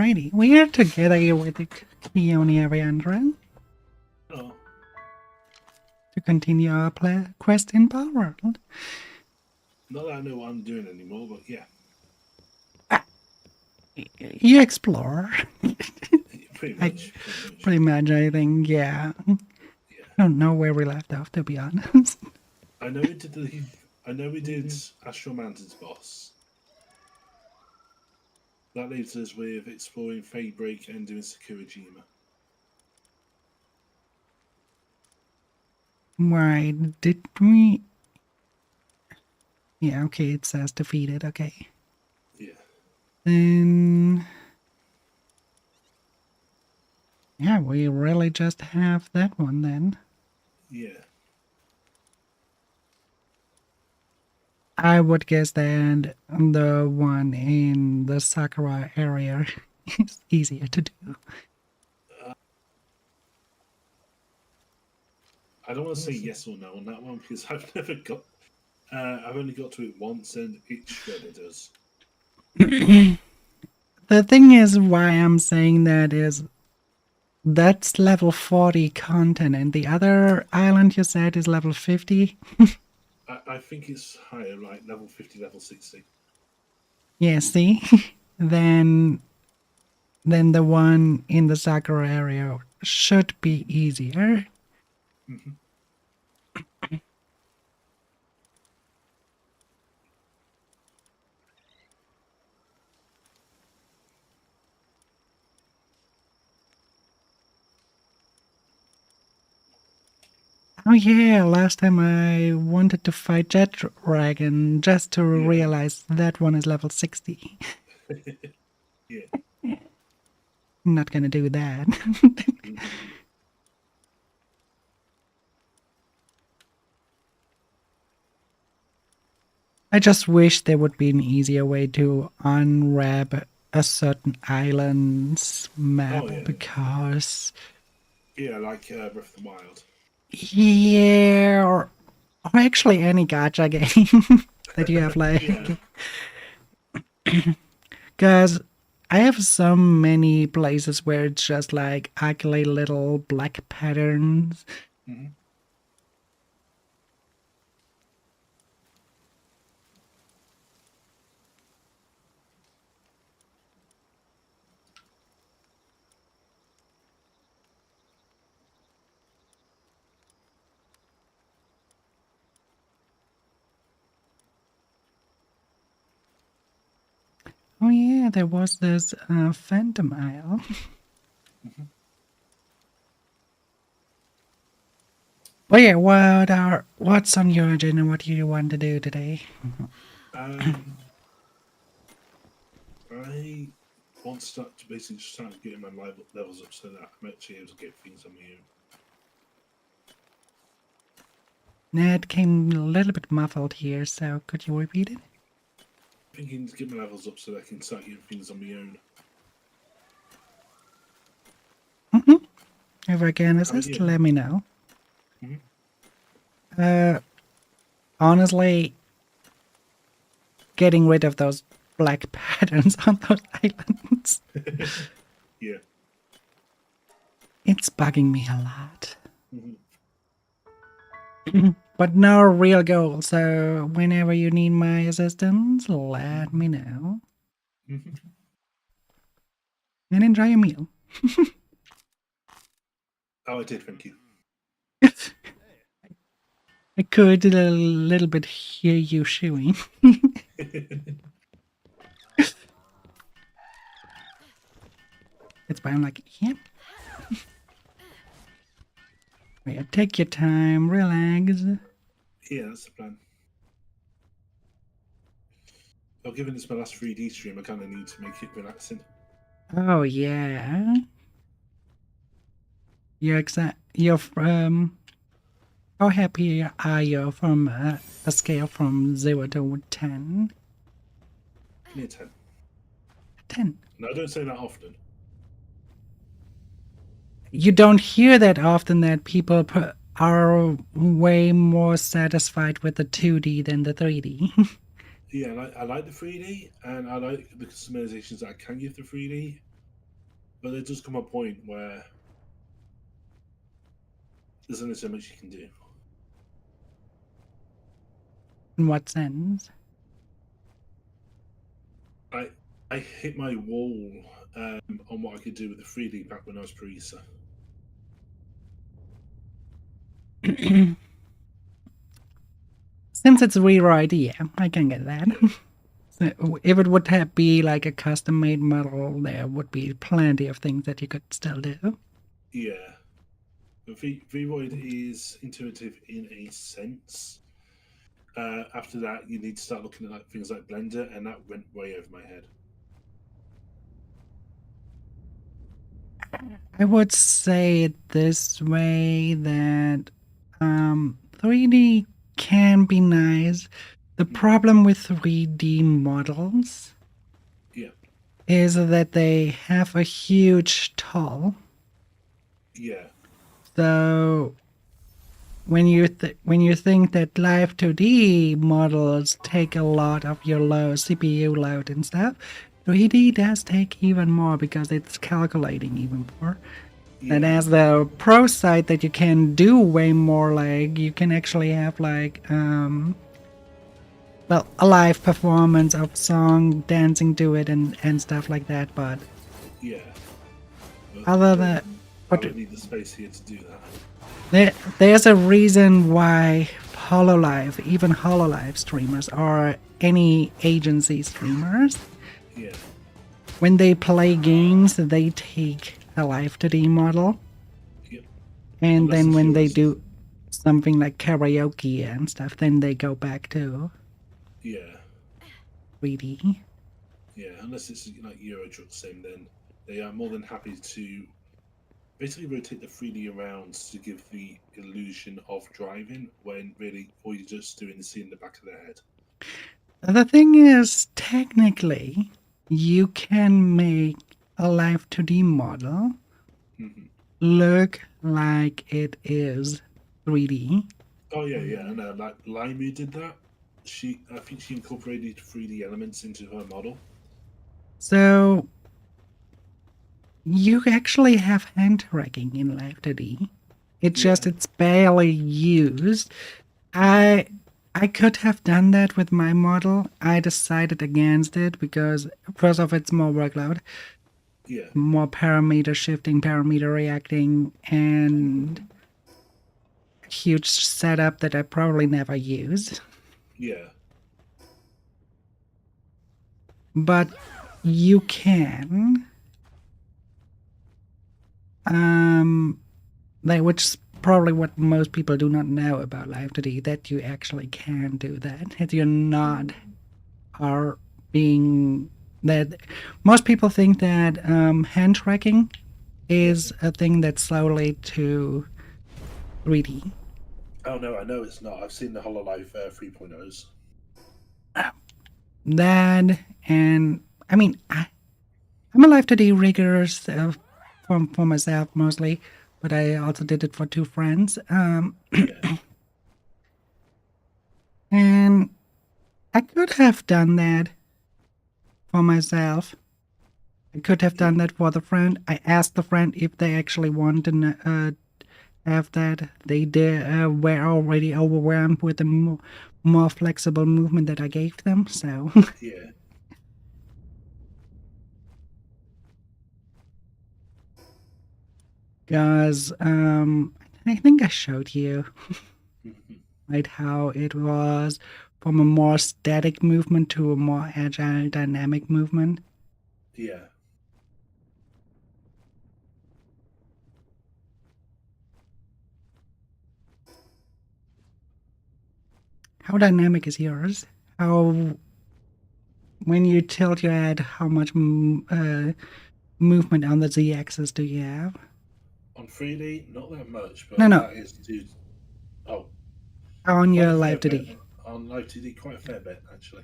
Alrighty, we're together here with the Keone Ariandra Oh, to continue our quest in Palworld. not that I know what I'm doing anymore, but yeah, You explore. pretty much. Pretty much, I think, yeah. I Yeah, don't know where we left off, to be honest. I know we did the. I know we did Astral Mountains boss. That leaves us with exploring Faybreak and doing Sakurajima. Why did we... Yeah, okay, it says defeated, okay. Yeah. Then... Yeah, we really just have that one then. Yeah. I would guess that the one in the Sakura area is easier to do. I don't want to say yes or no on that one because I've never got. I've only got to it once and it shredded us. The thing is, why I'm saying that is that's level 40 content, and the other island you said is level 50. I think it's higher, like level 50, level 60. Yeah, see? then the one in the Sakura area should be easier. Mm-hmm. Oh yeah, last time I wanted to fight Jet Dragon just to realize that one is level 60. Yeah. I'm not gonna do that. I just wish there would be an easier way to unwrap a certain island's map because... Yeah, like Breath of the Wild. Yeah, or actually any gacha game that you have like... Because I have so many places where it's just like ugly little black patterns. Mm-hmm. Oh yeah, there was this Phantom Isle. Mm-hmm. Well, yeah, what's on your agenda? What do you want to do today? I want to start to basically start getting my levels up so that I'm actually able to get things on my own. Nah, it came a little bit muffled here, so could you repeat it? Thinking to get my levels up so that I can start getting things on my own. If I can assist, let me know. Mm-hmm. Honestly, getting rid of those black patterns on those islands. Yeah. It's bugging me a lot. Mm-hmm. But no real goal, so whenever you need my assistance, let me know. Mm-hmm. And enjoy your meal. Oh, I did, thank you. I could a little bit hear you chewing. It's fine, I'm like, yeah. Yeah, take your time, relax. Yeah, that's the plan. Well, given it's my last 3D stream, I kind of need to make it relaxing. Oh yeah. You're how happy are you from a scale from 0 to 10? Near 10. 10. No, I don't say that often. You don't hear that often that people are way more satisfied with the 2D than the 3D. Yeah, I like the 3D, and I like the customizations that I can give the 3D. But there does come a point where there's only so much you can do. In what sense? I I hit my wall on what I could do with the 3D back when I was pre-ESA. Since it's a rewrite, yeah, I can get that. Yeah, So if it would be like a custom made model, there would be plenty of things that you could still do. yeah. But Void is intuitive in a sense. After that, you need to start looking at like things like Blender, and that went way over my head. I would say it this way that 3D can be nice. The problem with 3D models Yeah, is that they have a huge toll. yeah, So when you think that live 2D models take a lot of your CPU load and stuff, 3D does take even more because it's calculating even more. And yeah, as the pro side that you can do way more, like you can actually have like well, a live performance of song dancing to it and stuff like that. But yeah. But other than I but don't need the space here to do that. there's a reason why HoloLive, even HoloLive streamers or any agency streamers, Yeah, when they play games, they take a live 2D model, yep. and Unless then it's when they yours. do something like karaoke and stuff, then they go back to Yeah, 3D. yeah. Unless it's like Euro Truck Sim, then they are more than happy to basically rotate the 3D around to give the illusion of driving when really all you're just doing is seeing the back of their head. The thing is, technically, you can make a live 2D model Hmm. look like it is 3D. Oh yeah, yeah. And like Limey did that. I think she incorporated 3D elements into her model. So you actually have hand tracking in live 2D. It's Yeah, just it's barely used. I could have done that with my model. I decided against it because first off it's more workload, yeah, more parameter shifting, parameter reacting, and a huge setup that I probably never use. yeah, But you can which is probably what most people do not know about live 2D, that you actually can do that. That you're not are being that most people think that hand tracking yeah. is a thing that's solely to 3D. Oh no, I know it's not. I've seen the HoloLive 3.0s. That and I mean I'm a live 2D rigger for myself mostly, but I also did it for two friends. Yeah, And I could have done that for myself. I could have yeah, done that for the friend. I asked the friend if they actually want to have that. They were already overwhelmed with the more flexible movement that I gave them. So, yeah. because I think I showed you Mhm. right how it was from a more static movement to a more agile, dynamic movement. Yeah. How dynamic is yours? How when you tilt your head, how much movement on the z-axis do you have? On 3D, not that much, No, but no, that is due. Oh, on quite your a live fair bit 2D. on Live TD. Quite a fair bit actually.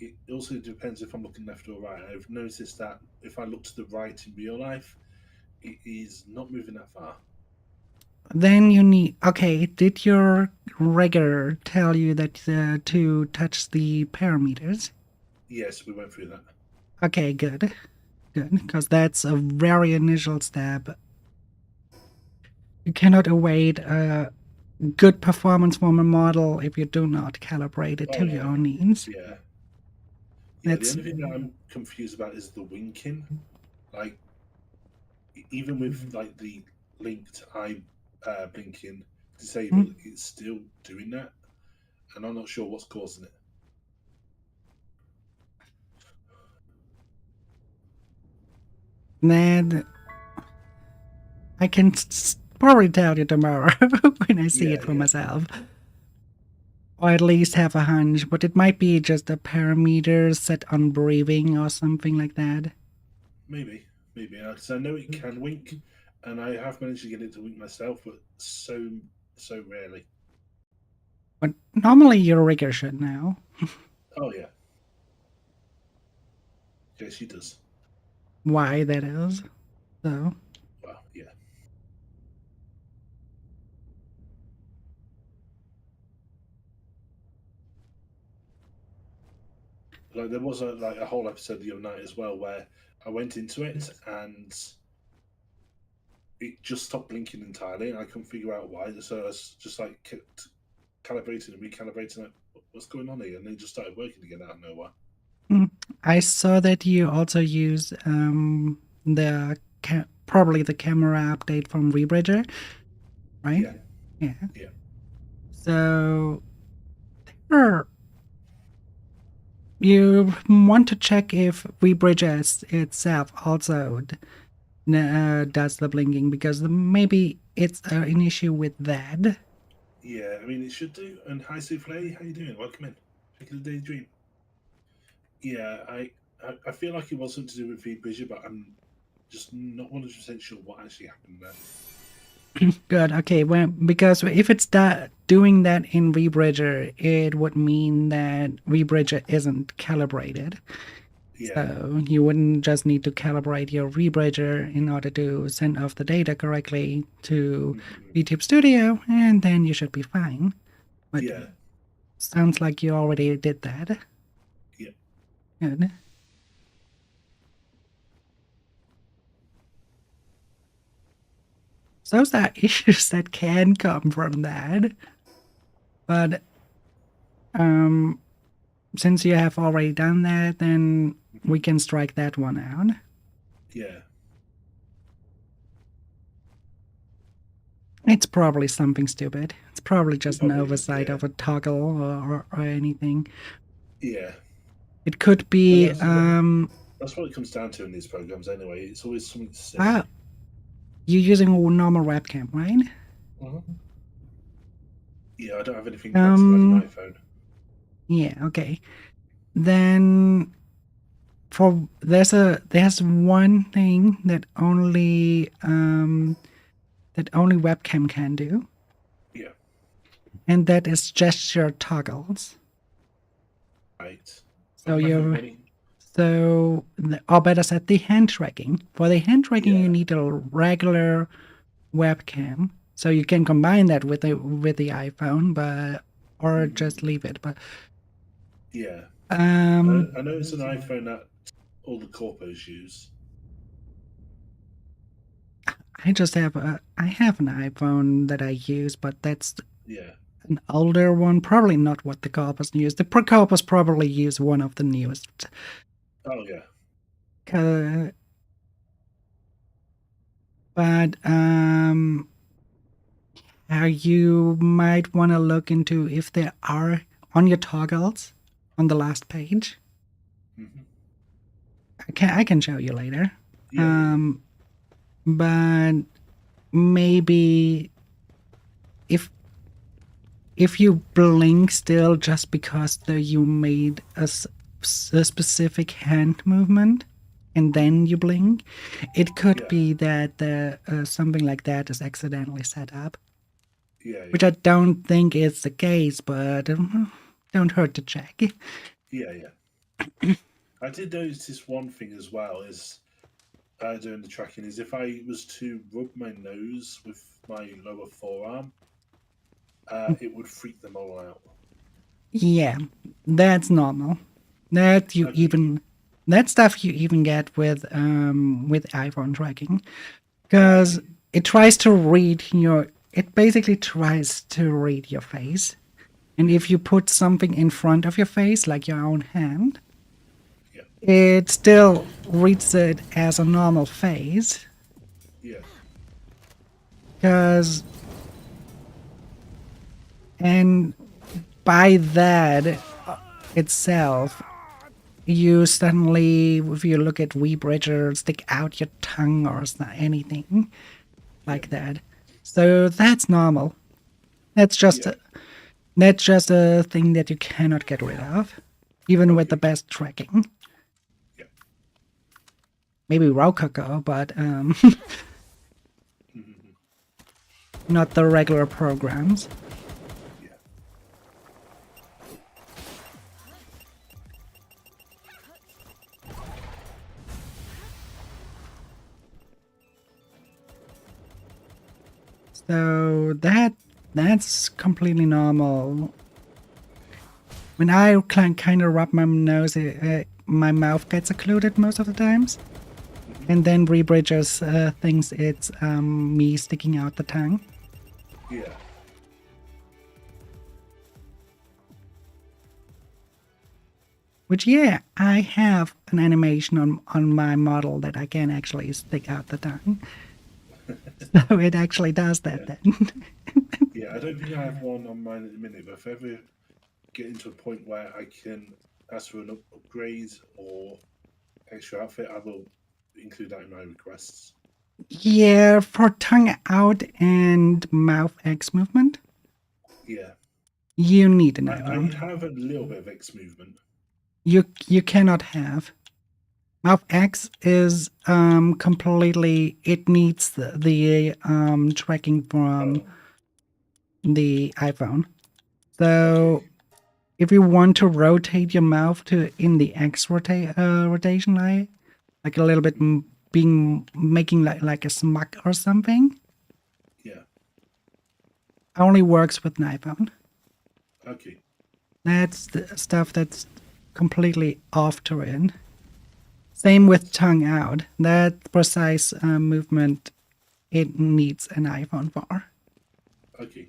It also depends if I'm looking left or right. I've noticed that if I look to the right in real life, it is not moving that far. Then you need. Okay, did your rigger tell you that to touch the parameters? Yes, we went through that. Okay, good. Good, because that's a very initial step. You cannot await a good performance from a model if you do not calibrate it Oh to no, your own needs. yeah, yeah. The That's only thing that I'm confused about is the winking. Like even with like the linked eye blinking disabled, it's still doing that, and I'm not sure what's causing it. that I can probably tell you tomorrow when I see it Yeah, for yeah, myself. Or at least have a hunch, but it might be just a parameter set on breathing or something like that. maybe, maybe. Because I know it can wink, and I have managed to get it to wink myself, but so rarely. But normally your rigger should know Oh yeah, yeah, she does. why that is. So Well, yeah. Like there was a whole episode the other night as well where I went into it and it just stopped blinking entirely, and I couldn't figure out why. So I was just like kept calibrating and recalibrating. Like, what's going on here? And then it just started working again out of nowhere. I saw that you also use the probably the camera update from Rebridger, right? Yeah, Yeah. yeah, So er, you want to check if Rebridger itself also does the blinking because maybe it's an issue with that. yeah. I mean, it should do. And hi, Souffle, how you doing? Welcome in. Pick the daydream. Yeah, I feel like it was something to do with feed pressure, but I'm just not 100% sure what actually happened there. Good. Okay. Well, because if it's doing that in Rebridger, it would mean that Rebridger isn't calibrated. Yeah. So you wouldn't just need to calibrate your Rebridger in order to send off the data correctly to Mhm. YouTube Studio, and then you should be fine. But Yeah. sounds like you already did that. Yeah. Good. So those are issues that can come from that. But since you have already done that, then we can strike that one out. Yeah. It's probably something stupid. It's probably It just an probably is. oversight Yeah. of a toggle or anything. Yeah. It could And be that's what it comes down to in these programs anyway. It's always something silly. ah, you're using a normal webcam, right? Mm-hmm. Yeah, I don't have anything fancy like an iPhone. Yeah, okay. Then there's one thing that only webcam can do, Yeah. and that is gesture toggles. Right. So Welcome back, you everybody. or better said, the hand tracking. For the hand tracking, you Yeah. need a regular webcam, so you can combine that with the iPhone, but or just leave it. But Yeah. um, I know it's an iPhone that all the corpos use. I have an iPhone that I use, but that's Yeah. an older one. Probably not what the corpus use. The corpus probably use one of the newest. Oh yeah. But how you might want to look into if there are on your toggles on the last page. Mm-hmm. I can show you later. Yeah. But maybe if you blink still just because you made a specific hand movement and then you blink, it could Yeah. be that something like that is accidentally set up. Yeah. Which I don't think is the case, but don't hurt to check. Yeah. I did notice this one thing as well is doing the tracking is if I was to rub my nose with my lower forearm, it would freak them all out. Yeah, that's normal. That you Okay. even that stuff you even get with iPhone tracking, because it tries to read your. It basically tries to read your face, and if you put something in front of your face, like your own hand, Yeah. it still reads it as a normal face, Yeah. because and by that itself, you suddenly, if you look at WeBridger, stick out your tongue or anything like that. So that's normal. That's just Yeah. that's just a thing that you cannot get rid of, even with the Okay. best tracking. Yeah. Maybe Rococo, but Mhm. not the regular programs. Yeah. So that's completely normal. When I kind of rub my nose, my mouth gets occluded most of the times. And then Rebridges thinks it's me sticking out the tongue. Yeah. Which, yeah, I have an animation on my model that I can actually stick out the tongue. So it actually does that Yeah. then. Yeah. I don't think I have one on mine at the minute, but if I ever get into a point where I can ask for an upgrade or extra outfit, I will include that in my requests. Yeah, for tongue out and mouth X movement, Yeah. you need an I iPhone. have a little bit of X movement. You cannot have. Mouth X is completely, it needs the tracking from Oh, the iPhone. So okay. if you want to rotate your mouth to in the rotation like a little bit being making like a smack or something, Yeah. only works with an iPhone. Okay. That's the stuff that's completely off to it. Same with tongue out. That precise movement, it needs an iPhone for. Okay.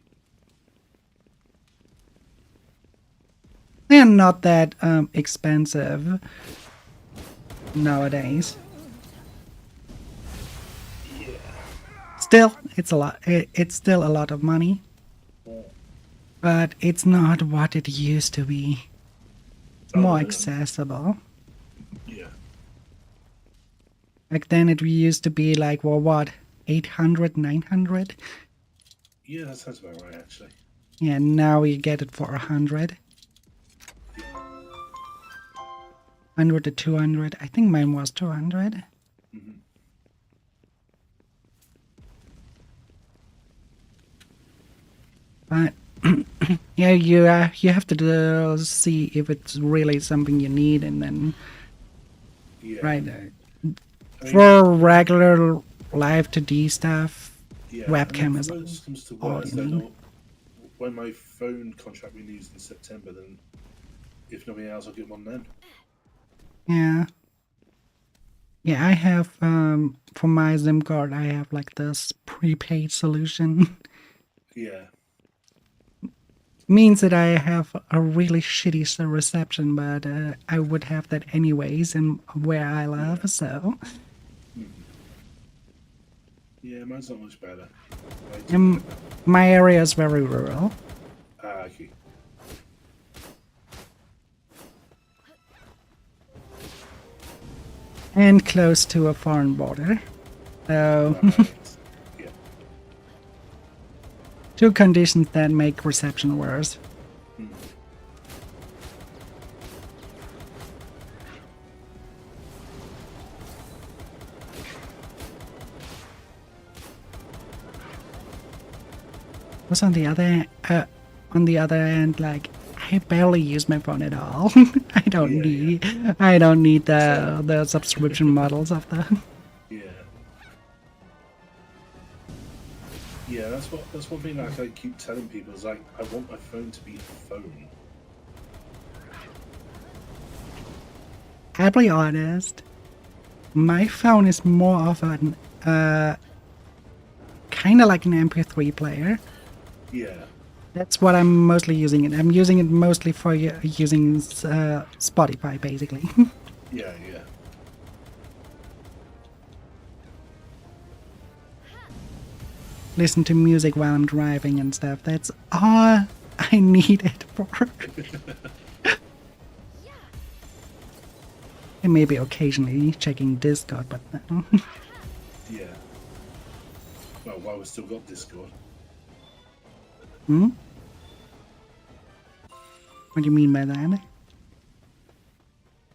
They're not that expensive nowadays. Yeah. Still, it's a lot. It's still a lot of money, Oh, but it's not what it used to be. It's oh more no. accessible. Yeah. Back then, it used to be like, well, what, 800, 900? Yeah, that sounds about right, actually. Yeah, now you get it for 100. Yeah. 100 to 200. I think mine was 200. Mm-hmm. But yeah, you have to see if it's really something you need, and then Yeah. right I mean, for regular live 2D stuff, yeah. webcam And if is worse comes to all worse, you then need. when my phone contract renews in September, then if nothing else, I'll get one then. Yeah. Yeah, I have for my SIM card I have like this prepaid solution. Yeah. Means that I have a really shitty reception, but I would have that anyways in where I live, Yeah. so Yeah, mine's not much better. um, my area is very rural. Okay. And close to a foreign border. So, Right. Yeah. two conditions that make reception worse. Mm. What's on the other end, like I barely use my phone at all. I don't Yeah, need Same. the subscription models of the. Yeah. Yeah, that's one thing that I keep telling people is like I want my phone to be a phone. I'll be honest. My phone is more of an kind of like an MP3 player. Yeah. That's what I'm mostly using it. I'm using it mostly for using Spotify, basically. Yeah, yeah. Listen to music while I'm driving and stuff. That's all I need it for. And maybe occasionally checking Discord, but no. Yeah. Well, while we've still got Discord. Hmm? What do you mean by that?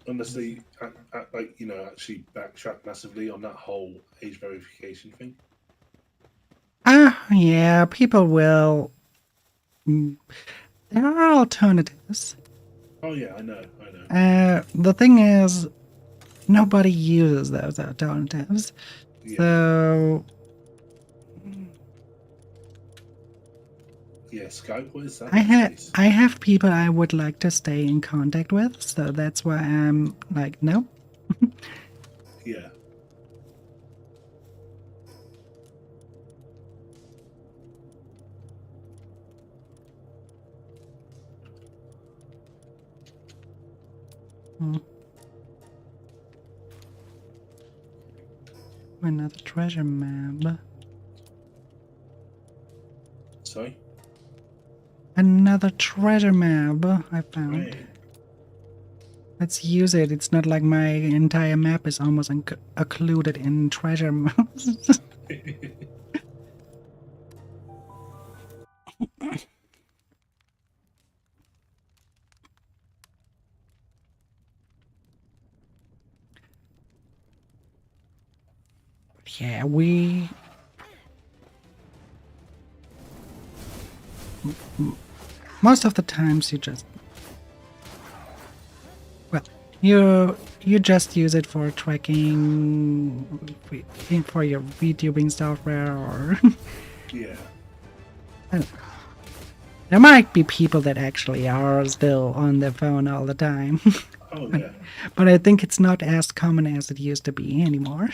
Unless they, like, actually backtrack massively on that whole age verification thing. Ah, yeah, people will. There are alternatives. Oh yeah, I know. The thing is, nobody uses those alternatives. Yeah. So, Yeah, Skype, what is that I these have days? I have people I would like to stay in contact with, so that's why I'm like, no. Yeah. Hmm. Another treasure map. Sorry? Another treasure map I found. Right. Let's use it. It's not like my entire map is almost occluded in treasure maps. Yeah, most of the times you just, well, you just use it for tracking for your VTubing software, or Yeah. I don't know. There might be people that actually are still on their phone all the time. Oh yeah. But I think it's not as common as it used to be anymore.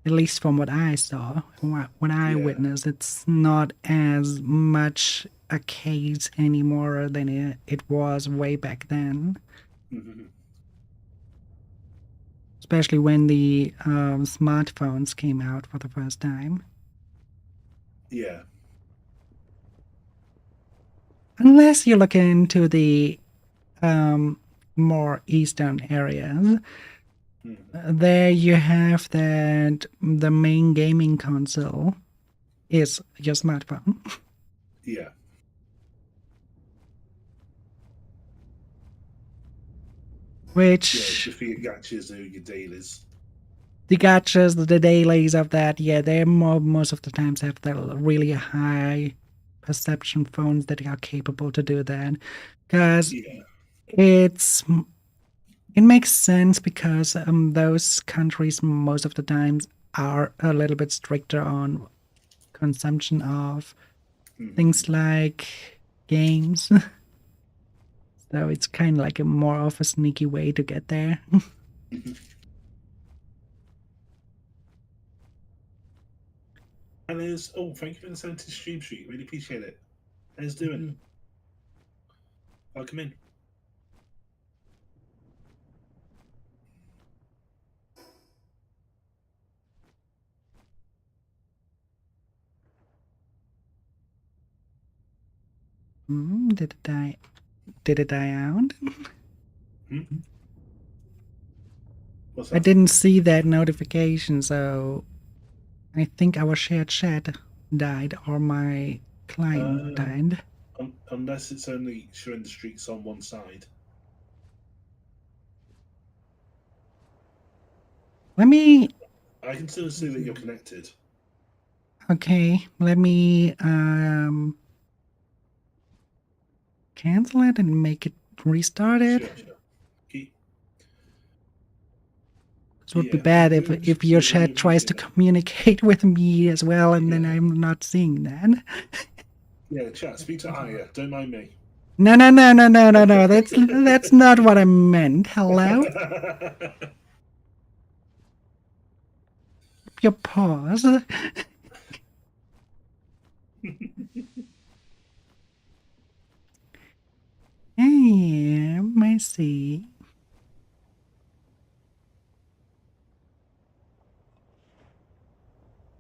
At least from what I saw, what I Yeah. witnessed, it's not as much a case anymore than it was way back then. Mhm. Especially when the smartphones came out for the first time. Yeah. Unless you look into the um, more eastern areas, Mhm. there you have that the main gaming console is your smartphone. Yeah. Yeah, Which just for your gachas or your dailies. the gotchas, the dailies of that, yeah, they most of the times have the really high perception phones that are capable to do that. Because Yeah. it makes sense because those countries most of the times are a little bit stricter on consumption of Mhm. things like games. So it's kind of like a more of a sneaky way to get there. Mhm. And there's thank you for the send to Stream Street. Really appreciate it. How's it doing? Welcome in. Did it die? Did it die out? Hmm? What's I that? didn't see that notification, so I think our shared chat died or my client Uh, died. unless it's only showing the streaks on one side. Let me, I can still see that you're connected. okay, let me cancel it and make it restart it. Sure. Keep, This would be yeah, bad really, if your really chat tries appreciate to it. communicate with me as well and then Yeah. I'm not seeing that. Yeah, chat. Speak to Aya. Don't mind me. No. That's not what I meant. Hello? Your paws. Hey, I see.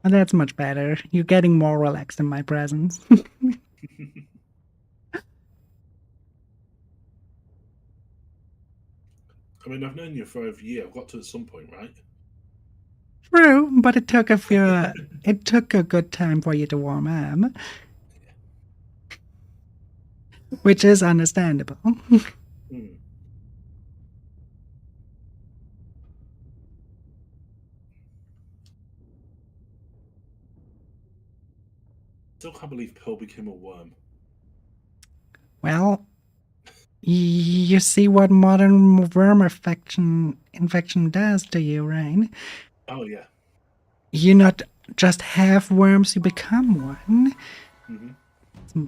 Oh, that's much better. You're getting more relaxed in my presence. I mean, I've known you for over a year. I've got to at some point, right? True, but it took it took a good time for you to warm up, which is understandable. Hmm. Still can't believe Pearl became a worm. Well, you see what modern worm infection does to you, right? Oh yeah. You not just have worms, you become one. Hmm.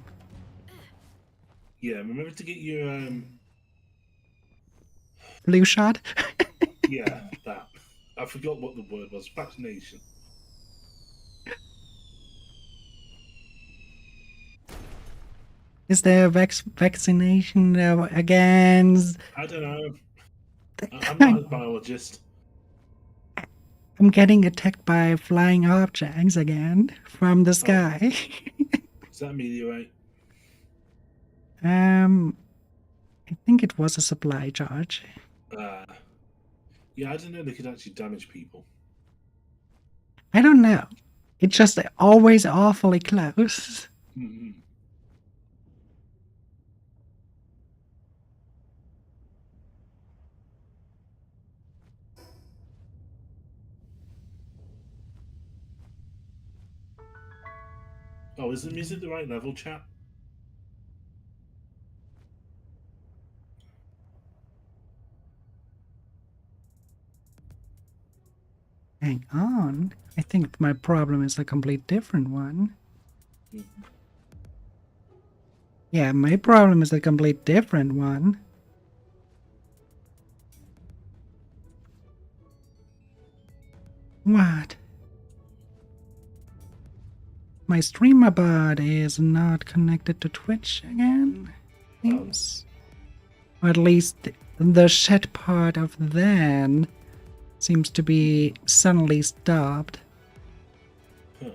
Yeah. Remember to get your Flu shot? yeah, that. I forgot what the word was. Vaccination. Is there vaccination against? I don't know. I'm not a biologist. I'm getting attacked by flying objects again from the Oh, sky. is that a meteorite? um, I think it was a supply charge. Uh, yeah, I didn't know they could actually damage people. I don't know. It's just always awfully close. Mm-hmm. Oh, is the music the right level, chat? Hang on. I think my problem is a complete different one. Mm-hmm. Yeah, my problem is a complete different one. What? My streamer bot is not connected to Twitch again? Oh, Seems. Or at least the chat part of then seems to be suddenly stopped. huh.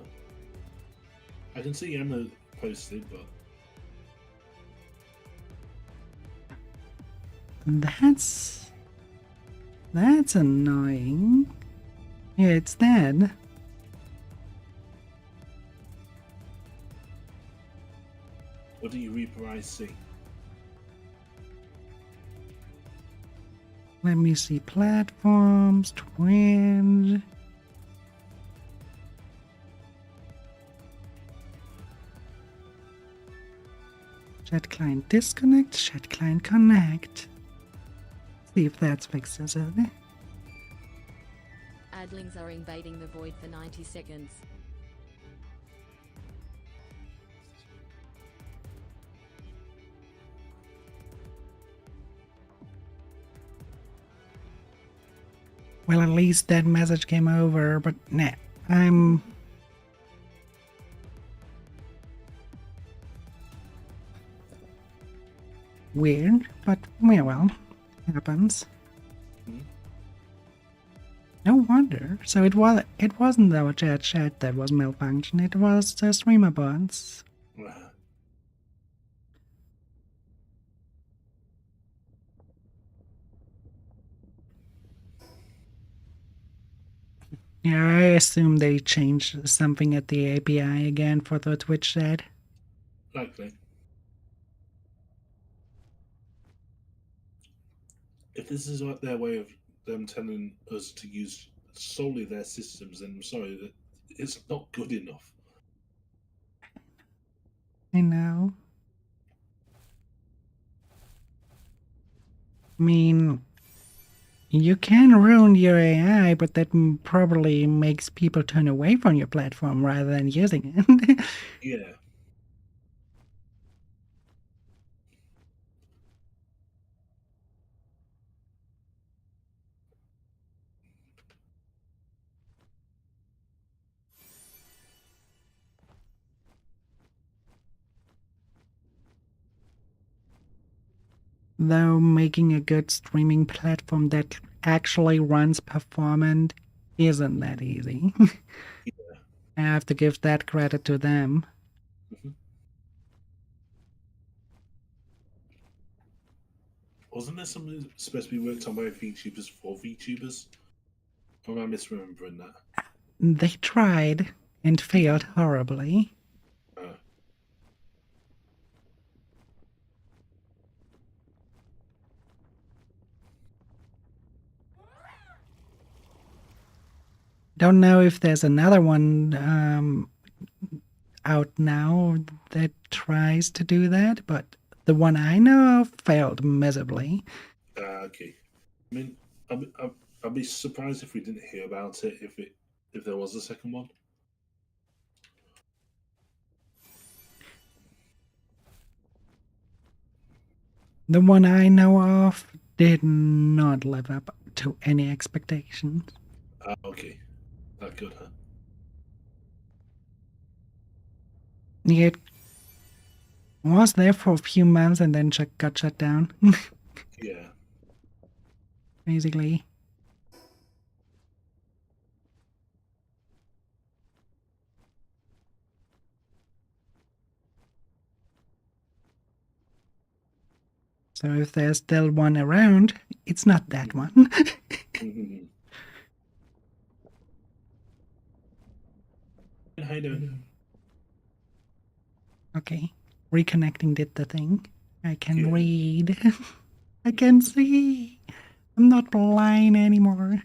I can see Emma posted, but That's annoying. Yeah, it's dead. what do you Reaper Eyes see? Let me see. Platforms, Twinge. Chat client disconnect, chat client connect. See if that fixes it. Adlings are invading the void for 90 seconds. Well, at least that message came over, but nah, I'm... Weird, but yeah, well, happens. Hmm? No wonder. So it wasn't our chat that was malfunction, it was the streamer bots. Yeah, I assume they changed something at the API again for the Twitch chat. Likely. If this is like their way of them telling us to use solely their systems, then I'm sorry that it's not good enough. I know. I mean, you can ruin your AI, but that probably makes people turn away from your platform rather than using it. Yeah. though making a good streaming platform that actually runs performant isn't that easy. Yeah. I have to give that credit to them. Mhm. Wasn't there something supposed to be worked on by VTubers for VTubers? Or am I misremembering that? They tried and failed horribly. Uh, Don't know if there's another one out now that tries to do that, but the one I know of failed miserably. okay. I mean, I'd be surprised if we didn't hear about it if there was a second one. The one I know of did not live up to any expectations. Okay. That good, huh? It was there for a few months and then got shut down, Yeah. basically. So if there's still one around, it's not that one. Mm-hmm. How you doing? Okay, reconnecting did the thing. I can Yeah. read. I can see. I'm not blind anymore.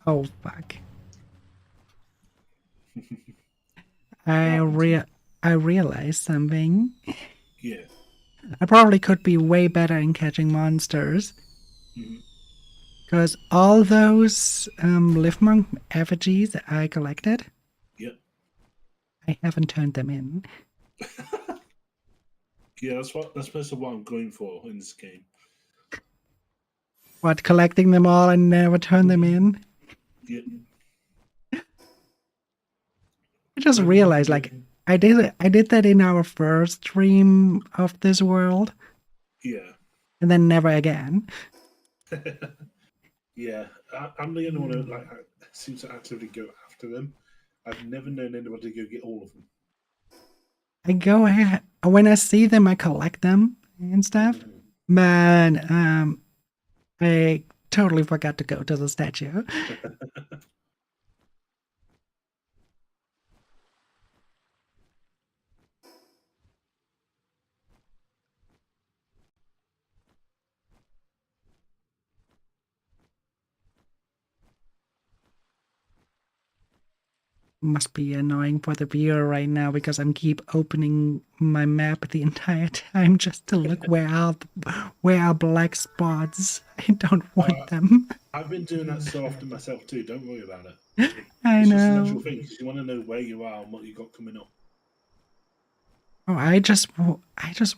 Oh fuck! I realized something. Yeah. I probably could be way better in catching monsters. Mhm. Because all those Liftmonk effigies I collected, Yep. I haven't turned them in. Yeah, that's most of what I'm going for in this game. What, collecting them all and never turn them in? Yep. I just realized, like, I did that in our first stream of this world, Yeah. and then never again. Yeah. I'm the only one who seems to actively go after them. I've never known anybody go get all of them. I go ahead when I see them, I collect them and stuff. Mhm. But I totally forgot to go to the statue. Must be annoying for the viewer right now because I'm keep opening my map the entire time just to look where are black spots. I don't want them. I've been doing that so often myself too. Don't worry about it. I It's just a natural know. thing because you want to know where you are and what you got coming up. Oh, I just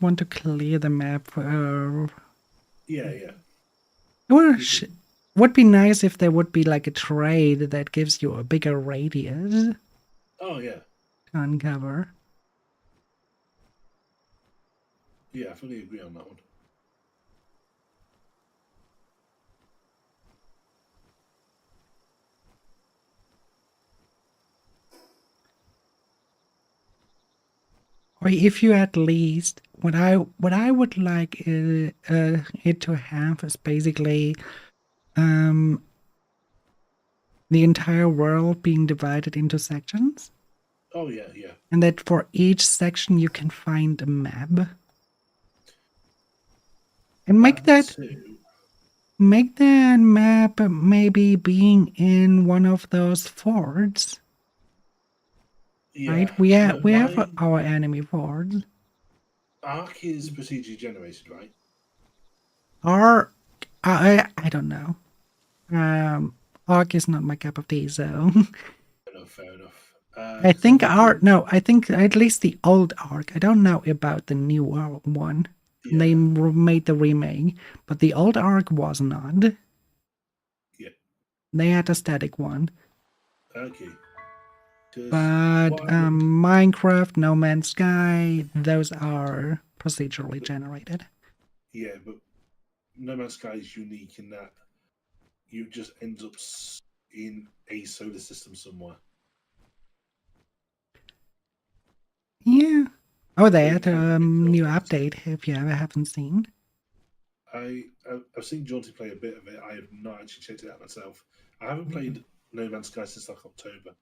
want to clear the map. Yeah, yeah. Would be nice if there would be like a trade that gives you a bigger radius Oh, yeah. to uncover. Yeah, I fully agree on that one. Or if you at least what I would like it to have is basically the entire world being divided into sections, Oh, yeah, yeah. and that for each section you can find a map, and make that map maybe being in one of those forts. Yeah. Right, No, we have our enemy forts. Arc is procedure generated, right? Our I don't know. Arc is not my cup of tea, so Fair enough. I think I think at least the old Arc. I don't know about the new one. Yeah. They made the remake, but the old Arc was not. Yeah. They had a static one. Okay. Because But what I would, Minecraft, No Man's Sky, those are procedurally generated. yeah, but No Man's Sky is unique in that you just end up in a solar system somewhere. Yeah. Oh, they So you had can a pick your new things. update if you ever haven't seen. I've seen Jaunty play a bit of it. I have not actually checked it out myself. I haven't played No Man's Sky since like October.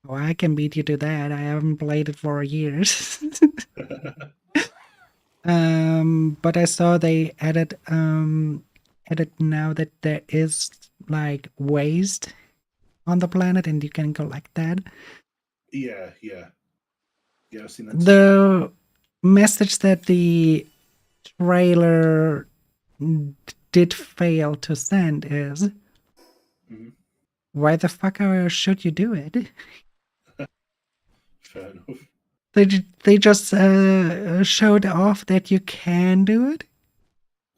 Oh, I can beat you to that. I haven't played it for years. But I saw they added now that there is like waste on the planet and you can collect that. Yeah, yeah, yeah. I've seen that too. The message that the trailer did fail to send is Hmm. why the fuck should you do it? Fair enough. They just showed off that you can do it,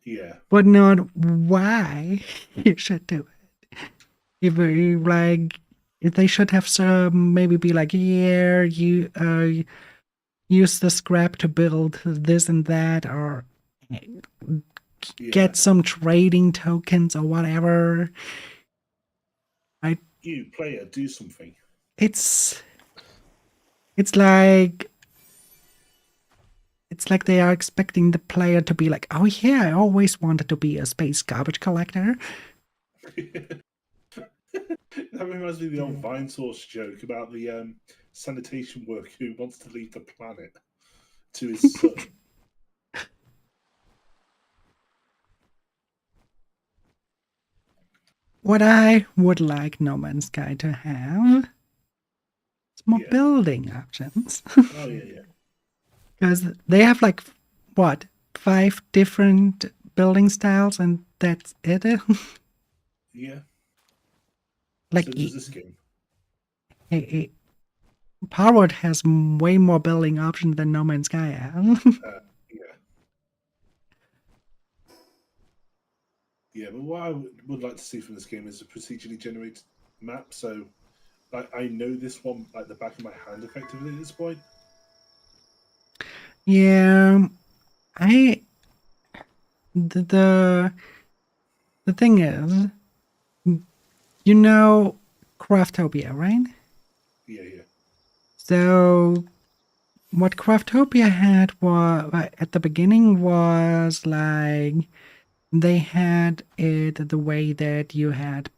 Yeah, but not why you should do it. If you like, if they should have some maybe be like, yeah, you use the scrap to build this and that, or yeah. get some trading tokens or whatever. You player, do something. It's it's like it's like they are expecting the player to be like, oh yeah, I always wanted to be a space garbage collector. That reminds me of the old Vine Source joke about the sanitation worker who wants to leave the planet to his son. What I would like No Man's Sky to have is more Yeah. building options. Oh yeah, yeah, Because they have like, what, 5 different building styles and that's it? yeah. Like, So does this game? Palworld has way more building options than No Man's Sky has. Yeah, yeah. But what I would like to see from this game is a procedurally generated map. So, like, I know this one like the back of my hand, effectively at this point. Yeah, I the, the the thing is, you know Craftopia, right? Yeah, yeah, So what Craftopia had was at the beginning was like they had it the way that you had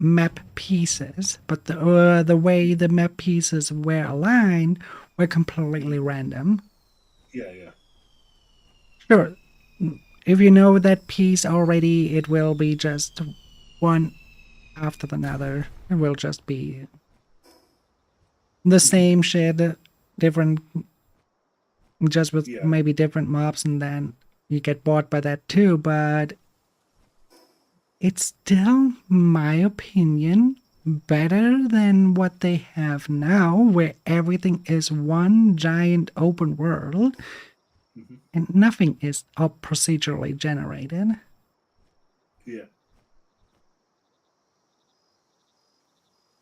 map pieces, but the way the map pieces were aligned were completely random. yeah, yeah, Sure, if you know that piece already, it will be just one after another. It will just be the same shit, different, just with yeah, maybe different mobs, and then you get bored by that too. But it's still, my opinion, better than what they have now, where everything is one giant open world hmm and nothing is all procedurally generated. yeah,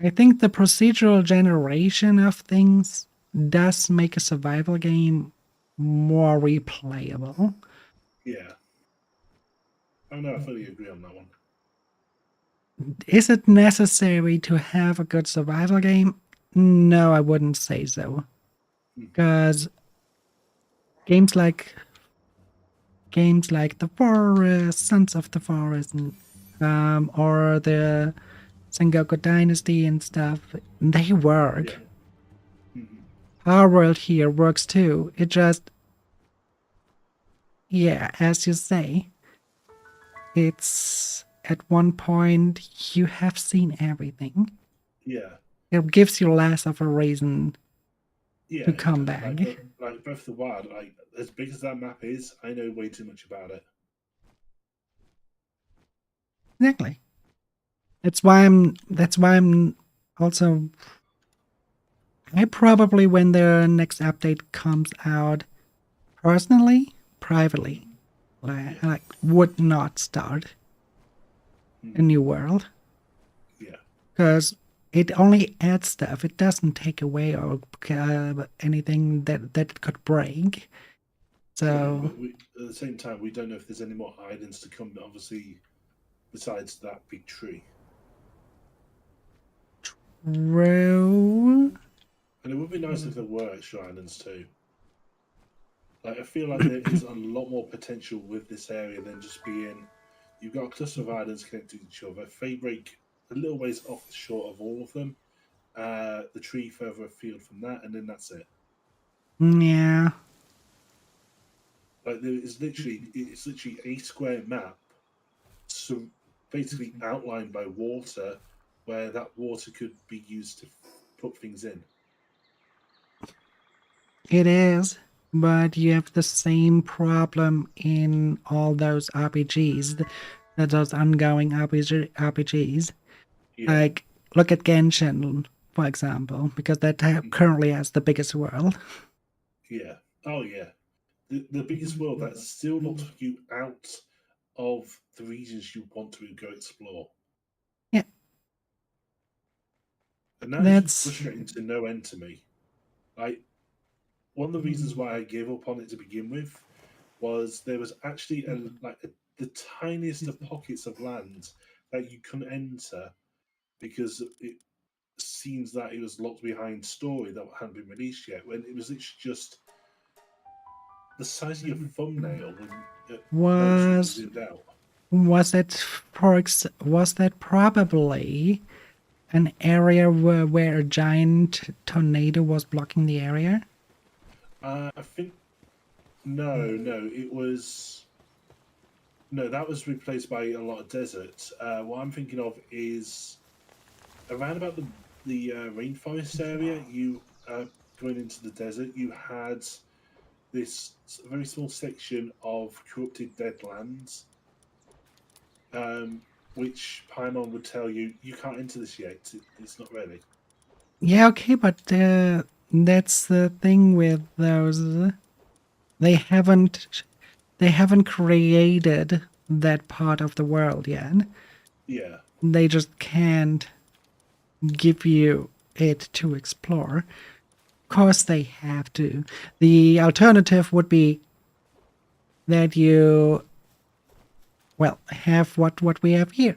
I think the procedural generation of things does make a survival game more replayable. yeah. Oh no, I fully agree on that one. Is it necessary to have a good survival game? No, I wouldn't say so. Mhm. Because games like The Forest, Sons of the Forest, and, or the Sengoku Dynasty and stuff, they work. Yeah, hmm Palworld here works too. It just, yeah, as you say, it's at one point you have seen everything. yeah, It gives you less of a reason yeah. to come Exactly. back. Like Breath of the Wild. Like as big as that map is, I know way too much about it. Exactly. That's why I'm also, I probably, when the next update comes out, personally, privately, Yeah, like would not start a hmm new world. yeah, Because it only adds stuff. It doesn't take away or anything that it could break. True, So but at the same time, we don't know if there's any more islands to come. Obviously, besides that big tree, true. and it would be nice if there were extra islands too. Like I feel like there is a lot more potential with this area than just being. You've got a cluster of islands connected to each other. If they break a little ways off the shore of all of them, the tree further afield from that, and then that's it. Yeah. Like it's literally a square map, so basically outlined by water, where that water could be used to put things in. It is, but you have the same problem in all those RPGs, those ongoing RPGs. Yeah, Like, look at Genshin, for example, because that currently has the biggest world. yeah, oh yeah. The biggest world that still locks you out of the regions you want to go explore. Yeah, And that is that's frustrating to no end to me. Like one of the reasons why I gave up on it to begin with was there was actually the tiniest of pockets of land that you couldn't enter because it seems that it was locked behind story that hadn't been released yet. When it was literally just the size of your thumbnail when most when you was zoomed out. was that probably an area where a giant tornado was blocking the area? I think no, it was no. That was replaced by a lot of desert. What I'm thinking of is around about the rainforest area. You going into the desert, you had this very small section of corrupted dead lands, which Paimon would tell you you can't enter this yet. It's not ready. Yeah, okay, but that's the thing with those. They haven't they haven't created that part of the world yet. Yeah, They just can't give you it to explore. Of course, they have to. The alternative would be that you, well, have what we have here,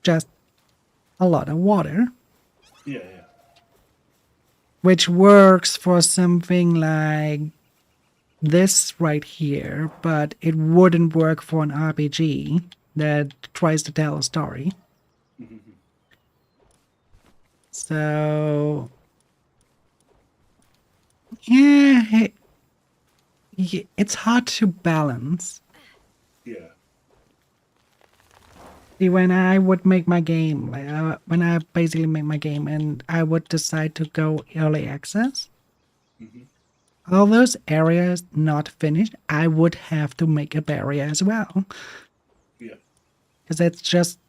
just a lot of water, yeah. which works for something like this right here, but it wouldn't work for an RPG that tries to tell a story. Mhm. So, yeah, it's hard to balance. Yeah. See, when I would make my game, when I basically make my game and I would decide to go early access, Hmm. all those areas not finished, I would have to make a barrier as well. Yeah. Because that's just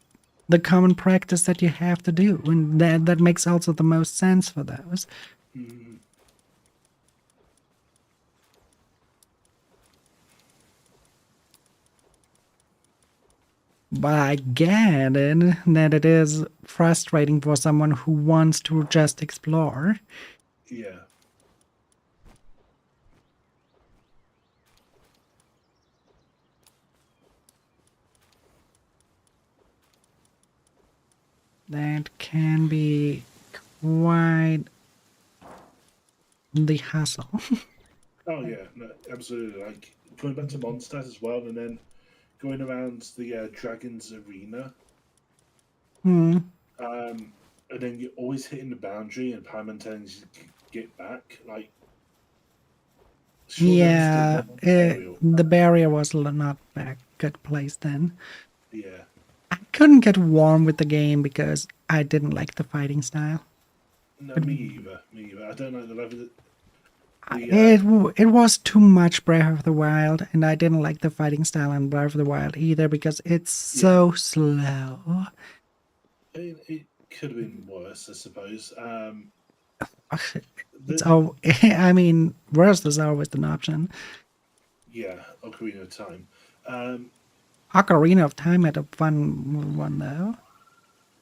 the common practice that you have to do. And that makes also the most sense for those. Hmm. But I get it that it is frustrating for someone who wants to just explore. Yeah. That can be quite the hassle. Oh yeah. No, absolutely. Like going back to Mondstadt as well, and then going around the Dragons Arena, Hmm. and then you're always hitting the boundary, and Paimon telling you to get back. Like, surely I just did Yeah, one aerial. the barrier was not back good place then. Yeah. I couldn't get warm with the game because I didn't like the fighting style. No, It me either. Me either. I don't like the level. it was too much Breath of the Wild, and I didn't like the fighting style in Breath of the Wild either because it's Yeah. so slow. It could have been worse, I suppose. It's The all. I mean, worse is always an option. yeah, Ocarina of Time. Um, Ocarina of Time had a fun one though.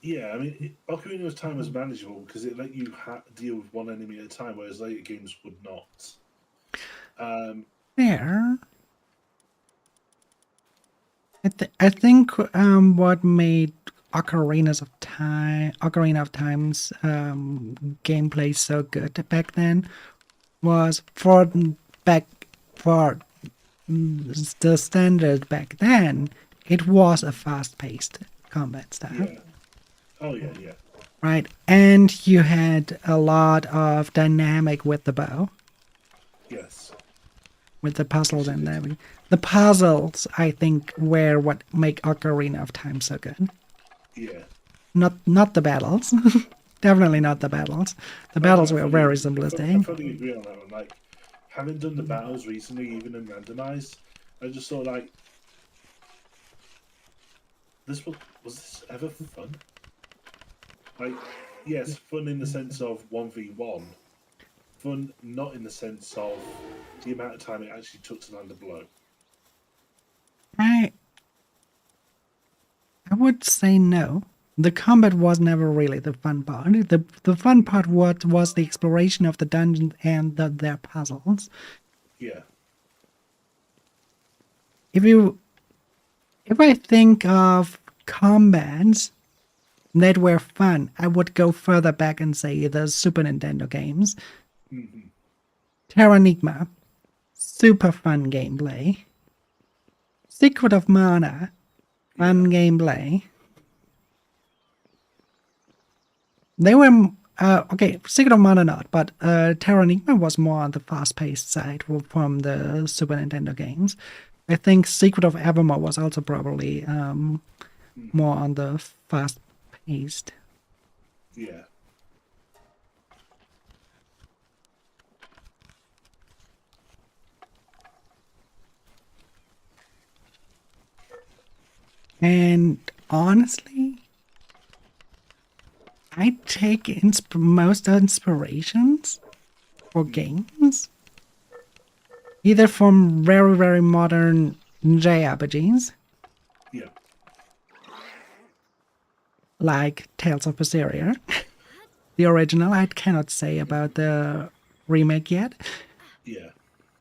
Yeah, I mean, Ocarina of Time was manageable because it let you deal with one enemy at a time, whereas later games would not. Um, There. I think what made Ocarina of Time's gameplay so good back then was back for the standard back then. It was a fast-paced combat style, yeah. Oh yeah, yeah, right? And you had a lot of dynamic with the bow, yes. with the puzzles Which it and did. everything. The puzzles, I think, were what make Ocarina of Time so good. Yeah. Not the battles. Definitely not the battles. The Oh no, battles were very I simplistic. fully agree on that one. Like, having done the battles recently, even in randomized, I just saw like was this ever fun? Like, yes, fun in the sense of 1v1. Fun not in the sense of the amount of time it actually took to land a blow. I I would say no. The combat was never really the fun part. The fun part was the exploration of the dungeons and their puzzles. Yeah. If you if I think of combats that were fun, I would go further back and say the Super Nintendo games. Hmm. Terranigma, super fun gameplay. Secret of Mana, fun Yeah. gameplay. They were okay. Secret of Mana not, but Terranigma was more on the fast-paced side from the Super Nintendo games. I think Secret of Evermore was also probably Hmm. more on the fast-paced. Yeah. And honestly, I take most inspirations for games either from very modern JRPGs Yeah. like Tales of Berseria. The original, I cannot say about the remake yet, Yeah.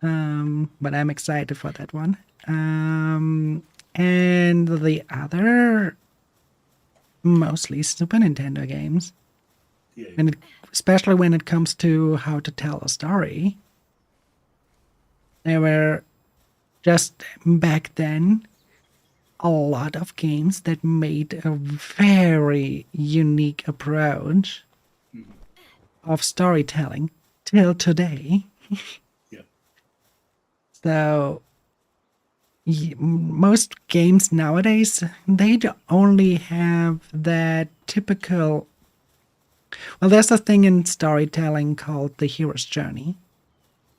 but I'm excited for that one. And the other, mostly Super Nintendo games, Yeah. and especially when it comes to how to tell a story, there were just back then a lot of games that made a very unique approach Hmm. of storytelling till today. Yeah. So most games nowadays they only have that typical. Well, there's a thing in storytelling called the hero's journey,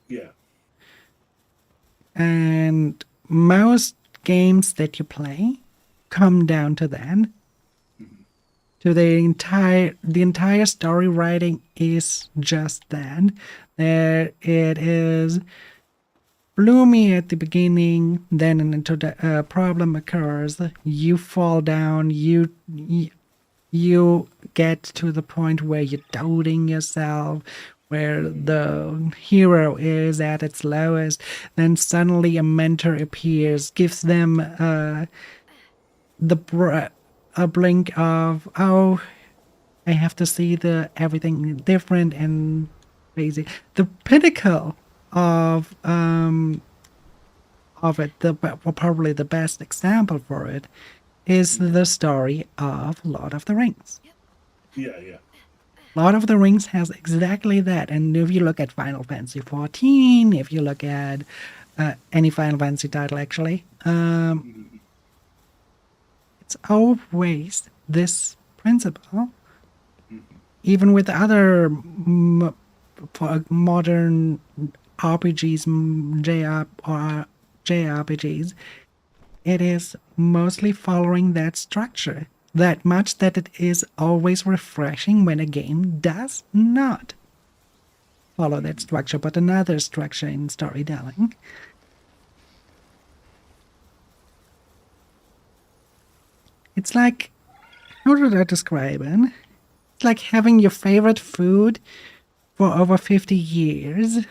Yeah. and most games that you play come down to that. Hmm. To the entire story writing is just that. There it is gloomy at the beginning, then a problem occurs. You fall down. You get to the point where you're doubting yourself, where Hmm. the hero is at its lowest. Then suddenly a mentor appears, gives them a blink of, oh, I have to see the everything different and crazy. The pinnacle of it, probably the best example for it, is Hmm. the story of Lord of the Rings. Yeah. Yeah. Lord of the Rings has exactly that. And if you look at Final Fantasy 14, if you look at any Final Fantasy title, actually, Hmm. it's always this principle. Hmm. Even with other modern RPGs, or JRPGs, it is mostly following that structure. That much that it is always refreshing when a game does not follow that Hmm. structure, but another structure in storytelling. It's like how should I describe it? It's like having your favorite food for over 50 years.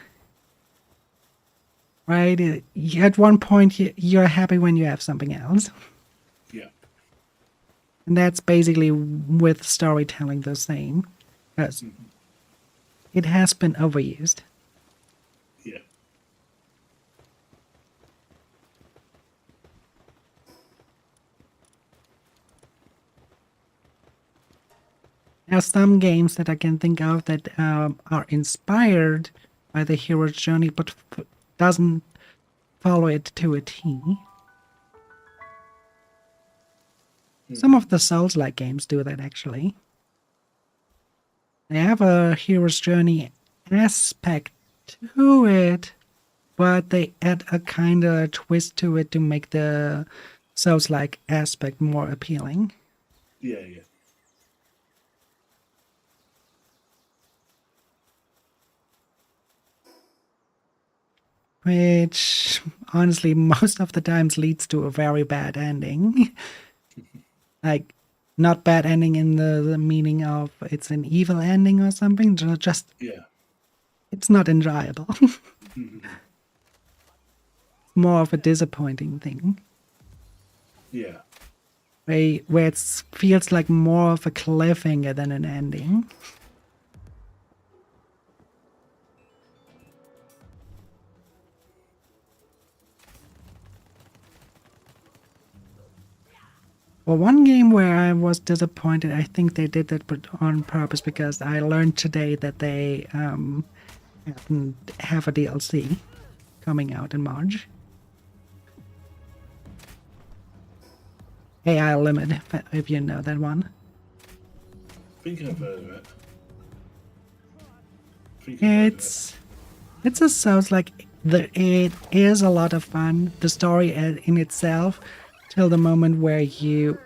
Right? At one point, you're happy when you have something else. Yeah. And that's basically with storytelling the same. Because it has been overused. Yeah. There are some games that I can think of that are inspired by the hero's journey, but doesn't follow it to a T. Some of the Souls-like games do that, actually. They have a hero's journey aspect to it, but they add a kind of twist to it to make the Souls-like aspect more appealing. Yeah, yeah. Which, honestly, most of the times leads to a very bad ending. Like, not bad ending in the meaning of it's an evil ending or something, just Yeah. it's not enjoyable. More of a disappointing thing. Yeah. Where it feels like more of a cliffhanger than an ending. Well, one game where I was disappointed, I think they did that on purpose because I learned today that they have a DLC coming out in March. AI Limit, if you know that one. I think I've heard of it. I've heard of it. It's a Souls like it is a lot of fun. The story in itself, till the moment where you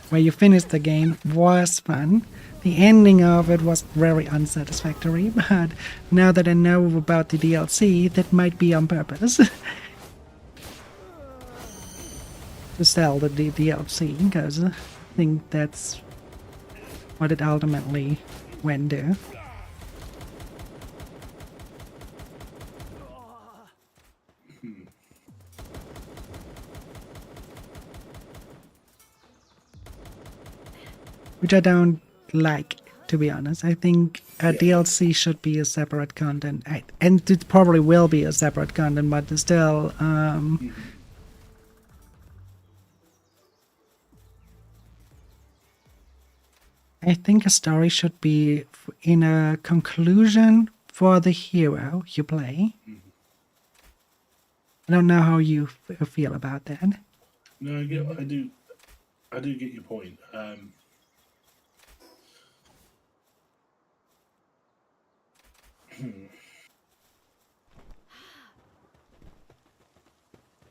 where you finish the game was fun. The ending of it was very unsatisfactory, but now that I know about the DLC, that might be on purpose. To sell the DLC, because I think that's what it ultimately went to. Which I don't like, to be honest. I think a DLC should be a separate content, and it probably will be a separate content, but still, I think a story should be in a conclusion for the hero you play. I don't know how you feel about that. No, I do get your point.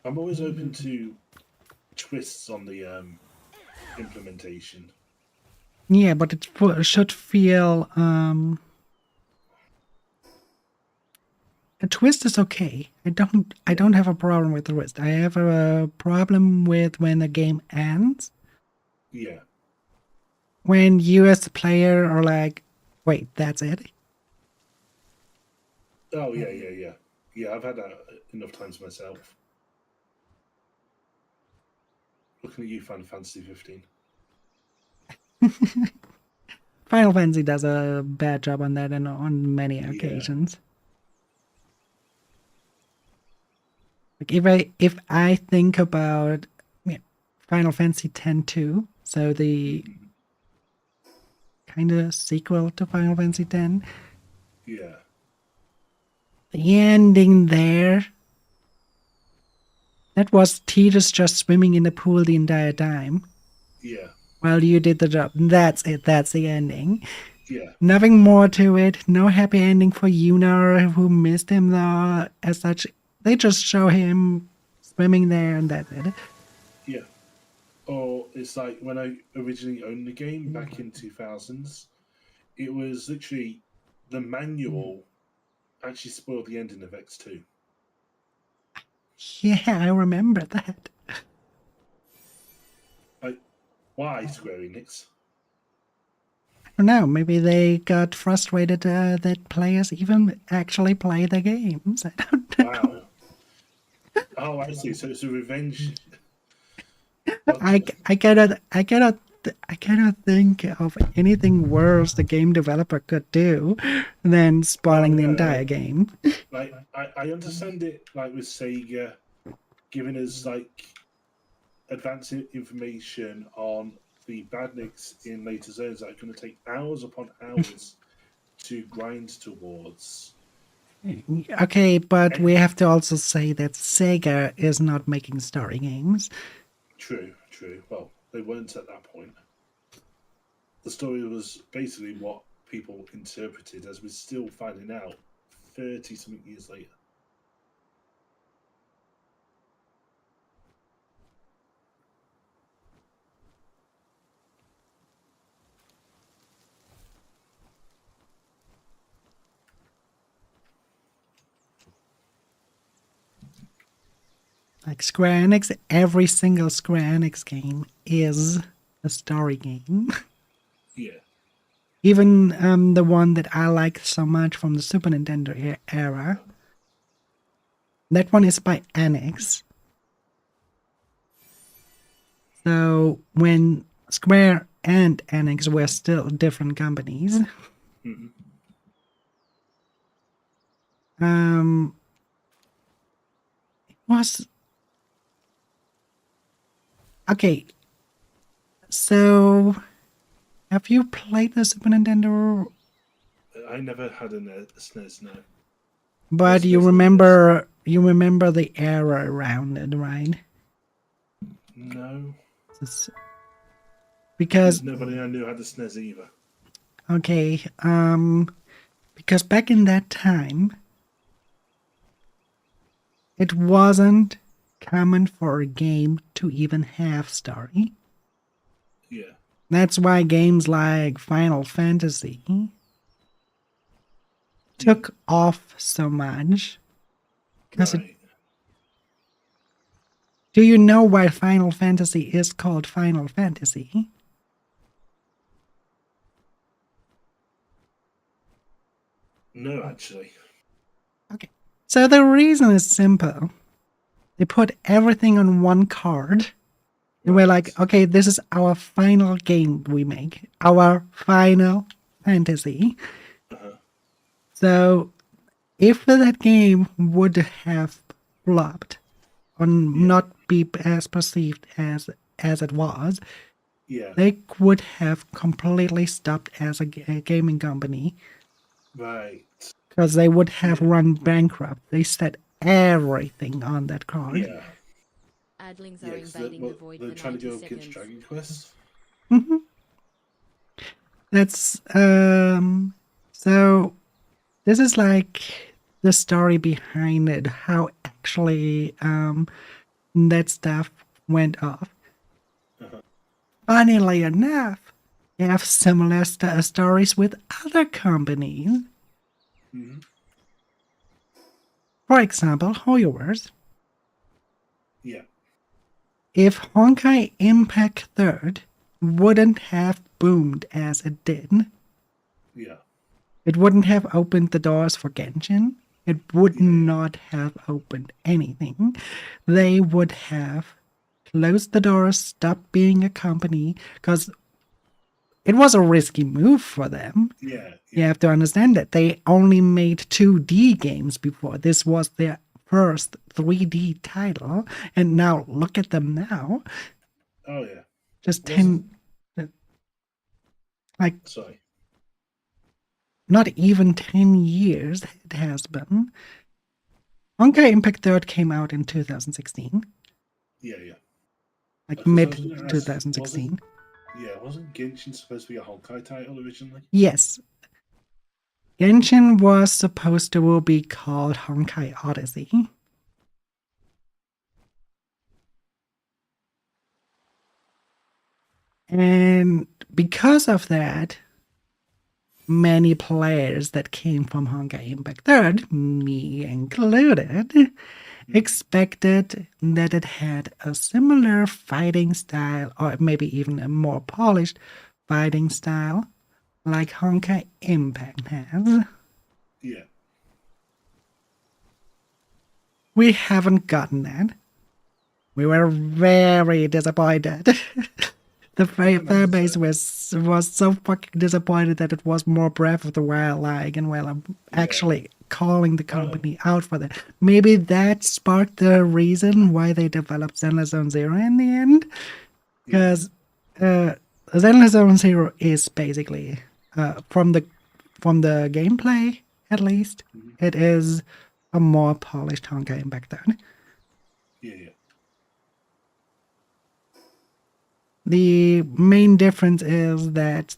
I'm always open to twists on the implementation. Yeah, but it should feel a twist is okay. I don't have a problem with the twist. I have a problem with when the game ends. Yeah. When you as the player are like, wait, that's it? Oh yeah, yeah, yeah. Yeah, I've had that enough times myself. Looking at you, Final Fantasy 15. Final Fantasy does a bad job on that and on many occasions. Like if I think about Final Fantasy X-2, so the kind of sequel to Final Fantasy X, Yeah. the ending there, that was Tidus just swimming in the pool the entire time. Yeah. While you did the job. That's it. That's the ending. Yeah. Nothing more to it. No happy ending for Yuna, who missed him though, as such. They just show him swimming there and that's it. Yeah. Or it's like when I originally owned the game back in 2000s, it was literally the manual actually spoiled the ending of X2. Yeah, I remember that. Why Square Enix? I don't know. Maybe they got frustrated that players even actually play the games. I don't know. Wow. Oh, I see. So it's a revenge. I, Gotcha. I cannot think of anything worse the game developer could do than spoiling the entire game. Like I understand it. Like with Sega, giving us like advanced information on the badniks in later zones that are going to take hours upon hours to grind towards. Okay, but we And have to also say that Sega is not making story games. true, true. Well, they weren't at that point. The story was basically what people interpreted, as we're still finding out 30 something years later. Like Square Enix, every single Square Enix game is a story game. Yeah. Even the one that I like so much from the Super Nintendo era, that one is by Enix. So when Square and Enix were still different companies, Mm-hmm. it was okay. So have you played the Super Nintendo? I never had a SNES, no. But you remember the era around it, right? No. It's- Because Nobody I knew had a SNES either. okay, because back in that time, it wasn't common for a game to even have story. Yeah. That's why games like Final Fantasy took off so much. Because Right. do you know why Final Fantasy is called Final Fantasy? No, actually. Okay. So the reason is simple. They put everything on one card. And we're like, Right. okay, this is our final game we make. Our Final Fantasy. Uh-huh. So if that game would have flopped or not be as perceived as it was, Yeah. they would have completely stopped as a gaming company Right. because they would have run bankrupt. They set everything on that card. Yeah. Adlings Yeah, are 'cause invading the void they're for trying to 90 go against seconds. Dragon Quest. That's so this is like the story behind it, how actually that stuff went off. Uh-huh. Funnily enough, you have similar stories with other companies. Mm-hmm. For example, Hoyoverse. Yeah. If Honkai Impact 3rd wouldn't have boomed as it did, Yeah. it wouldn't have opened the doors for Genshin. It would not have opened anything. They would have closed the doors, stopped being a company, because it was a risky move for them. Yeah. You have to understand that they only made 2D games before. This was their first 3D title, and now look at them now. Oh yeah. Just Wasn't- 10, like Sorry. not even 10 years it has been. Honkai Impact 3rd came out in 2016, Yeah, yeah. like 'Cause I mid was gonna ask, 2016. wasn't Genshin supposed to be a Honkai title originally? Yes, Genshin was supposed to be called Honkai Odyssey. And because of that, many players that came from Honkai Impact 3rd, me included, expected that it had a similar fighting style, or maybe even a more polished fighting style, like Honkai Impact has. Yeah. We haven't gotten that. We were very disappointed. The fan base was so fucking disappointed that it was more Breath of the Wild like, and well, I'm actually calling the company out for that. Maybe that sparked the reason why they developed Zenless Zone Zero in the end, because Zenless Zone Zero is basically from the gameplay at least, it is a more polished Honkai Impact Zone. Yeah. The main difference is that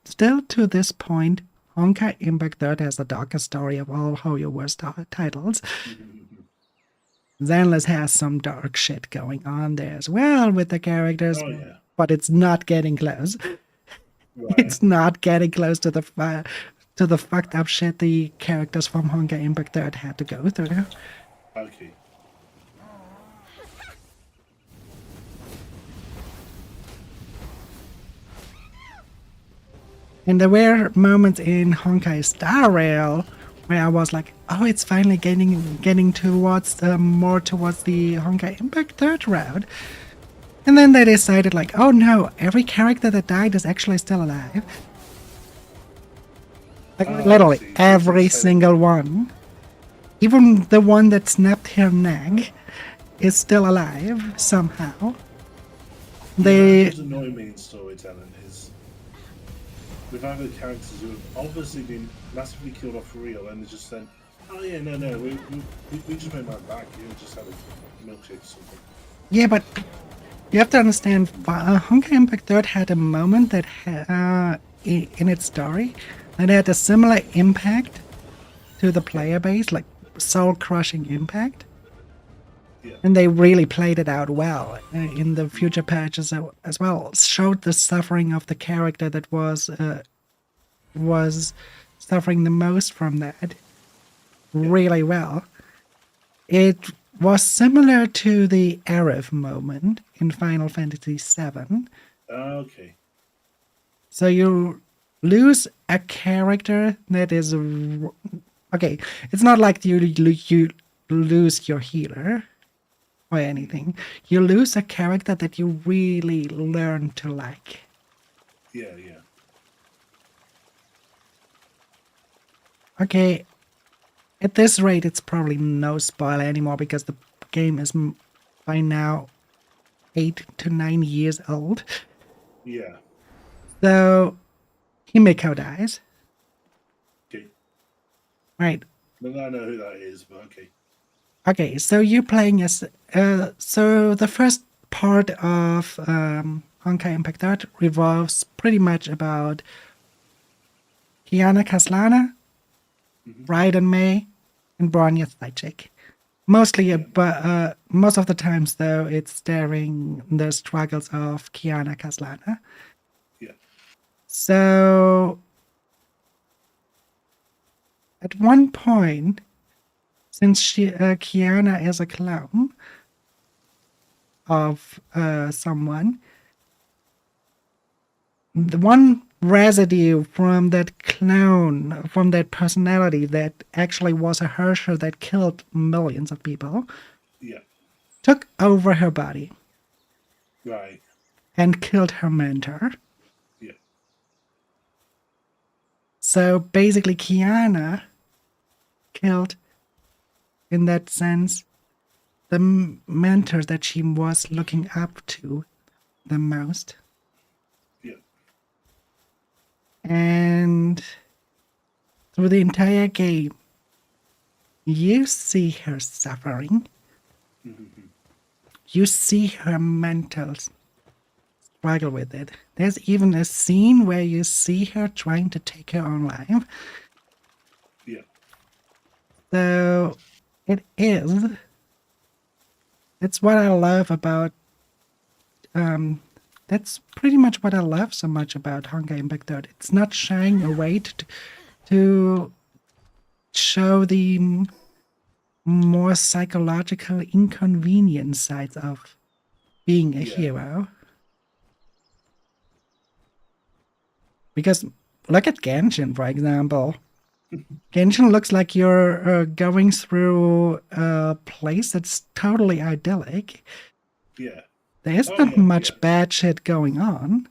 still to this point, Honkai Impact 3 has the darkest story of all HoYover's titles. Zenless has some dark shit going on there as well with the characters, but it's not getting close. Right. It's not getting close to the fucked up shit the characters from Honkai Impact 3 had to go through. Okay. And there were moments in Honkai Star Rail where I was like, oh, it's finally getting towards more towards the Honkai Impact 3 route. And then they decided like, oh no, every character that died is actually still alive. Like literally every single one. Even the one that snapped her neck is still alive somehow. They What's annoying me in storytelling is with other characters who have obviously been massively killed off for real, and they just said, "Oh yeah, no, we just made mine back. You just had a milkshake or something." Yeah, but you have to understand, Honkai Impact 3 had a moment that in its story that had a similar impact to the player base, like soul-crushing impact. Yeah. And they really played it out well in the future patches as well. Showed the suffering of the character that was suffering the most from that really well. It was similar to the Aerith moment in Final Fantasy VII. Okay. So you lose a character that is okay. It's not like you lose your healer or anything. You lose a character that you really learn to like. Yeah. Okay, at this rate, it's probably no spoiler anymore because the game is by now 8 to 9 years old. Yeah. So Himiko dies. Okay. Right. I don't know who that is, but okay. Okay, so you're playing as... so the first part of Honkai Impact 3 revolves pretty much about Kiana Kaslana, Raiden May, and Bronya Thaicik. Mostly, but most of the times, though, it's staring the struggles of Kiana Kaslana. Yeah. So, at one point, since Kiana is a clone of someone, the one residue from that clone, from that personality that actually was a Herrscher that killed millions of people, took over her body. Right. And killed her mentor. Yeah. So basically Kiana killed, in that sense, the mentor that she was looking up to the most. And through the entire game, you see her suffering. You see her mental struggle with it. There's even a scene where you see her trying to take her own life. Yeah. So it's what I love about that's pretty much what I love so much about Honkai Impact 3. It's not shying away to show the more psychological inconvenience sides of being a Yeah. hero. Because look at Genshin, for example. Genshin looks like you're going through a place that's totally idyllic. Yeah. There Oh, isn't yeah, much yeah. bad shit going on.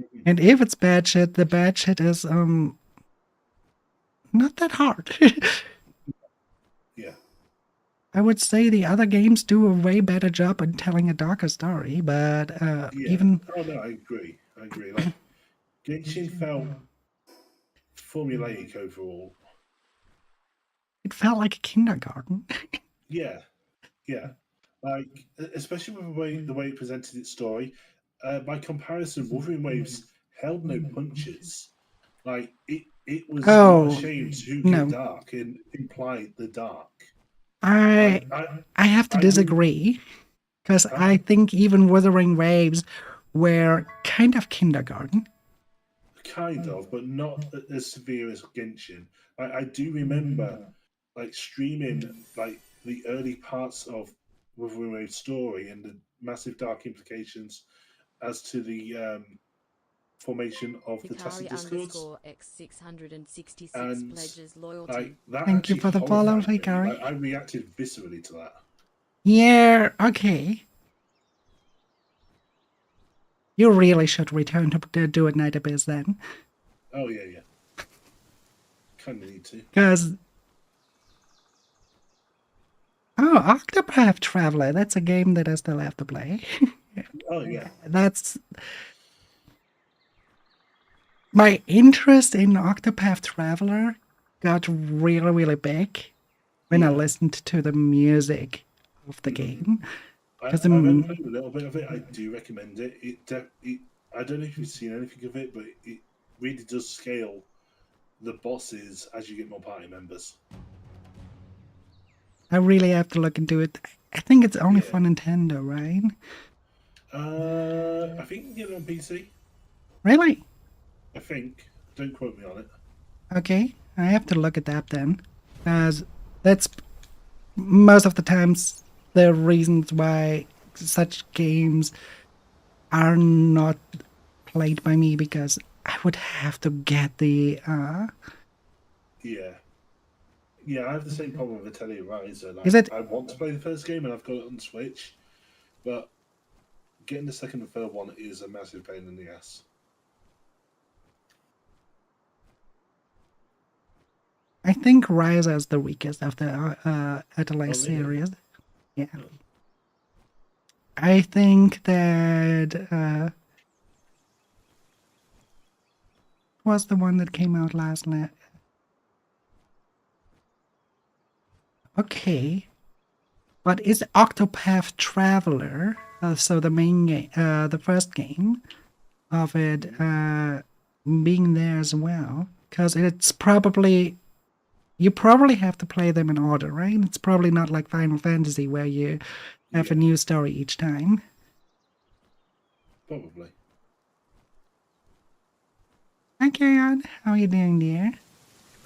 Mhm. And if it's bad shit, the bad shit is not that hard. Yeah. I would say the other games do a way better job in telling a darker story, but Yeah. even Oh no, I agree. Like Genshin felt formulaic overall. it felt like a kindergarten. Yeah. Yeah. Like especially with the way it presented its story. By comparison, Wuthering Waves held no punches. Like it was not Oh ashamed to get no, dark and imply the dark. I Like I have to I would disagree because I huh? think even Wuthering Waves were kind of kindergarten. Kind of, but not as severe as Genshin. I do remember like streaming like the early parts of Wuthering Waves story and the massive dark implications as to the formation of the Tacit Hikari Discords, underscore X666 and pledges like loyalty. that Thank you actually for the follow, horrified me. Hikari. Like I reacted viscerally to that. Yeah, okay. You really should return to do a Night Abyss then. Oh yeah, yeah, kind of need to. Because, oh, Octopath Traveler, that's a game that I still have to play. Oh yeah, That's my interest in Octopath Traveler got really, really big when I yeah. listened to the music of the Mhm. game. Because I've only played a little bit of it. I do recommend it. I don't know if you've seen anything of it, but it really does scale the bosses as you get more party members. I really have to look into it. I think it's only Yeah. for Nintendo, right? I think you can get it on PC. Really? I think. Don't quote me on it. Okay, I have to look at that then. Because that's most of the times the reasons why such games are not played by me because I would have to get the Yeah. Yeah, I have the same problem with Atelier Riser. is Like, it I want to play the first game and I've got it on Switch, but getting the second and third one is a massive pain in the ass. I think Ryza is the weakest of the Atelier Oh, really? series. Yeah. Oh. I think that was the one that came out last night. Okay. But is Octopath Traveler, so the main game, the first game of it, being there as well? Because it's probably, you probably have to play them in order, right? It's probably not like Final Fantasy where you have a Yeah, new story each time. probably. Hi, Karen. How are you doing, dear?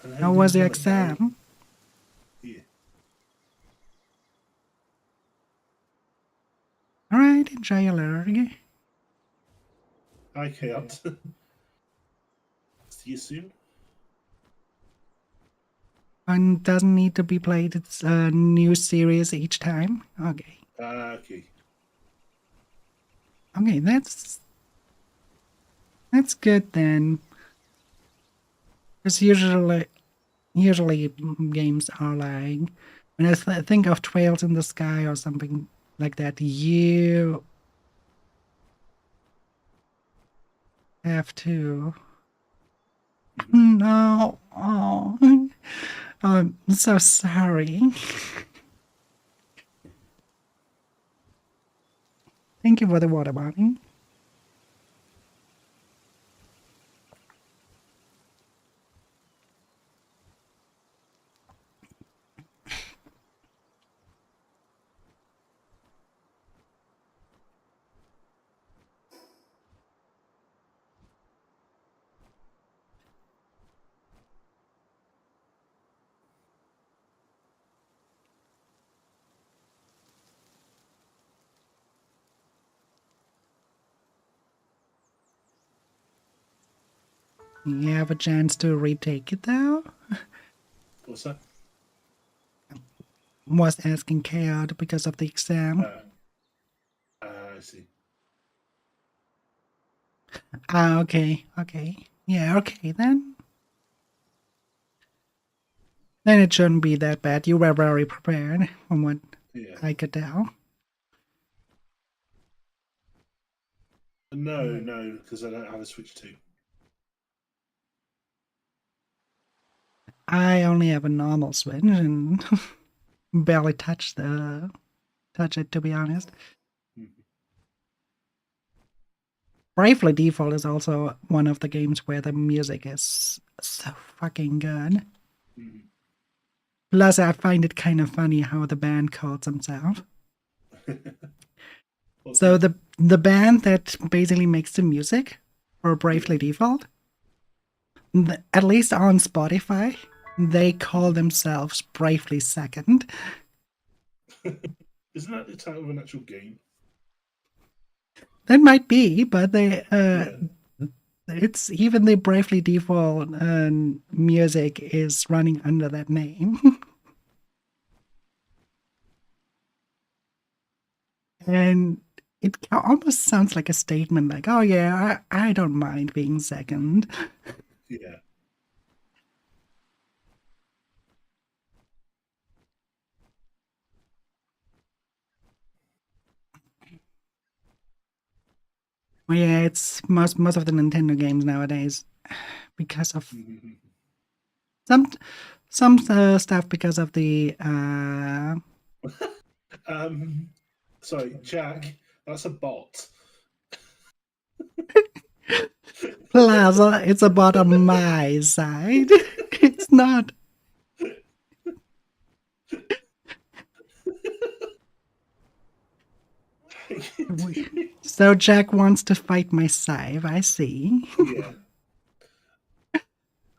And how How you was doing, your Mama Carrie? exam? Yeah. All right, enjoy your learning. Hi, Chaos. See you soon. And doesn't need to be played. It's a new series each time. Okay. Okay. Okay, that's good then. Because usually games are like when I think of Trails in the Sky or something like that, you have to. Mhm. No, oh, I'm so sorry. Thank you for the water bottle. You have a chance to retake it though? What's that? Was asking Chaos because of the exam. I see. Ah, okay, okay. Yeah, okay then. Then it shouldn't be that bad. You were very prepared from what Yeah. I could tell. No, because I don't have a Switch 2. I only have a normal Switch and barely touch it, to be honest. Mhm. Bravely Default is also one of the games where the music is so fucking good. Mhm. Plus, I find it kind of funny how the band calls themselves. What's So that? the band that basically makes the music for Bravely Default, at least on Spotify, they call themselves Bravely Second. Isn't that the title of an actual game? That might be, but Yeah. it's even the Bravely Default music is running under that name. And it almost sounds like a statement like, oh yeah, I don't mind being second. Yeah. Well, yeah, it's most of the Nintendo games nowadays because of Mhm. some stuff because of the Sorry, Jack. That's a bot. plaza. It's about on my side. It's not. So Jack wants to fight my scythe. I see. Yeah.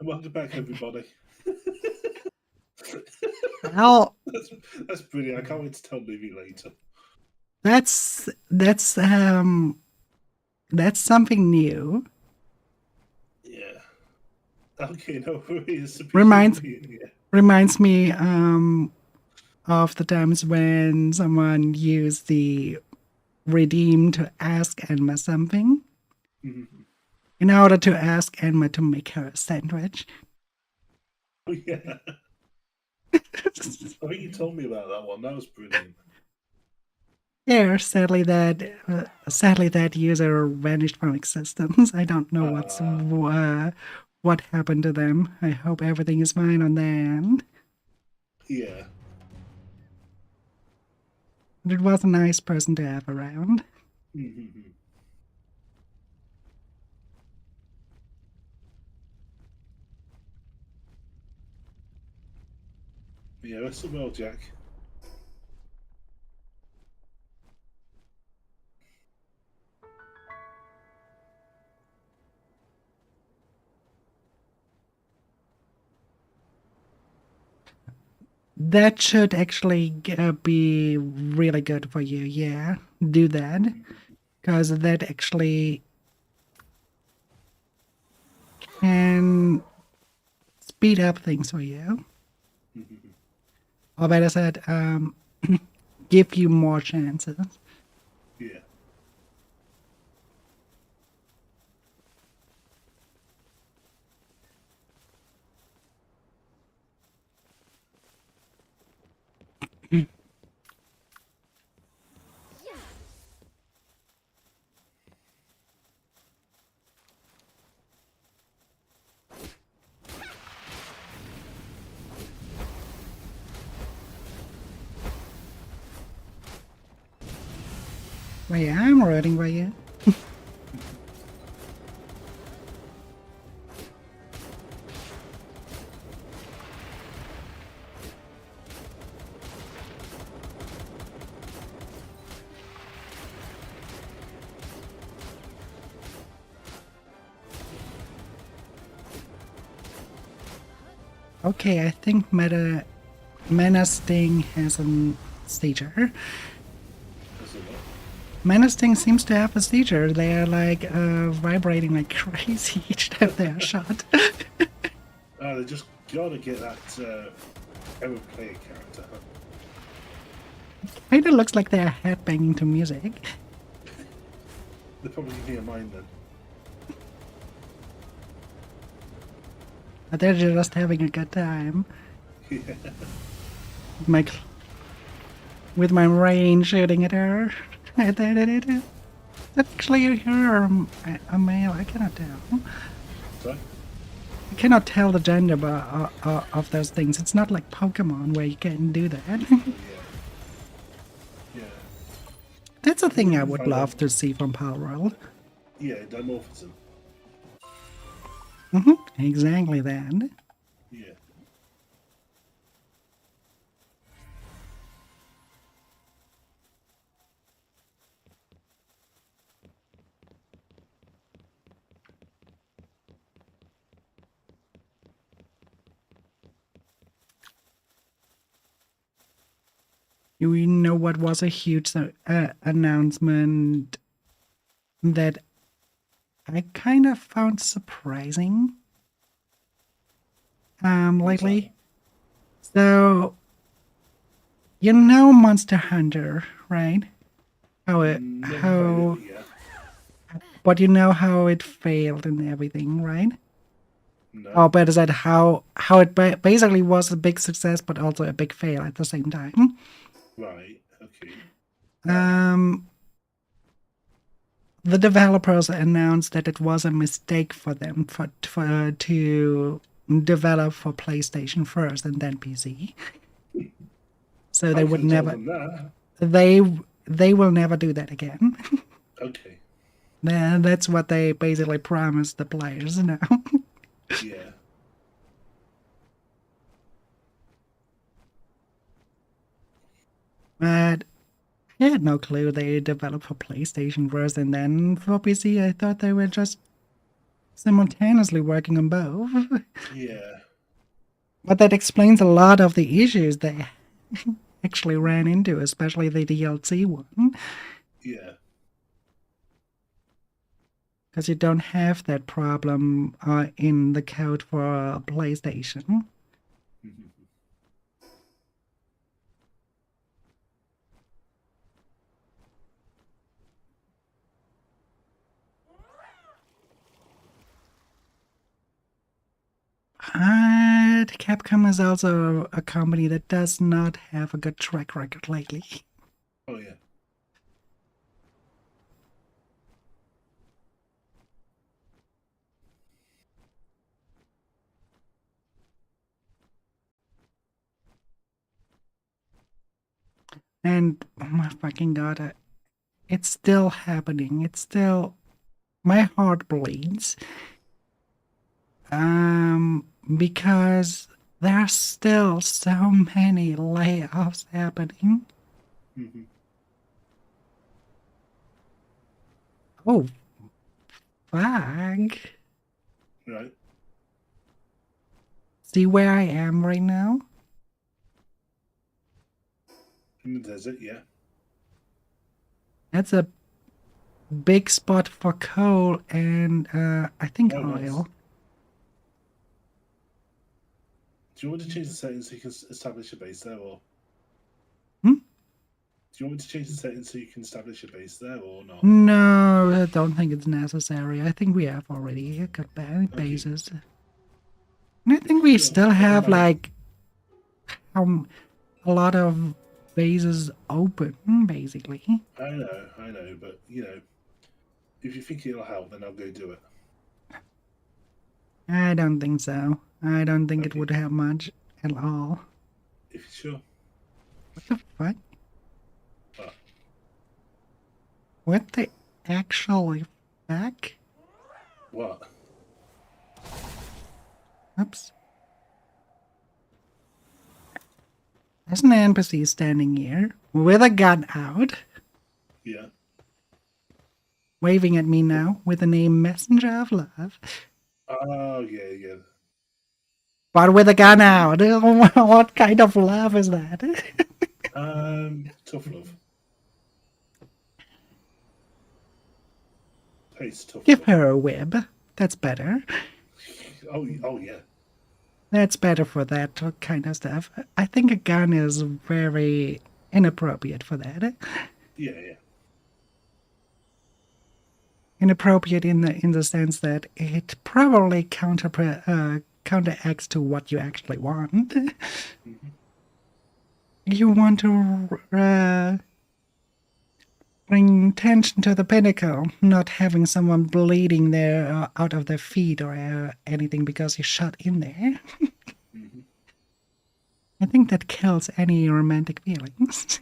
Welcome back, everybody. Well, That's brilliant. I can't wait to tell Livy later. that's something new. Yeah. Okay, no worries. Reminds Yeah. reminds me of the times when someone used the redeem to ask Enma something Mhm. in order to ask Enma to make her a sandwich. Oh, yeah. I think you told me about that one. That was brilliant. Yeah, sadly that user vanished from existence. I don't know what happened to them. I hope everything is fine on their end. Yeah. But it was a nice person to have around. Mhm. Yeah, that's the well, Jack. That should actually be really good for you. Yeah, do that because that actually can speed up things for you, Mhm. or better said, give you more chances. Yeah. Well, yeah, I'm rooting for you. Okay, I think Mana Sting has a stager. That's a lot. Menacing seems to have a seizure. They are like vibrating like crazy each time they are shot. They just gotta get that ever player character. Kinda looks like they are headbanging to music. They're probably near mine then. But they're just having a good time. Yeah. My with my rain shooting at her. That's actually her a male. I cannot tell. Sorry? I cannot tell the gender of those things. It's not like Pokemon where you can do that. Yeah. Yeah. That's a thing I would love to see from Palworld. Yeah, dimorphism. Exactly that. Yeah. You know what was a huge announcement that I kind of found surprising lately? So, you know Monster Hunter, right? Never played it, yeah. But you know how it failed and everything, right? No. Oh, but is that how it basically was a big success, but also a big fail at the same time? Right, okay. The developers announced that it was a mistake for them to develop for PlayStation first and then PC. So they would never. They will never do that again. Okay. That's what they basically promised the players now. Yeah. But I had no clue they developed for PlayStation first and then for PC. I thought they were just simultaneously working on both. Yeah. But that explains a lot of the issues they actually ran into, especially the DLC one. Yeah. Because you don't have that problem in the code for PlayStation. But Capcom is also a company that does not have a good track record lately. Oh, yeah. And oh my fucking god, it's still happening. It's still, my heart bleeds. Because there are still so many layoffs happening. Oh, fuck. Right. See where I am right now? In the desert, yeah. That's a big spot for coal and I think Oh, nice. oil. Do you want me to change the settings so you can establish a base there, or? Hmm? Do you want me to change the settings so you can establish a base there, or not? No, I don't think it's necessary. I think we have already got bases. And I think we still have like a lot of bases open, basically. I know, but you know, if you think it'll help, then I'll go do it. I don't think so. I don't think it would have much at all. If you're sure. What the fuck? What? What the actually fuck? What? Oops. There's an NPC standing here with a gun out, Yeah. waving at me now with the name Messenger of Love. Oh, yeah. But with a gun out. What kind of love is that? Tough love. It's tough. Give her a whip. That's better. Oh yeah. That's better for that kind of stuff. I think a gun is very inappropriate for that. Yeah. Inappropriate in the sense that it probably counteracts to what you actually want. You want to bring tension to the pinnacle, not having someone bleeding there out of their feet or anything because you shot in there. I think that kills any romantic feelings.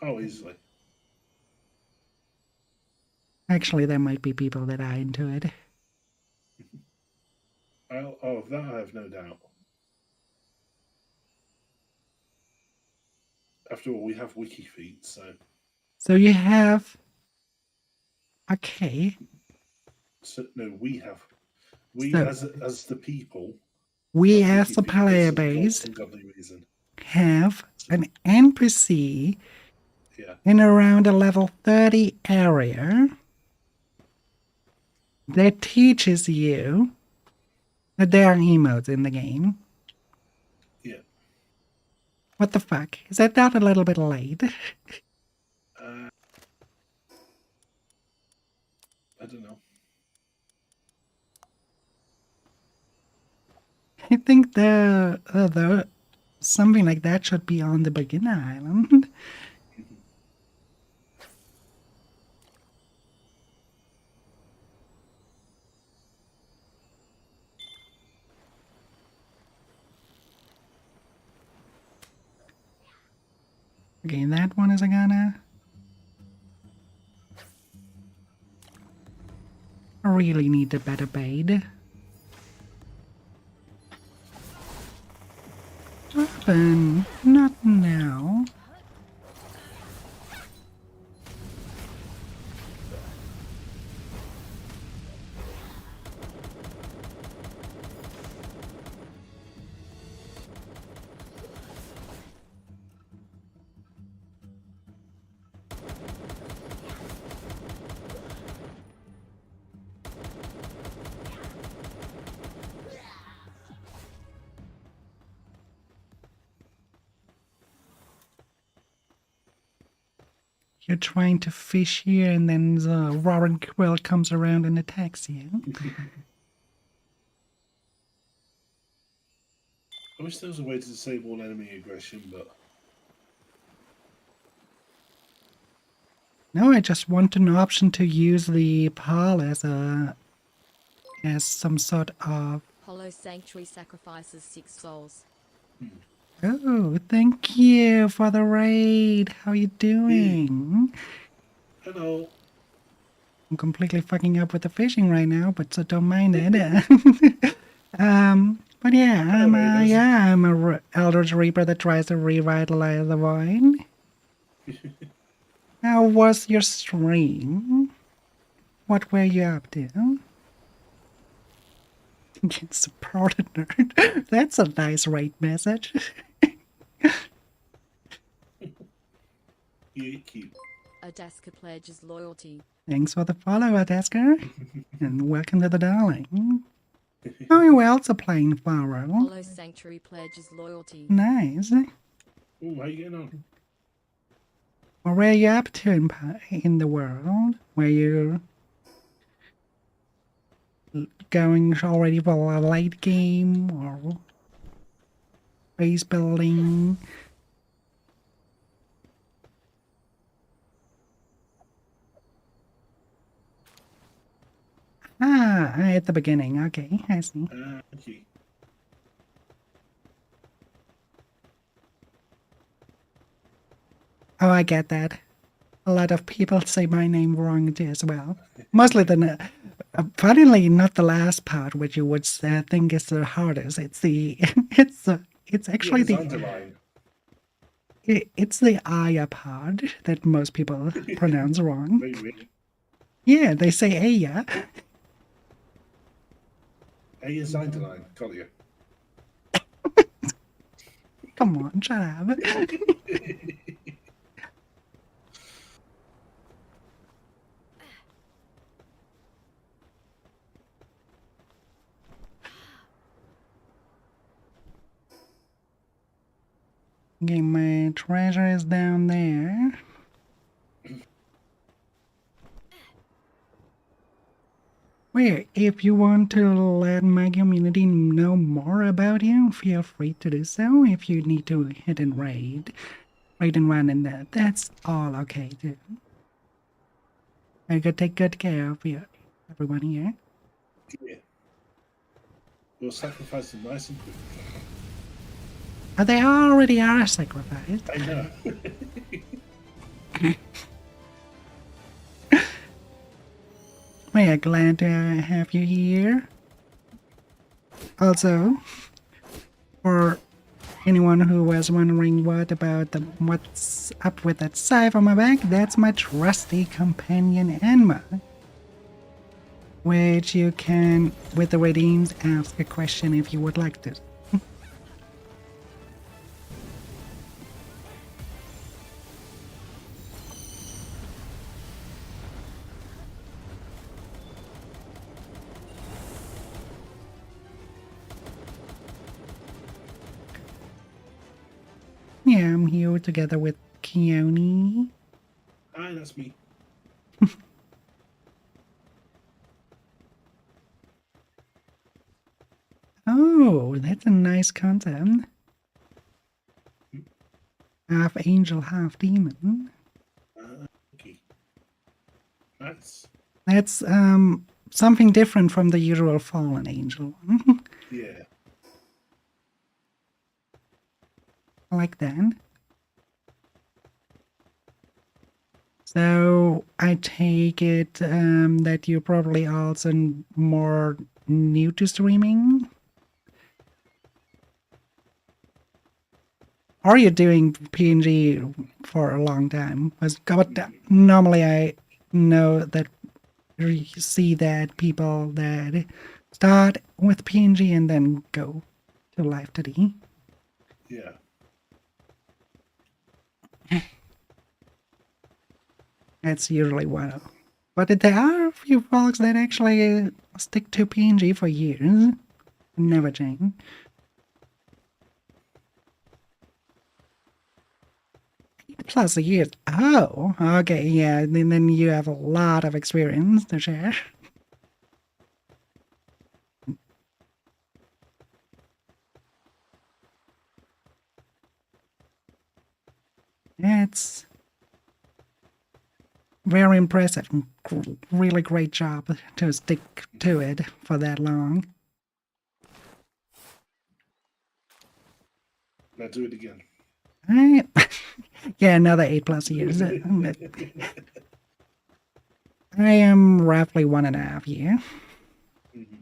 Oh, easily. Actually, there might be people that are into it. Of that I have no doubt. After all, we have wiki feet, so. So you have... Okay. So no, we have. We So, as the people. we have as wiki the feet for player some base ungodly reason. have an NPC Yeah. in around a level 30 area that teaches you that there are emotes in the game. Yeah. What the fuck? Is that not a little bit late? I don't know. I think the something like that should be on the beginner island. Okay, that one is a gonna. I really need a better bait. Open. Not now. You're trying to fish here and then the roaring quill comes around and attacks you. I wish there was a way to disable enemy aggression, but No, I just want an option to use the Pal as some sort of... Hollow Sanctuary sacrifices 6 souls. Oh, thank you for the raid. How you doing? hello. I'm completely fucking up with the fishing right now, but so don't mind it. But yeah, I'm a Eldritch Reaper that tries to revitalize the void. How was your stream? What were you up to? Supported nerd. That's a nice raid message. Yeah, cute. Adaska pledges loyalty. Thanks for the follow, Adasker. And welcome to the darling. How are you also playing Palworld? Hollow Sanctuary pledges loyalty. Nice. Oh, how you getting on? Well, where are you up to in the world? Where you going already for a late game or base building? Ah, at the beginning. Okay, I see. Okay. Oh, I get that. A lot of people say my name wrong as well. Mostly funnily, not the last part, which you would think is the hardest. It's the, it's actually Yeah, underline. it's the Aya part that most people pronounce wrong. Very weird. Yeah, they say Aya. A is underline. Got you. Come on, shut up. Okay, my treasure is down there. Well, if you want to let my community know more about you, feel free to do so. If you need to hit and raid and run and that's all okay too. I could take good care of you, everyone here. Yeah. We'll sacrifice them nice and quick. Oh, they already are sacrificed. I know. We are glad to have you here. Also, for anyone who was wondering what's up with that scythe on my back, that's my trusty companion Enma, which you can, with the redeems, ask a question if you would like to. Yeah, I'm here together with Keone. Hi, that's me. Oh, that's a nice concept. Half angel, half demon. Okay. Nice. That's something different from the usual fallen angel. Yeah. I like that. So I take it that you're probably also more new to streaming? Or you're doing PNG for a long time? But normally I know that you see that people that start with PNG and then go to Live 2D. Yeah. That's usually one of. But there are a few folks that actually stick to PNG for years and never change. Plus a year. Oh, okay, yeah. Then you have a lot of experience to share. It's very impressive. Really great job to stick to it for that long. Now do it again. Yeah, another 8+ years. I am roughly 1.5 years. Mm-hmm.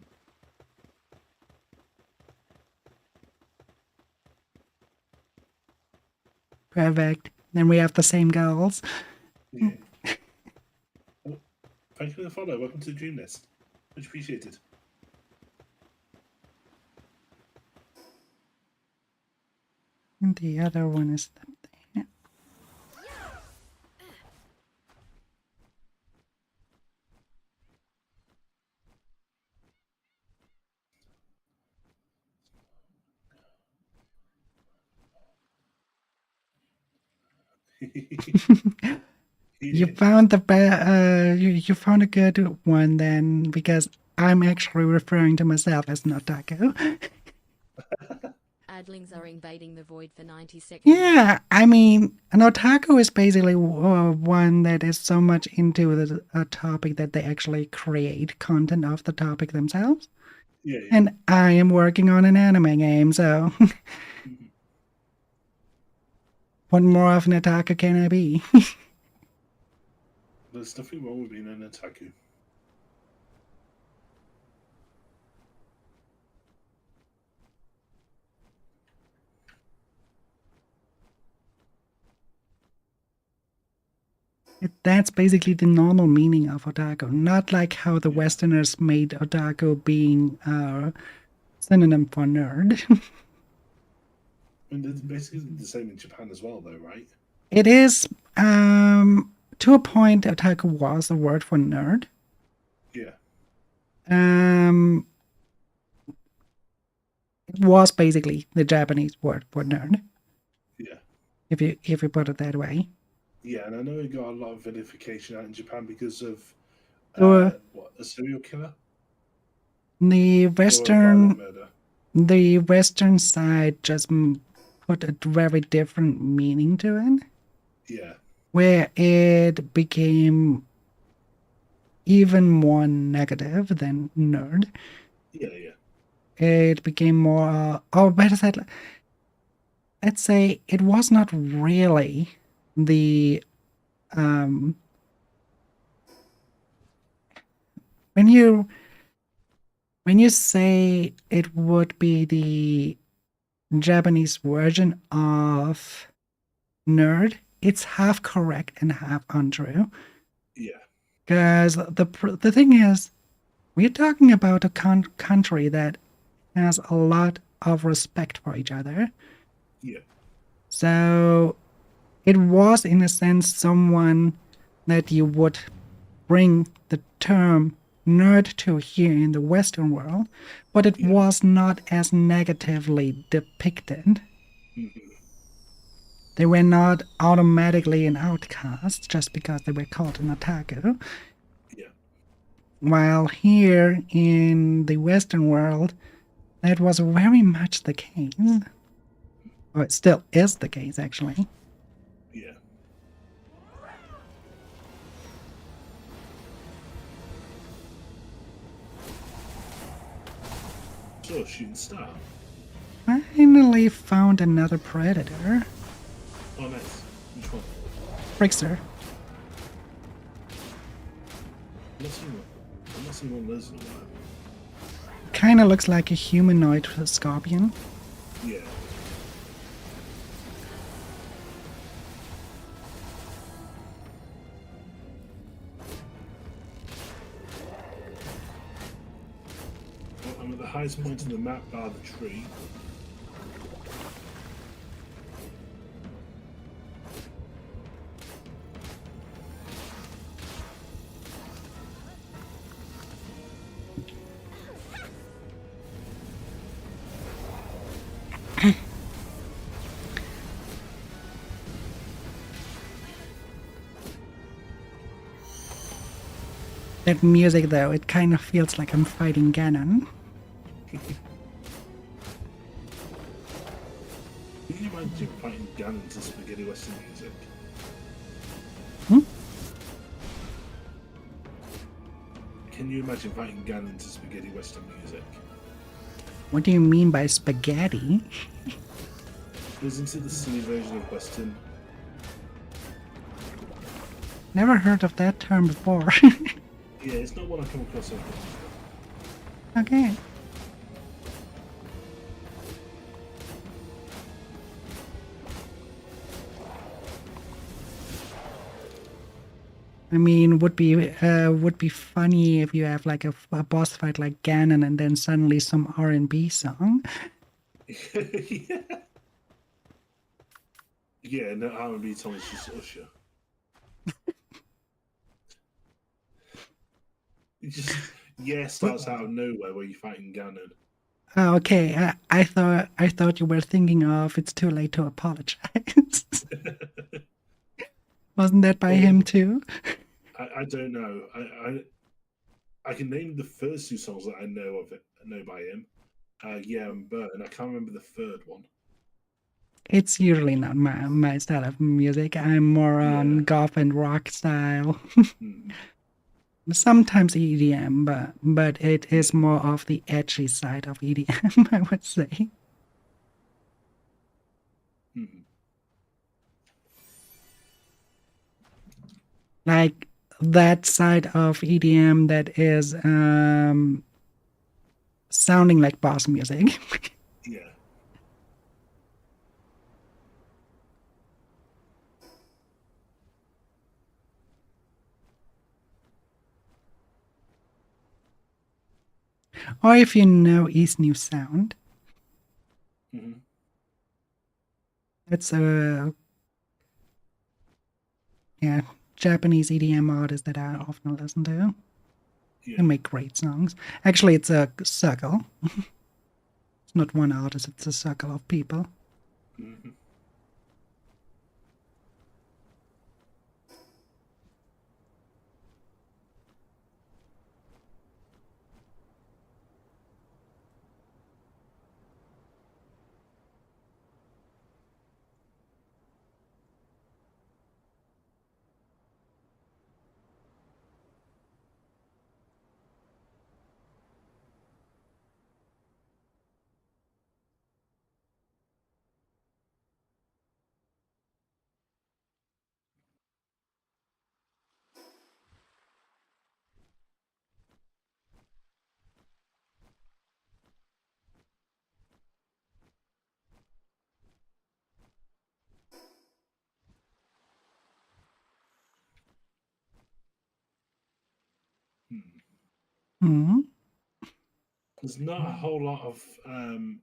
Perfect. Then we have the same goals. Yeah. Oh, thank you for the follow. Welcome to the Dream Nest. Much appreciated. And the other one is there. You found you found a good one then, because I'm actually referring to myself as Notako. Adlings are invading the void for 90 seconds. Yeah, I mean, an otaku is basically one that is so much into a topic that they actually create content of the topic themselves. Yeah, yeah. And I am working on an anime game, so Mm-hmm. what more of an otaku can I be? There's nothing wrong with being an otaku. That's basically the normal meaning of otaku, not like how the Westerners made otaku being a synonym for nerd. I mean, it's basically the same in Japan as well, though, right? It is, to a point, otaku was a word for nerd. Yeah. It was basically the Japanese word for nerd. Yeah. if you put it that way. Yeah, and I know it got a lot of vilification out in Japan because of So what, a serial killer the or a violent Western murder? the Western side just put a very different meaning to it, Yeah, where it became even more negative than nerd. yeah, yeah, It became more, oh, better said, let's say it was not really the, um, when you say it would be the Japanese version of nerd, it's half correct and half untrue. yeah, Because the thing is, we're talking about a country that has a lot of respect for each other. yeah, So it was, in a sense, someone that you would bring the term nerd to here in the Western world, but it yeah. was not as negatively depicted. Mhm. They were not automatically an outcast just because they were called an otaku. Yeah, While here in the Western world, that was very much the case. Or it still is the case, actually. yeah. So, shooting star. Finally found another predator. Oh, nice. Which one? Trickster. I'm not seeing one of those in a while. Kinda looks like a humanoid scorpion. Yeah. Well, I'm at the highest point in the map, bar the tree. That music, though, it kind of feels like I'm fighting Ganon. Can you imagine fighting Ganon to spaghetti western music? Hmm? Can you imagine fighting Ganon to spaghetti western music? What do you mean by spaghetti? Isn't it the silly version of western? Never heard of that term before. Yeah, it's not one I come across often. Okay. I mean, would be funny if you have like a boss fight like Ganon and then suddenly some R&B song. Yeah. Yeah, no, R&B song is just Usher. It just starts out of nowhere where you're fighting Ganon. Oh, okay. I thought you were thinking of "It's Too Late to Apologize." Wasn't that by him Oh, too? I don't know. I can name the first two songs that I know of it know by him. Yeah, and Burn. I can't remember the third one. It's usually not my style of music. I'm more on Yeah. goth and rock style. Mm. Sometimes EDM, but it is more of the edgy side of EDM, I would say. Mm. Like that side of EDM that is sounding like boss music. Yeah. Or if you know East New Sound, Mm-hmm. it's a yeah Japanese EDM artist that I often listen to. Yeah. They make great songs. Actually, it's a circle. It's not one artist; it's a circle of people. Mm-hmm. Hmm. There's not a whole lot of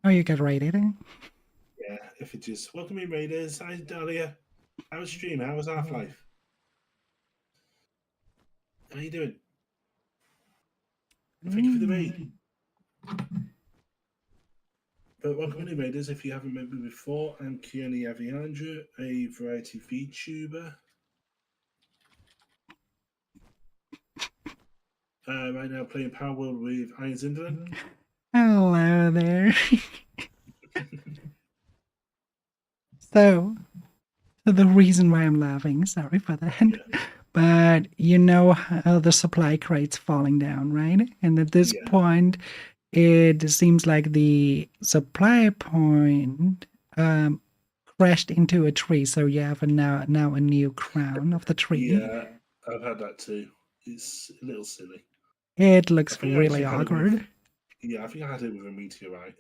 Oh, you got rated? yeah, if it just welcome in Raiders. Hi Dahlia. How was stream? How was Half-Life? How you doing? And thank you for the raid. But welcome in Raiders. If you haven't met me before, I'm Kiani Aviandra, a variety VTuber. Right now playing Palworld with Iron Zinderland. Hello there. So the reason why I'm laughing, sorry for that. Yeah. But you know how the supply crate's falling down, right? And at this Yeah. point, it seems like the supply point crashed into a tree, so you have now a new crown of the tree. Yeah, I've had that too. It's a little silly. It I looks think I really actually had it with awkward. I think I had it with a meteorite.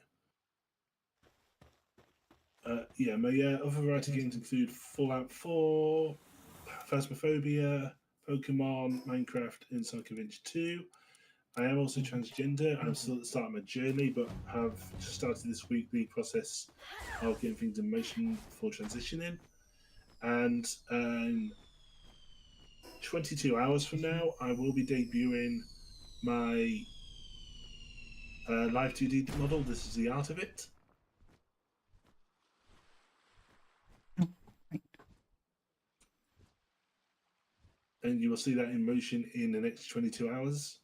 Yeah, my other variety games include Fallout 4, Phasmophobia, Pokemon, Minecraft, and Sonic Adventure 2. I am also transgender. I'm still at the start of my journey, but have started this week the process of getting things in motion for transitioning. And 22 hours from now, I will be debuting my live 2D model. This is the art of it. And you will see that in motion in the next 22 hours.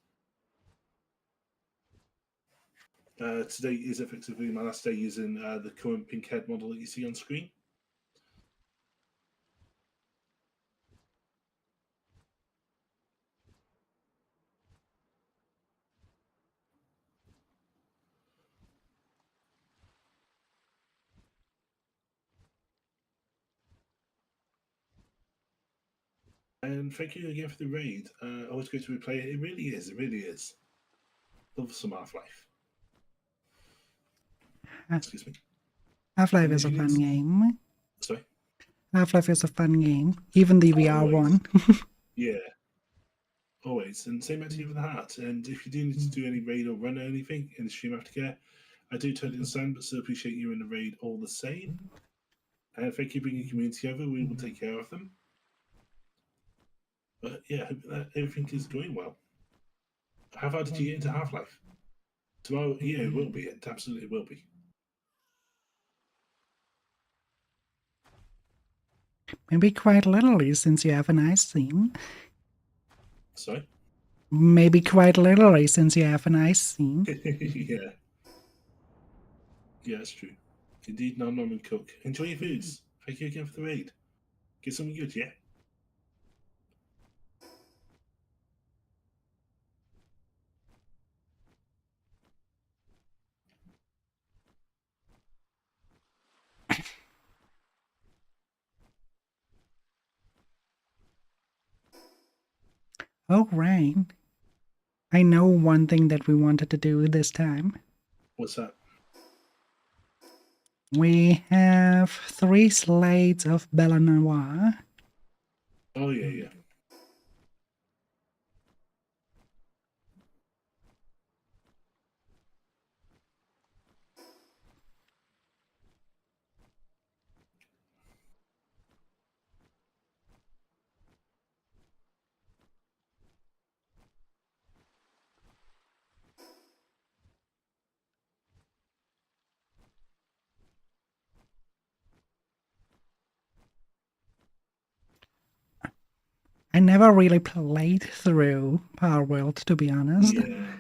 Today is effectively my last day using the current pink head model that you see on screen. And thank you again for the raid. Always great to replay it. It really is. It really is. Love some Half-Life. Excuse me. Half-Life And is if a you need fun game. sorry. Half-Life is a fun game, even the VR Always. one. Yeah. Always. And same back to you for the heart. And if you do need to do any raid or run or anything in the stream aftercare, I do totally understand, but still appreciate you in the raid all the same. And thank you for bringing community over. We will take care of them. But yeah, hope that everything is going well. How far did you get into Half-Life? Tomorrow, yeah, it will be. It absolutely will be. Maybe quite literally, since you have a nice scene. Sorry? Maybe quite literally, since you have a nice scene. Yeah. Yeah, that's true. Indeed, Nom Nom and Cook. Enjoy your foods. Thank you again for the raid. Get something good, yeah? Oh, right. I know one thing that we wanted to do this time. What's that? We have 3 slates of Bella Noir. Oh, yeah, yeah. I never really played through Palworld, to be honest. Yeah.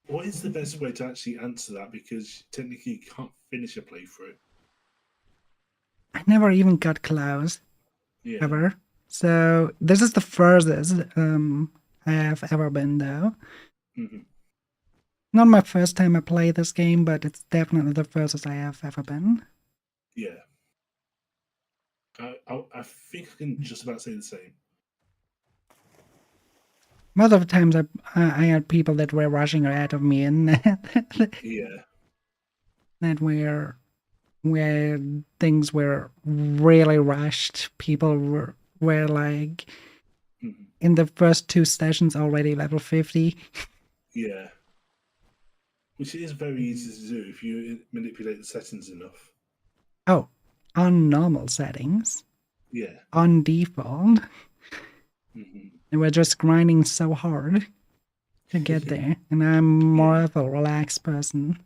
What is the best way to actually answer that? Because technically you can't finish a playthrough. I never even got close, Yeah. ever. So this is the furthest I have ever been, though. Mm-hmm. Not my first time I play this game, but it's definitely the furthest I have ever been. Yeah. I think I can just about say the same. Most of the times I had people that were rushing ahead of me and Yeah. that were where things were really rushed. People were like Mm-hmm. in the first 2 sessions already level 50. Yeah. Which is very easy to do if you manipulate the settings enough. Oh, on normal settings, Yeah. on default, Hmm. and we're just grinding so hard to get there. And I'm more Yeah. of a relaxed person.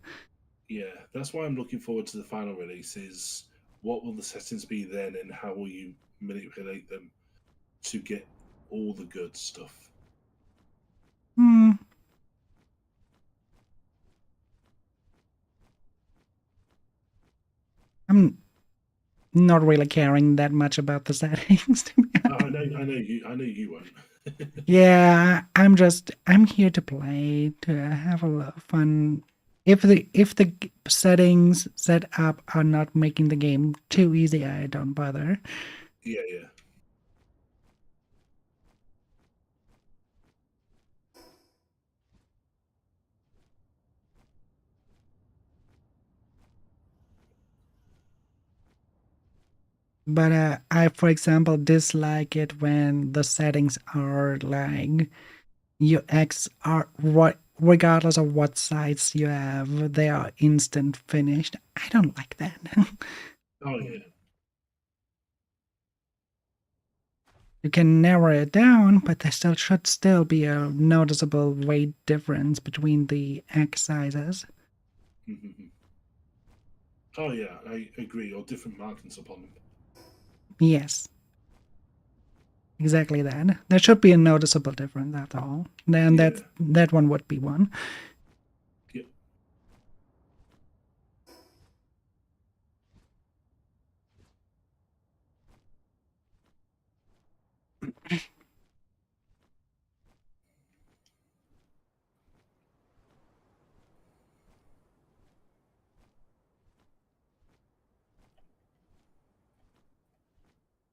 Yeah. That's why I'm looking forward to the final release. Is what will the settings be then, and how will you manipulate them to get all the good stuff? Hmm. I'm not really caring that much about the settings, to be honest. I know you won't. Yeah, I'm here to play, to have a lot of fun. If the settings set up are not making the game too easy, I don't bother. Yeah, yeah. But I, for example, dislike it when the settings are like your X are what, regardless of what sites you have, they are instant finished. I don't like that. Oh yeah. You can narrow it down, but there should still be a noticeable weight difference between the X sizes. Hmm. Oh yeah, I agree. Or different markings upon them. Yes, exactly that. There should be a noticeable difference after all. Then Yeah. that one would be one. Yep.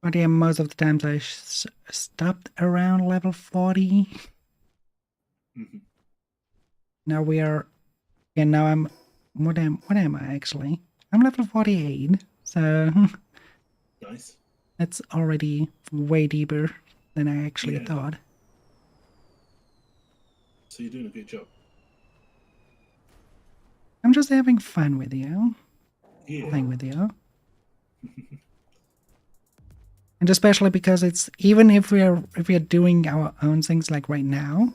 But yeah, most of the times I stopped around level 40. Hmm. Now we are, and now I'm, what am I actually? I'm level 48, so Nice. that's already way deeper than I actually Yeah. thought. So you're doing a good job. I'm just having fun with you, Yeah. playing with you. And especially because it's, even if we are doing our own things like right now,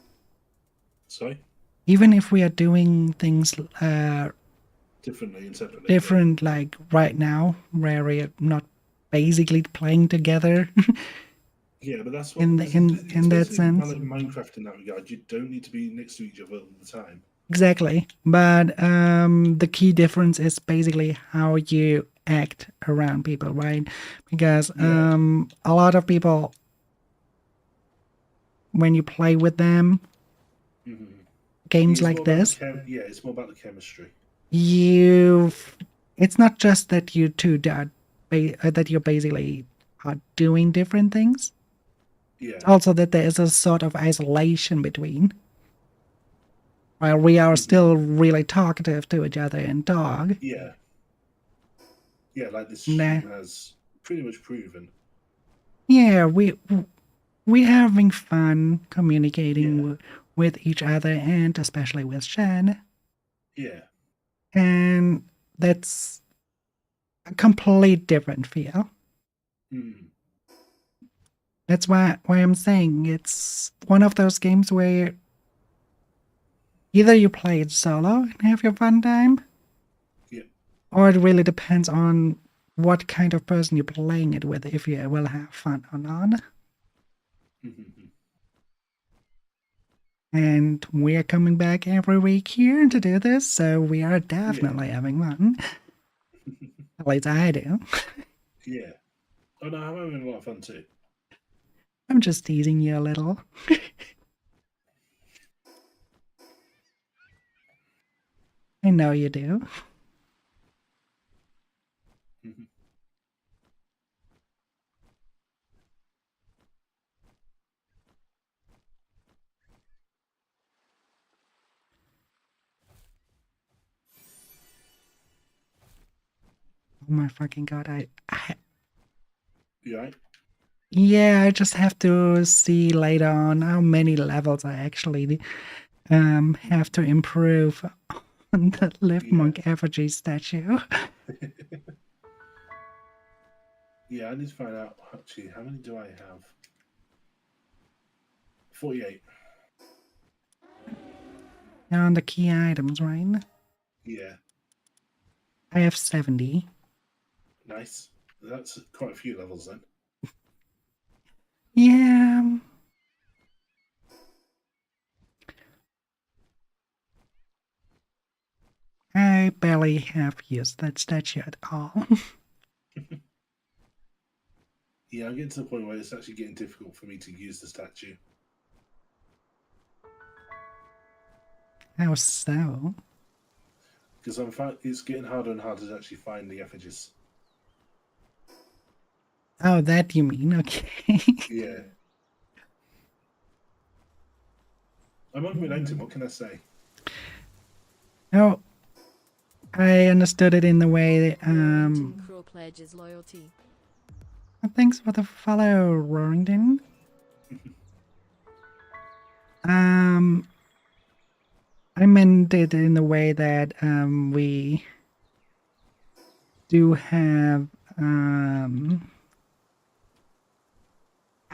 Sorry. even if we are doing things Differently and separately. Yeah. different like right now, where we're not basically playing together Yeah, but that's what in this is. in It's that basically kind of sense. like Minecraft in that regard. You don't need to be next to each other all the time. Exactly. But the key difference is basically how you act around people, right? Because Yeah. a lot of people, when you play with them, Hmm. games It's more like about the this, yeah. It's more about the chemistry. you it's not just that you two that you're basically are doing different things. Yeah. Also that there is a sort of isolation between, while we are Hmm. still really talkative to each other and talk. Yeah. Yeah. Like this Nah, stream has pretty much proven. yeah, we're having fun communicating Yeah. with each other, and especially with Shan, Yeah. and that's a complete different feel. Mm. That's why I'm saying it's one of those games where either you play it solo and have your fun time, Yeah. or it really depends on what kind of person you're playing it with, if you will have fun or not. Hmm. And we are coming back every week here to do this, so we are Yeah. definitely having fun. At least I do. Yeah. Oh no, I'm having a lot of fun too. I'm just teasing you a little. I know you do. Hmm. Oh my fucking god! I You right? Yeah, I just have to see later on how many levels I actually have to improve on the Live Yeah. Monk effigy statue. Yeah, I need to find out actually how many do I have? 48. On the key items, right? Yeah, I have 70. nice. That's quite a few levels then. Yeah. I barely have used that statue at all. Yeah, I'm getting to the point where it's actually getting difficult for me to use the statue. How so? Because it's getting harder and harder to actually find the effigies. Oh, that you mean? Okay. Yeah. I'm unrelenting, what can I say? Oh, I understood it in the way. Warrington Cruel pledges loyalty. Thanks for the follow, Warrington. Um, I meant it in the way that we do have.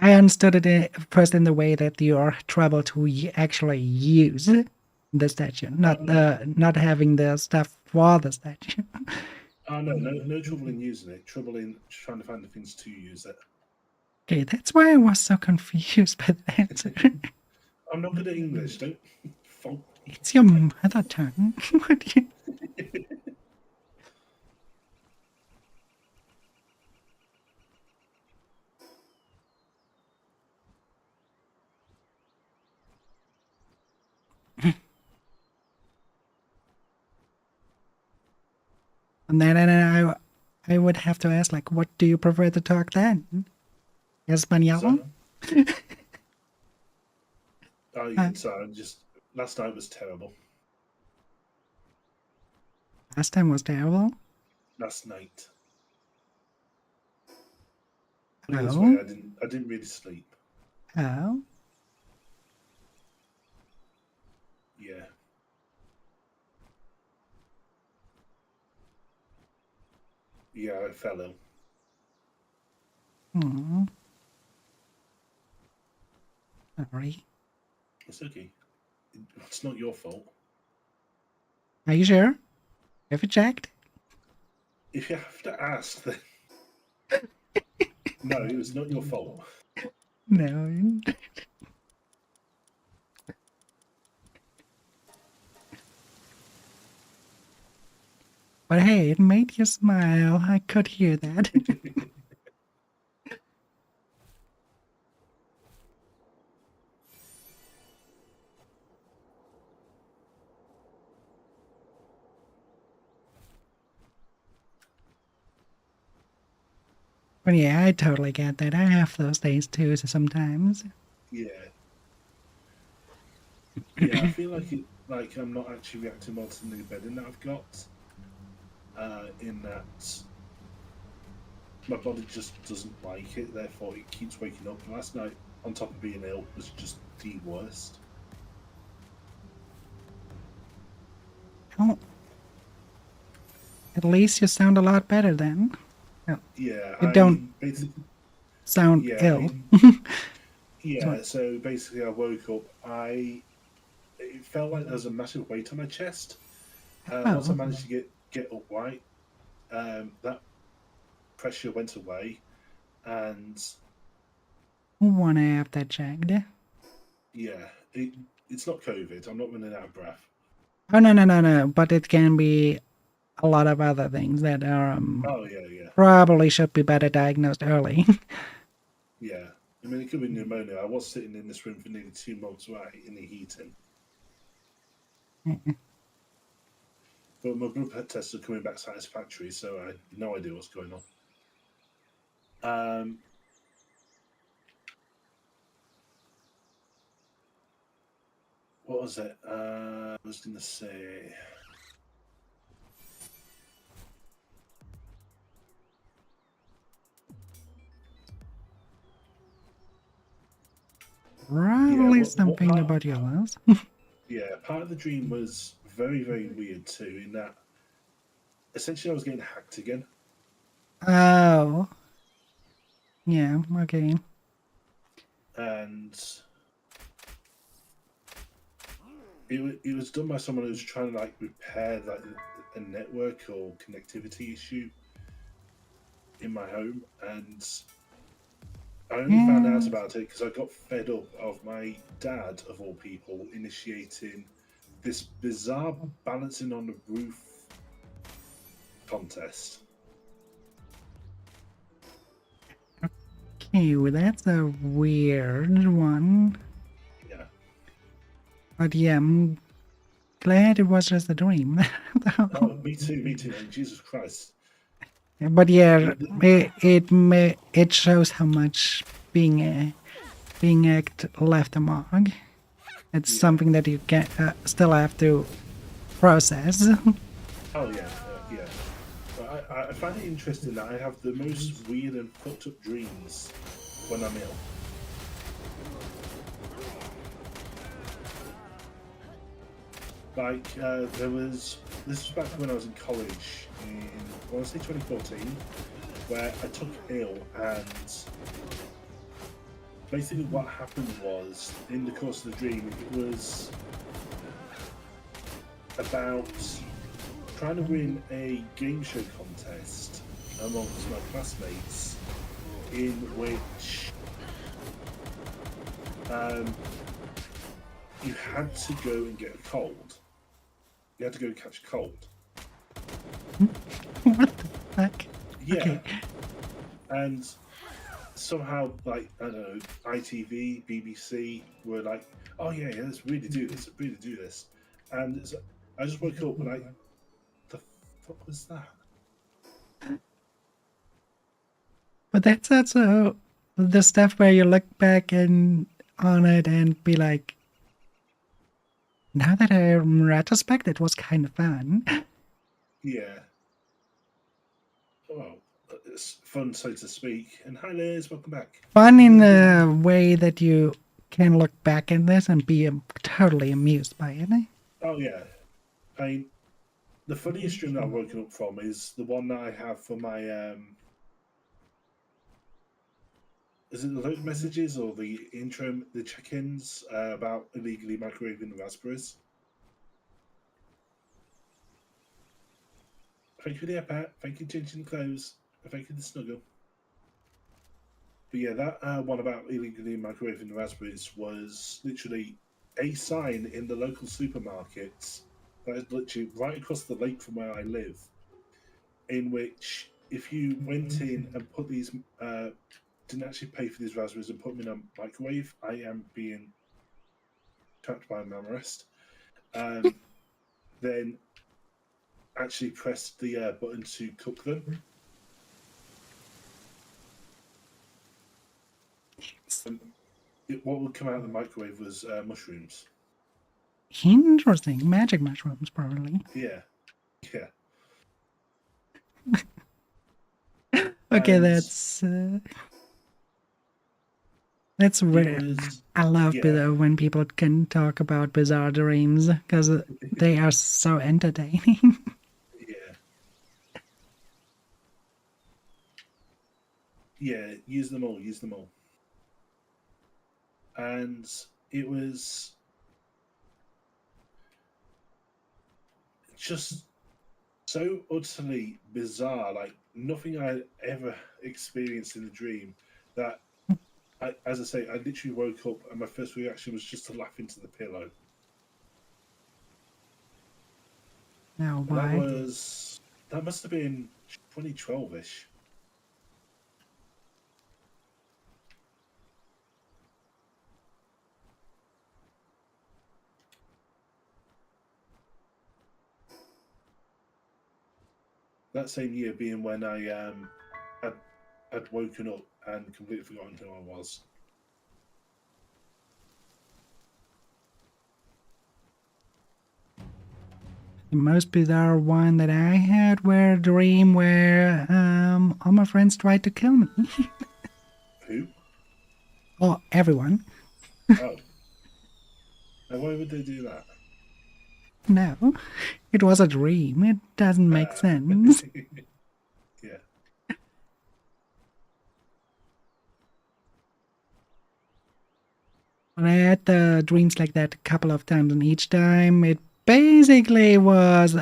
I understood it first in the way that you are trouble to actually use the statue, not having the stuff for the statue. Oh no trouble in using it. Trouble in trying to find the things to use it. Okay, that's why I was so confused by the answer. I'm not good at English. Don't fault. It's your mother tongue. What do you... And then I would have to ask, like, what do you prefer to talk then? Espanol? So, oh yeah, Uh, sorry. Last night was terrible. Last time was terrible. Last night. Put it this way, Oh, I didn't really sleep. oh. Yeah. Yeah, I fell ill. Hmm. Sorry. It's okay. It's not your fault. Are you sure? Have you checked? If you have to ask, then no, it was not your fault. No. But hey, it made you smile. I could hear that. But yeah, I totally get that. I have those days too sometimes. Yeah. Yeah, I feel like I'm not actually reacting well to the new bedding that I've got. In that my body just doesn't like it, therefore it keeps waking up. Last night, on top of being ill, was just the worst. Oh, at least you sound a lot better then. Well, Yeah, you I don't basically. sound Yeah, ill. yeah. So basically, I woke up. It felt like there was a massive weight on my chest. Once I Oh, managed to get upright, that pressure went away, and wanna have that checked. yeah, it's not COVID. I'm not running out of breath. Oh no! But it can be a lot of other things that are Oh yeah, yeah, probably should be better diagnosed early. yeah. I mean, it could be pneumonia. I was sitting in this room for nearly 2 months without in the heating, but my blood tests are coming back satisfactory, so I have no idea what's going on. What was it? I was going to say. Probably what something part? about your loss. Yeah, part of the dream was very, very weird too. In that, essentially, I was getting hacked again, Oh. Yeah, okay. and it was done by someone who was trying to like repair like a network or connectivity issue in my home, and I only found out Yeah. about it because I got fed up of my dad, of all people, initiating this bizarre balancing on the roof contest. Okay, well, that's a weird one. Yeah. But yeah, I'm glad it was just a dream. Oh, me too, me too. And Jesus Christ. But yeah, The- it shows how much being act left a mark. It's yeah. something that you can still have to process. Oh, yeah, yeah. But I find it interesting that I have the most weird and fucked up dreams when I'm ill. Like, this was back when I was in college in, I want to say 2014, where I took ill, and basically what happened was, in the course of the dream, it was about trying to win a game show contest amongst my classmates, in which you had to go and get a cold. You had to go catch a cold. What the fuck? Yeah. Okay. And somehow, like, I don't know, ITV, BBC were like, oh yeah, let's really do this, let's really do this. And I just woke up and like, the fuck was that? But that's also the stuff where you look back and on it and be like, now that I'm in retrospect, it was kind of fun. Yeah. Well, it's fun, so to speak. And hi, Liz, welcome back. Fun in a way that you can look back at this and be totally amused by it. Oh yeah. I mean, the funniest dream that I've woken up from is the one that I have for my is it the load messages or the intro, the check-ins about illegally microwaving the raspberries? Thank you for the iPad. Thank you for changing the clothes. Thank you for the snuggle. But yeah, that one about illegally microwaving the raspberries was literally a sign in the local supermarkets that is literally right across the lake from where I live, in which if you went in and put these, didn't actually pay for these raspberries and put them in a microwave, I am being trapped by a mammarist. Then actually press the button to cook them. What would come out of the microwave was mushrooms. Interesting. Magic mushrooms, probably. Yeah, yeah. Okay, And that's it rare. was, I love yeah, when people can talk about bizarre dreams because they are so entertaining. yeah, yeah. Use them all. Use them all. And it was just so utterly bizarre, like nothing I ever experienced in a dream. That, as I say, I literally woke up and my first reaction was just to laugh into the pillow. Now, And why? that must have been 2012ish. That same year being when I had woken up and completely forgotten who I was. The most bizarre one that I had were a dream where all my friends tried to kill me. Who? Oh, everyone. Oh. And why would they do that? No, it was a dream. It doesn't make sense. Yeah. I had dreams like that a couple of times, and each time it basically was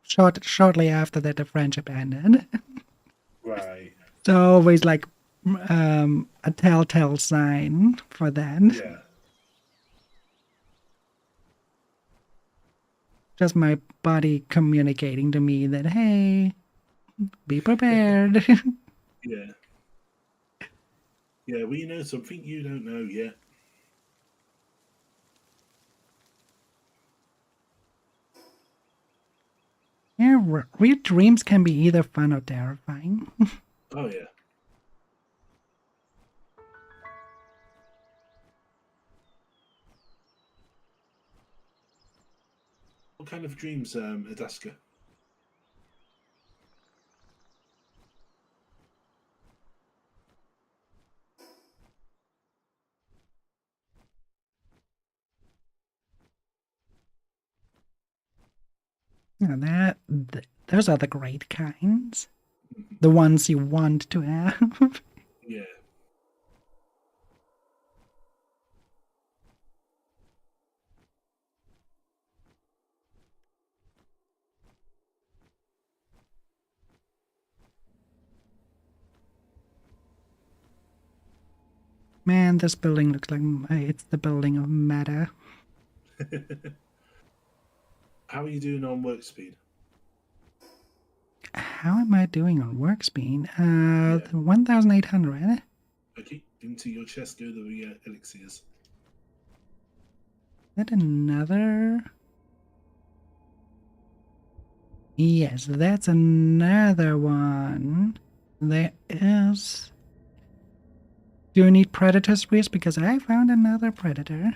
shortly after that the friendship ended. Right. So always like a telltale sign for that. Yeah. Just my body communicating to me that, hey, be prepared. Yeah. Yeah, we know something you don't know yet. Yeah, real dreams can be either fun or terrifying. Oh, yeah. What kind of dreams, Adaska? Yeah, those are the great kinds. The ones you want to have. Yeah. Man, this building looks like it's the building of meta. How are you doing on work speed? How am I doing on work speed? Yeah. 1,800. Okay. Into your chest go the elixirs. Is that another? Yes, that's another one. There is. Do you need predator spears? Because I found another predator.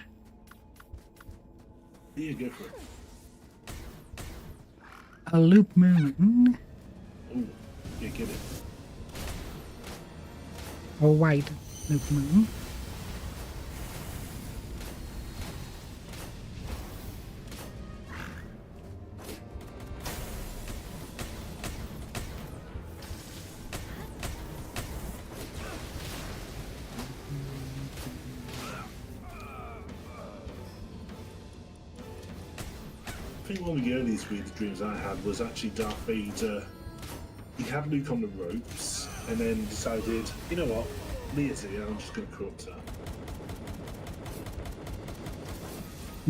Here, go for it. A loop moon. Oh, yeah, get it. A white loop moon. I think one of the earliest weird dreams I had was actually Darth Vader. He had Luke on the ropes and then decided, you know what, Leah's here, I'm just going to corrupt her.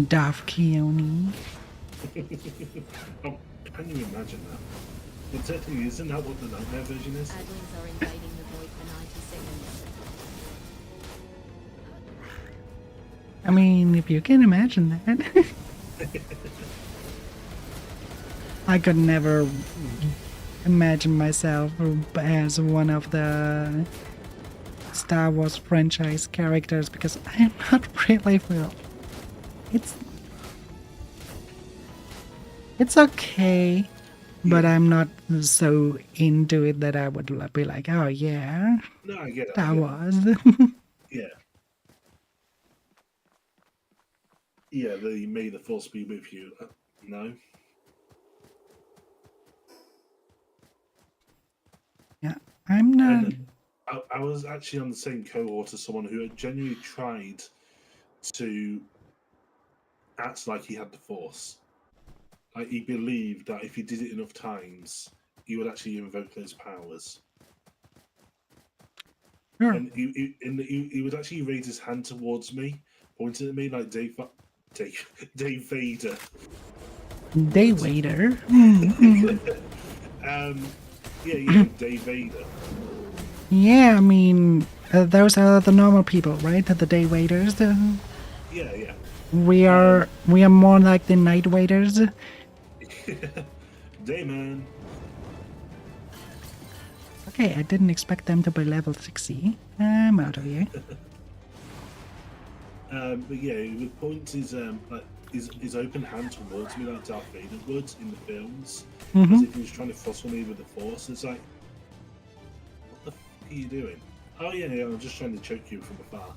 Darth Keone. Oh, can you imagine that? Well, technically, isn't that what the nightmare version is? Adlings are invading the void for 90 seconds. I mean, if you can imagine that. I could never imagine myself as one of the Star Wars franchise characters because I'm not really well. It's okay, but I'm not so into it that I would be like, oh yeah, No, I get it. Star Wars. Yeah. Yeah, the may the force be with you. No. Yeah, I'm not. And I was actually on the same cohort as someone who had genuinely tried to act like he had the force. Like he believed that if he did it enough times, he would actually invoke those powers. Sure. And he would actually raise his hand towards me, pointing at me like Dave Vader. Day waiter. Yeah, Dave Vader. Yeah, I mean, those are the normal people, right? The day waiters. Yeah. We are more like the night waiters. Dayman. Okay, I didn't expect them to be level 60. I'm out of here. But yeah, he would point his his open hand towards me like Darth Vader would in the films, as if he was trying to fussle me with the Force. It's like, what the f are you doing? Oh yeah, I'm just trying to choke you from afar.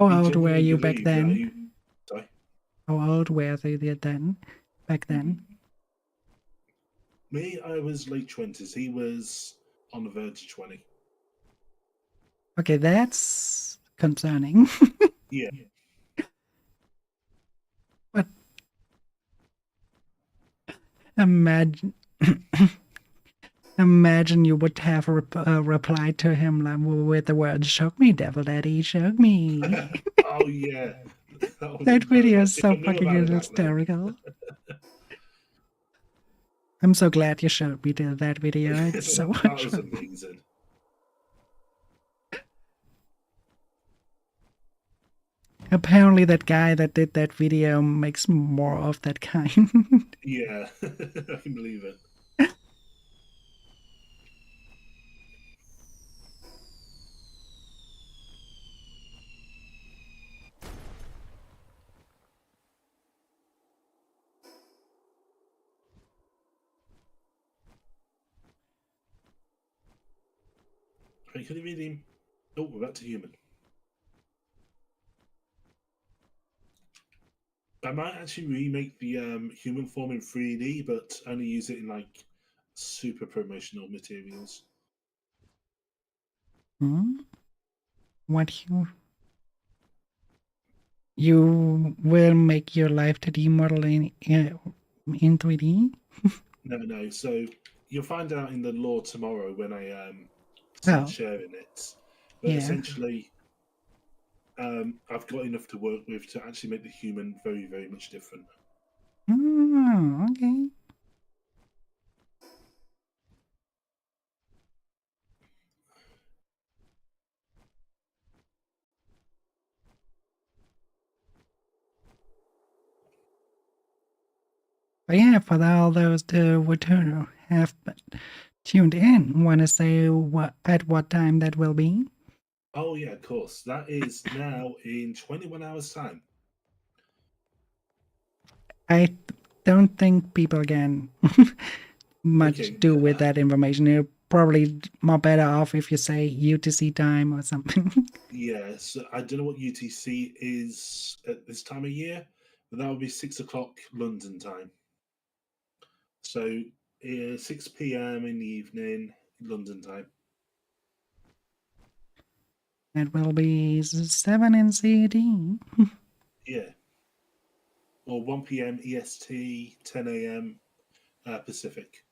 How he old were genuinely you back believed that then? he. Sorry. How old were they then? Back then? Me, I was late 20s. He was on the verge of 20. Okay, that's concerning. Yeah. But imagine, imagine you would have replied to him like, with the words, "Shock me, devil daddy, shock me." Oh, yeah. That was That video is if so I knew fucking about it back then. hysterical. I'm so glad you showed me that video. It's so That much was fun. amazing. Apparently, that guy that did that video makes more of that kind. Yeah, I can believe it. Right, can you read him? Oh, we're back to human. I might actually remake the human form in 3D, but only use it in like super promotional materials. Hmm? What you will make your life 2D model in 3D? No. So you'll find out in the lore tomorrow when I start Oh, sharing it. But yeah. essentially, I've got enough to work with to actually make the human very, very much different. Oh, okay. But yeah, for all those who have tuned in, want to say at what time that will be? Oh yeah, of course. That is now in 21 hours time. I don't think people can much Okay. do with that information. You're probably more better off if you say UTC time or something. Yeah. So I don't know what UTC is at this time of year, but that would be 6 o'clock London time. So 6 p.m. in the evening, London time. That will be 7 in CD. Yeah. Or 1 p.m. EST, 10 a.m. Pacific.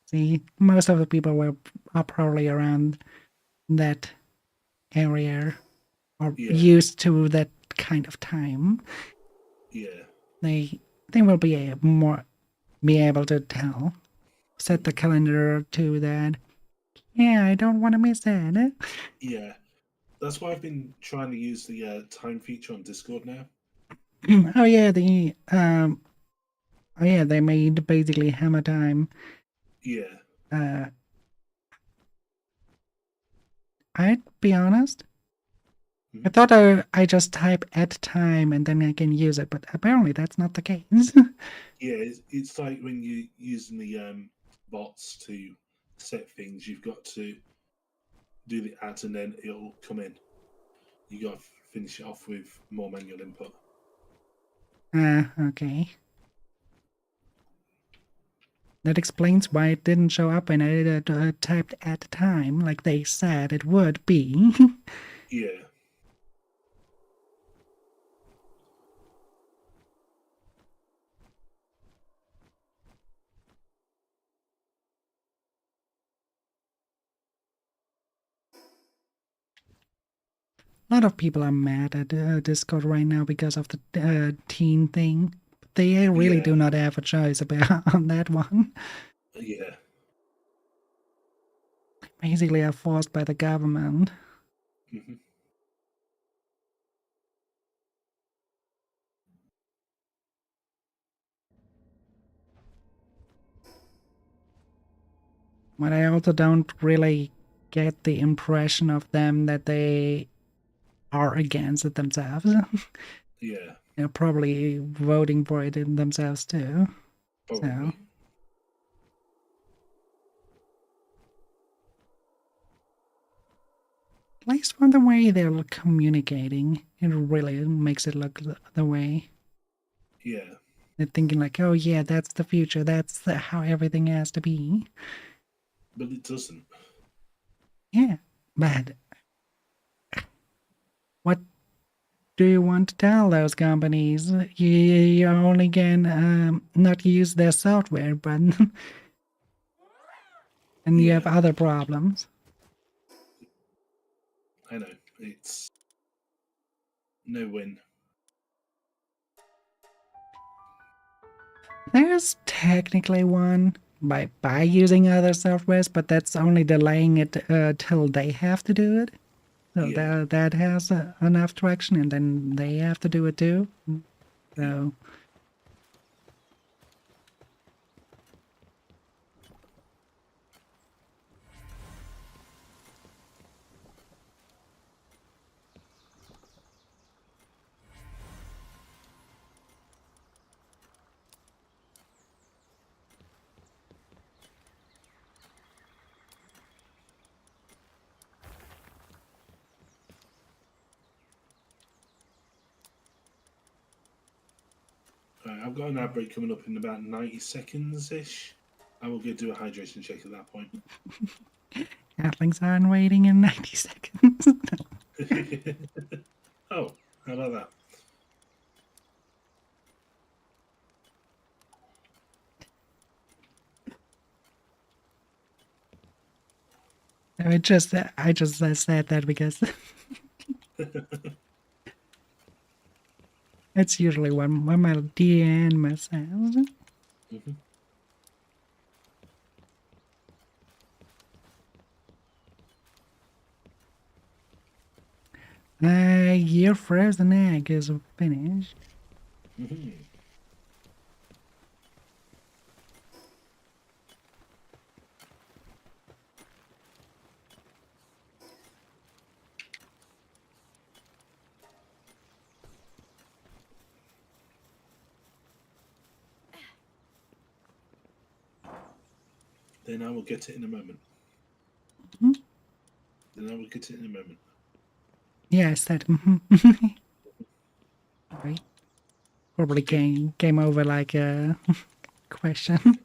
See, most of the people are probably around that area or Yeah. used to that kind of time. Yeah. They will be able to tell. Set the calendar to that. Yeah, I don't want to miss that. Yeah. That's why I've been trying to use the time feature on Discord now. Oh yeah, they made basically hammer time. Yeah. Uh, I'd be honest. I Mhm. thought I just type at time and then I can use it, but apparently that's not the case. Yeah, it's like when you're using the bots to set things, you've got to do the ads and then it'll come in. You got to finish it off with more manual input. Okay. That explains why it didn't show up when I typed at time, like they said it would be. Yeah. A lot of people are mad at Discord right now because of the teen thing. They really Yeah. do not have a choice about on that one. Yeah. Basically, are forced by the government. Hmm. But I also don't really get the impression of them that they are against it themselves. Yeah. They're probably voting for it in themselves too. So, Probably. At least from the way they're communicating, it really makes it look the way. Yeah. They're thinking like, oh yeah, that's the future. That's how everything has to be. But it doesn't. Yeah, but what do you want to tell those companies? You only can not use their software, but and you have Yeah. other problems. I know. It's no win. There's technically one by using other softwares, but that's only delaying it till they have to do it. So Yeah. that has enough traction, and then they have to do it too. Yeah. So Right, I've got an ad break coming up in about 90 seconds ish. I will go do a hydration check at that point. halflings aren't waiting in 90 seconds. Oh, how about that? I just said that because it's usually what my DN says. Mhm. Your frozen egg is finished. Mhm. Then I will get it in a moment. Hmm? Then I will get it in a moment. Yeah, I said. Right. Probably came over like a question.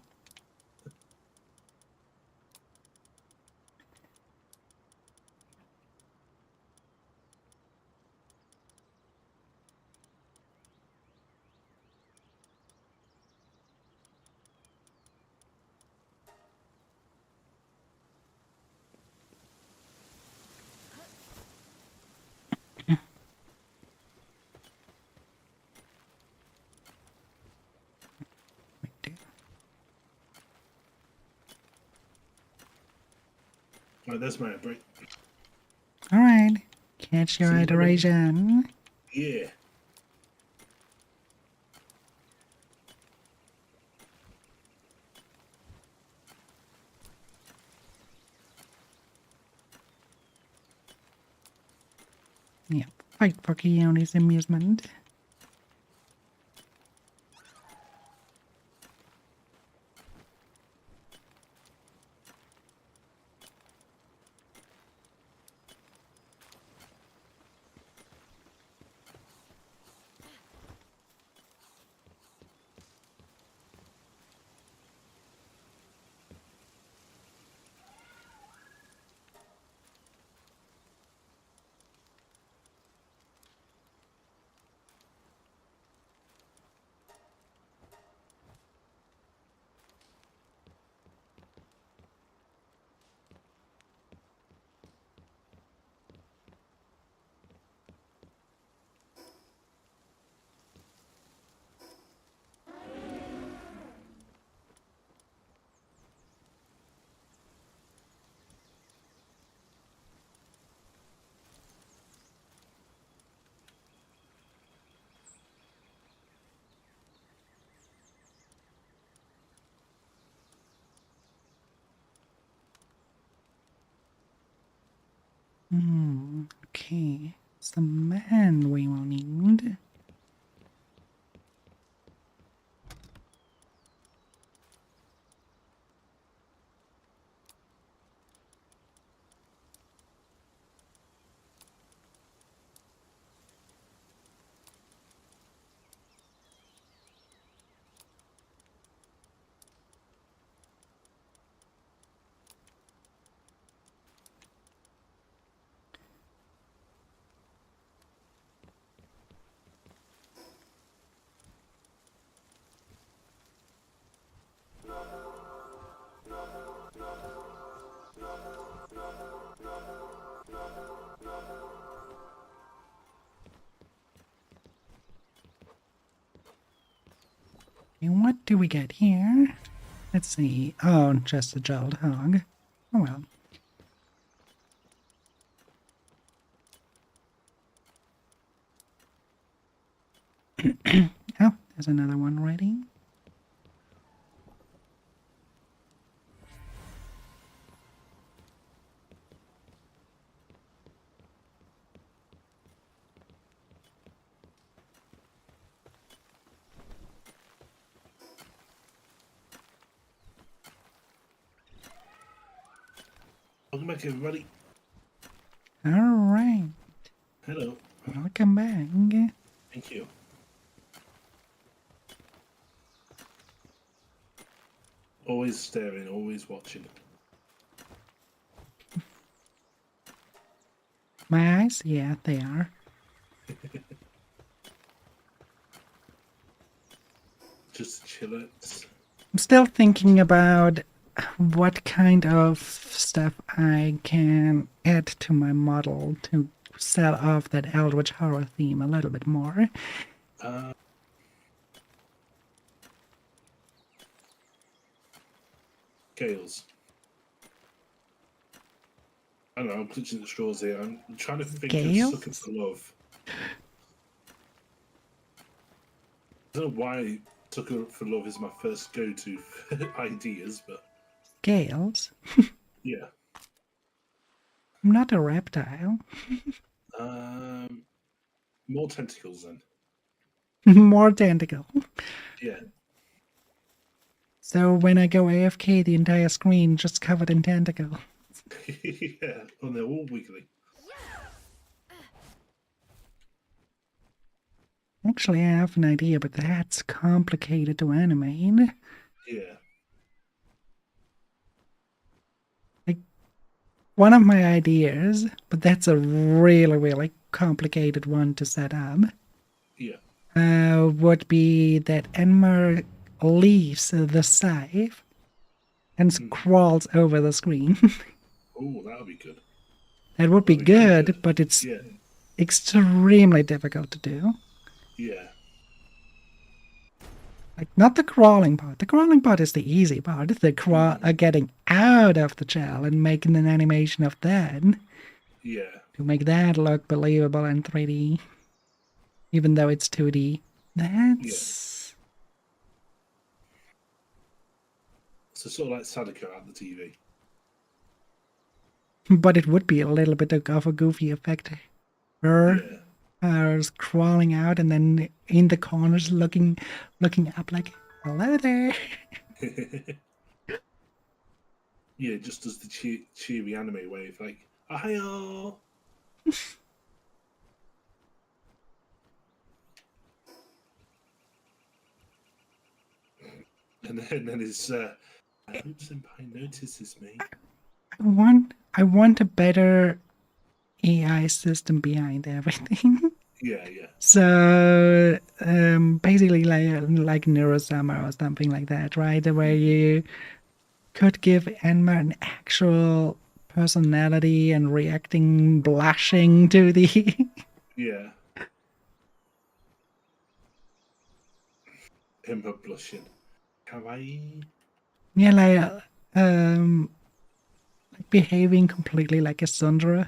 Right, there's my ad break. All right. Catch your See you later. iteration. Yeah. Yeah. Fight for Keone's amusement. Okay. It's the man we will need. And what do we get here? Let's see. Oh, just a jowled hog. Oh well. Oh, there's another one ready. Welcome back, everybody. All right. Hello. Welcome back. Thank you. Always staring, always watching. My eyes? Yeah, they are. Just chillax. I'm still thinking about what kind of stuff I can add to my model to sell off that Eldritch horror theme a little bit more. Gales. I don't know, I'm clutching at straws here. I'm trying to think Gales? of Sucking for Love. I don't know why Sucker for Love is my first go-to for ideas, but Scales? yeah. I'm not a reptile. More tentacles then. More tentacle. Yeah. So when I go AFK, the entire screen just covered in tentacle. Yeah. Oh, they're all wiggly. Actually, I have an idea, but that's complicated to animate. Yeah. One of my ideas, but that's a really, really complicated one to set up, Yeah. would be that Enmer leaves the scythe and crawls over the screen. Oh, that would be good. That would be That'd be pretty good, but it's Yeah. extremely difficult to do. Yeah. Like, not the crawling part. The crawling part is the easy part. The getting out of the shell and making an animation of that Yeah. to make that look believable in 3D, even though it's 2D. That's So sort of like Sadako at the TV. but it would be a little bit of a goofy effect. Her crawling out and then in the corners looking up like, hello there. Yeah, just does the cheery anime wave, like, "Ahayo!" And then it's, I hope Senpai notices me. I want a better AI system behind everything. Yeah, yeah. So basically like Neurosummer or something like that, right? Where you could give Enma an actual personality and reacting, blushing to the Yeah. Him blushing. Kawaii. yeah, like behaving completely like a Sundra.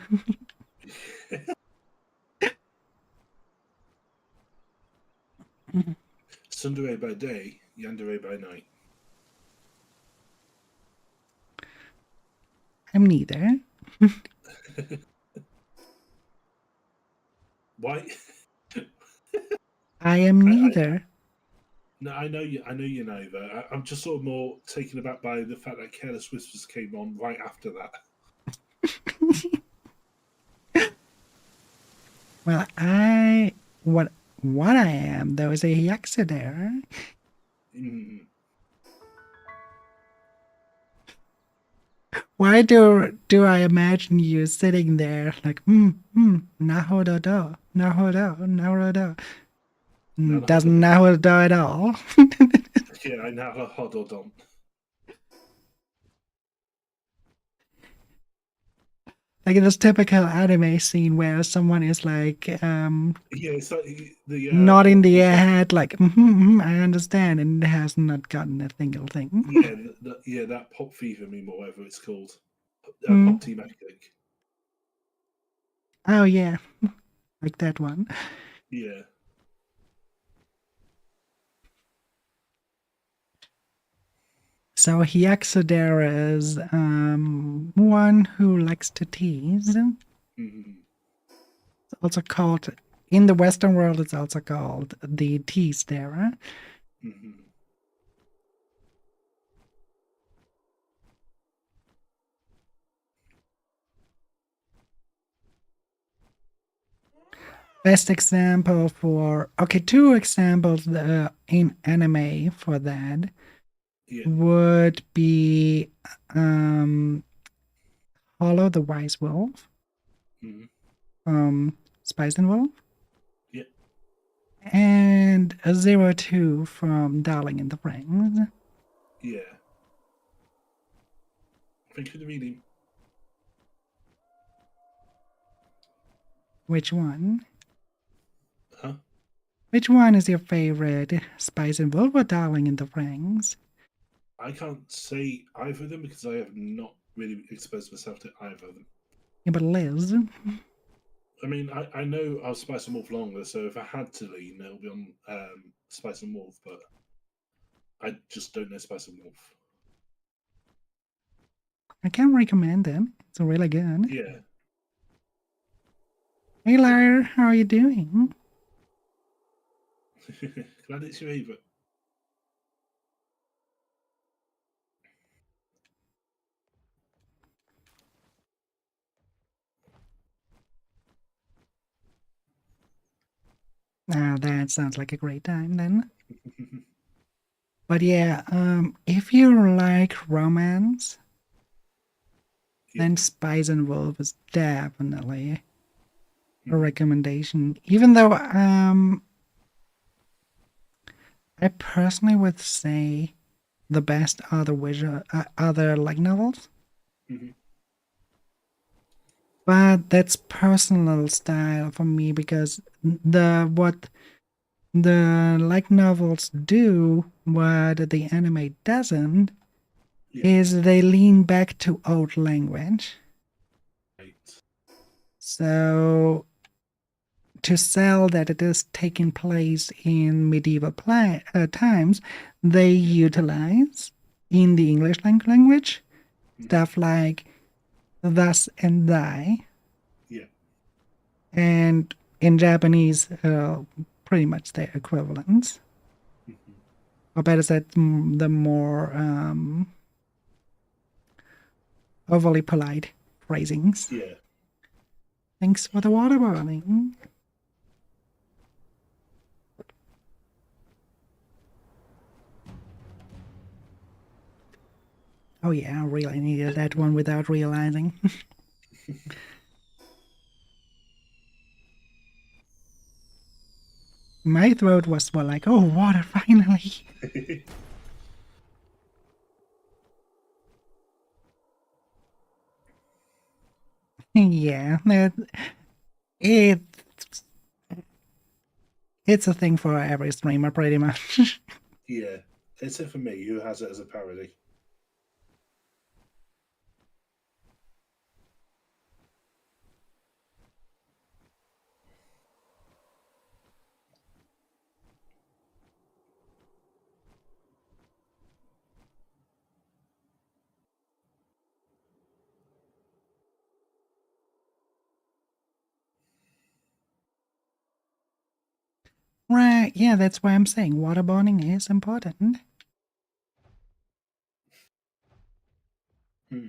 Sundere by day, Yandere by night. I'm neither. Why? I am neither. No, I know you. I know you're neither. I'm just sort of more taken aback by the fact that Careless Whispers came on right after that. Well, what I am though is a Yaxidare. Mm. Why do I imagine you sitting there like nahodo, nahodo, nahodo? Doesn't nahodo at all. Yeah, I now have a hododon. Like in this typical anime scene where someone is like Yeah, it's like the nodding the what's that? head, like I understand, and has not gotten a single thing. Yeah, that pop fever meme or whatever it's called, Mm. pop team epic. Oh yeah, like that one. Yeah. So Hyaxodera is one who likes to tease. Mhm. It's also called in the Western world. It's also called the tease Dera. Mhm. Best example for two examples in anime for that Yeah. would be Hollow the Wise Wolf, Mhm. Spice and Wolf, Yeah. and a 02 from Darling in the Franxx. Yeah. Thank you for the reading. Which one? Huh? Which one is your favorite, Spice and Wolf or Darling in the Franxx? I can't say either of them because I have not really exposed myself to either of them. Yeah, but Liz. I mean, I know I'll Spice and Wolf longer, so if I had to lean, it'll be on Spice and Wolf, but I just don't know Spice and Wolf. I can recommend them. It's really good. Yeah. Hey, Lyre, how are you doing? Glad it's your favourite. Ah, that sounds like a great time then. But yeah, if you like romance, Yeah. then Spice and Wolf is definitely a Mhm. recommendation. Even though I personally would say the best are the visual, other light novels, Mhm. but that's personal style for me because what the light novels do, what the anime doesn't, Yeah. is they lean back to old language. Right. So to sell that it is taking place in medieval times, they utilize in the English language Mhm. stuff like thus and thy, Yeah. and in Japanese, pretty much their equivalents. Mhm. Or better said, the more overly polite phrasings. Yeah. Thanks for the waterboarding. Oh yeah, I really needed that one without realizing. My throat was more like, oh, water, finally. Yeah, it, it's a thing for every streamer, pretty much. Yeah. Except for me, who has it as a parody. Right, yeah, that's why I'm saying waterboarding is important. Hmm.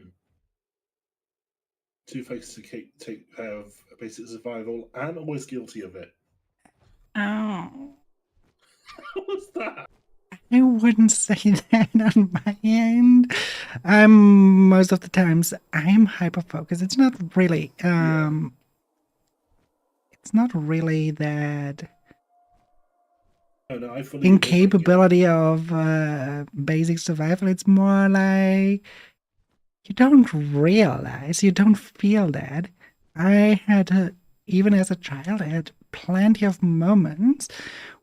Two-Face to take have basic survival and always guilty of it. Oh, What was that? I wouldn't say that on my end. I'm most of the times I'm hyper focused. Yeah. It's not really that Oh no, I fully get those like incapability of basic survival. It's more like you don't realize, you don't feel that. I had, even as a child, I had plenty of moments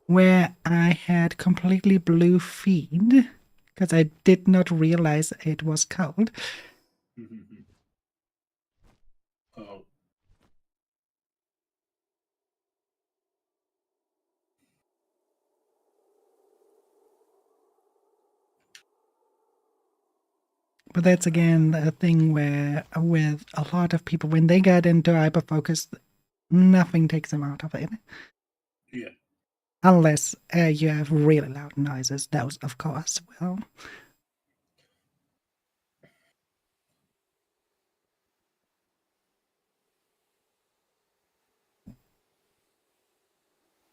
where I had completely blue feet because I did not realize it was cold. Oh, But that's again a thing where, with a lot of people, when they get into hyperfocus, nothing takes them out of it. yeah. Unless you have really loud noises, those, of course, will.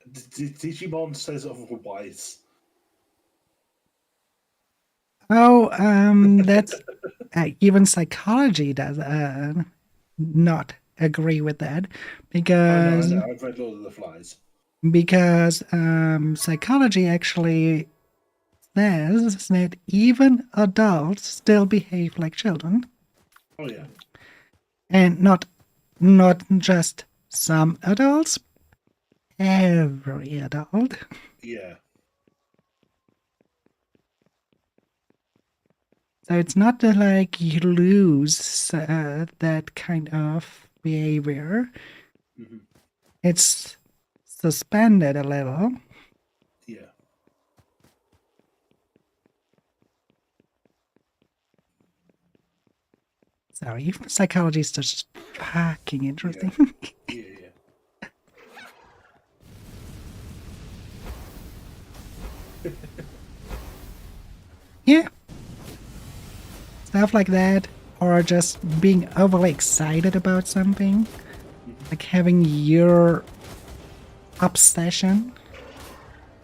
Digimon says otherwise. Oh, that's even psychology does not agree with that Oh no, I because know. I've read Lord of the Flies. psychology actually says that even adults still behave like children, Oh yeah. and not just some adults, every adult. Yeah. So it's not that, like, you lose that kind of behavior. Hmm. It's suspended a little. Yeah. Sorry, psychology is just fucking interesting. Yeah. Yeah, stuff like that, or just being overly excited about something, like having your obsession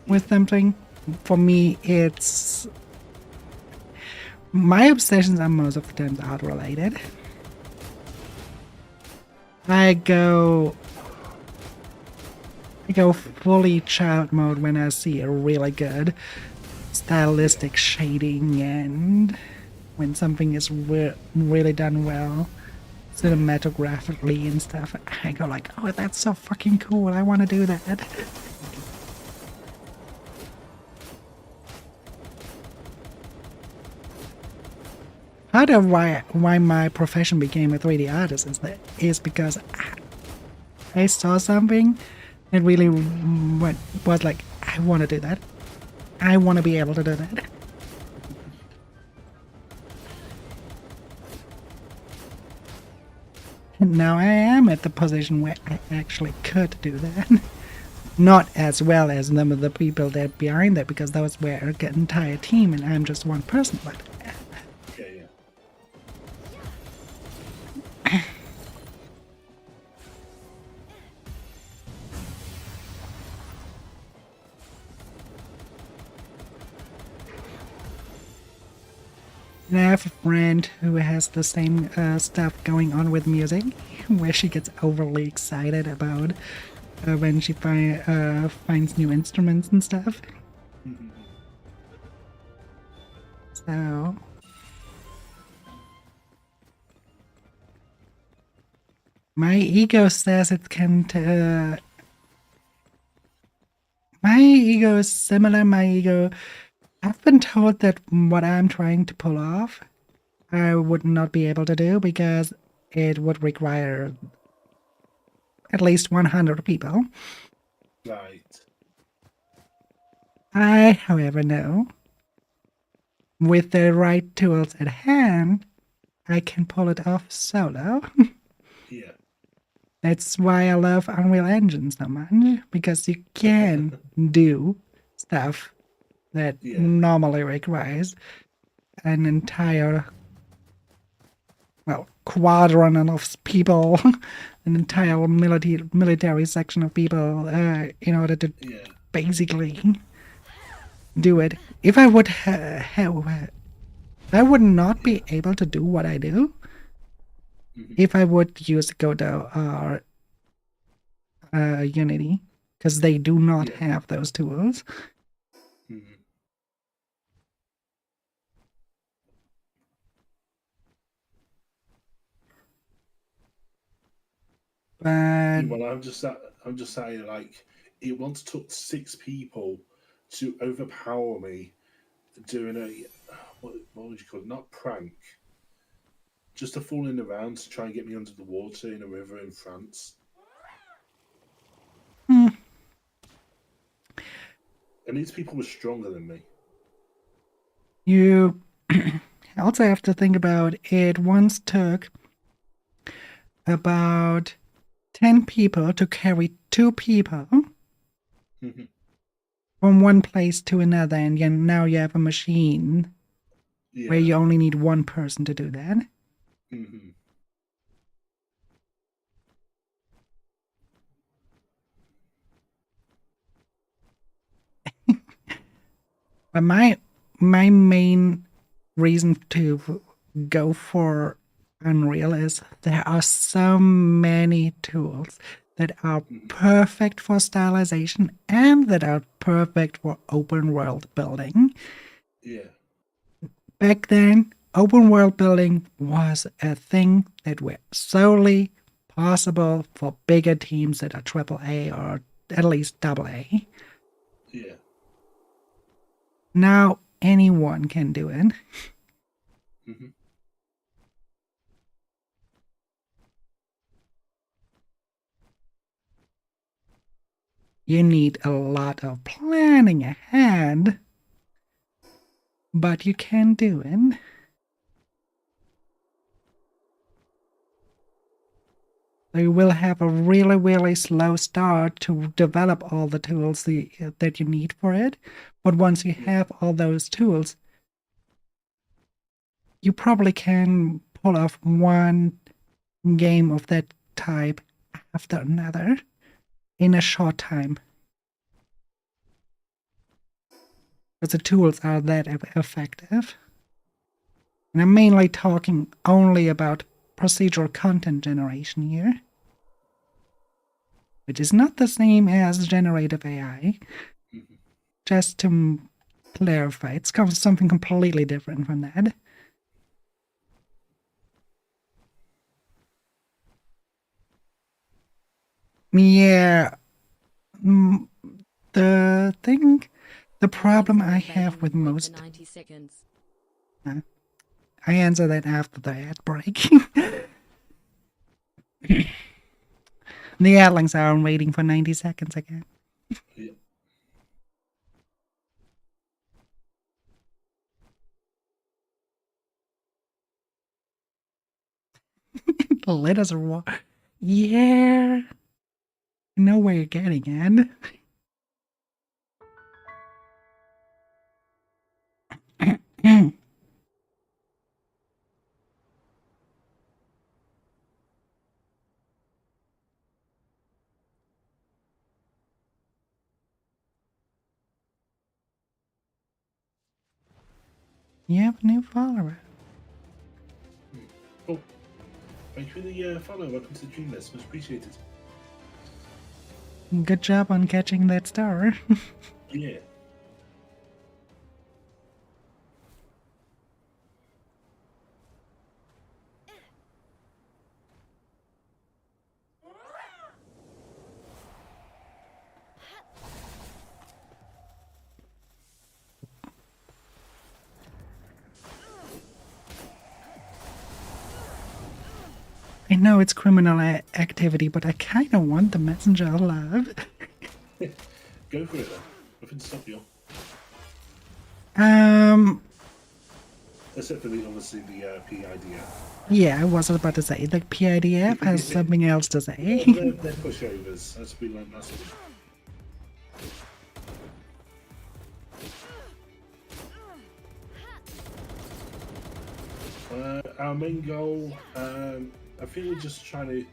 with something. For me, it's my obsessions are most of the times art related. I go fully child mode when I see a really good stylistic shading, and when something is really done well cinematographically and stuff. I go like, oh, that's so fucking cool, I want to do that. Part of why my profession became a 3D artist is because I saw something that really was like, I want to do that. I want to be able to do that. And now I am at the position where I actually could do that. Not as well as some of the people that behind that, because those were an entire team and I'm just one person, but Yeah. and I have a friend who has the same stuff going on with music, where she gets overly excited about when she finds new instruments and stuff. So my ego says it can. My ego is similar. My ego. I've been told that what I'm trying to pull off, I would not be able to do because it would require at least 100 people. Right. I, however, know with the right tools at hand, I can pull it off solo. Yeah. That's why I love Unreal Engine so much, because you can do stuff that Yeah. normally requires an entire, well, quadrant of people, an entire military section of people, in order to Yeah. basically do it. If I would I would not be able to do what I do if I would use Godot or Unity, because they do not Yeah. have those tools. But Well, I'm just saying, like, it once took 6 people to overpower me doing a what would you call it? Not prank, just a fooling around to try and get me under the water in a river in France. hmm, And these people were stronger than me. you also have to think about it once took about 10 people to carry 2 people Mhm. from one place to another, and now you have a machine where Yeah. you only need one person to do that. Hmm. But my main reason to go for Unreal is there are so many tools that are Hmm. perfect for stylization and that are perfect for open world building. Yeah. Back then, open world building was a thing that was solely possible for bigger teams that are AAA or at least AA. Yeah. Now anyone can do it. Hmm. You need a lot of planning ahead, but you can do it. So you will have a really, really slow start to develop all the tools that you need for it. But once you Yeah. have all those tools, you probably can pull off one game of that type after another in a short time. Because the tools are that effective. And I'm mainly talking only about procedural content generation here, which is not the same as generative AI. Hmm. Just to clarify, it's something completely different from that. Yeah, mm, the problem I Cancel have invading with the void most, for 90 seconds. I answer that after the ad break. The adlings are waiting for 90 seconds again. Yeah. The letters are yeah, I know where you're getting at. You have a new follower. Cool. Thank you for the follow. Welcome to the Dream List. Much appreciated. Good job on catching that star. Yeah. I know it's criminal activity, but I kind of want the messenger of love. Go for it then. Nothing to stop you. Um, Except for obviously the PIDF. yeah, I was about to say the PIDF has something else to say. Well, they're pushovers. Let's be like that's what our main goal, I think we're just trying to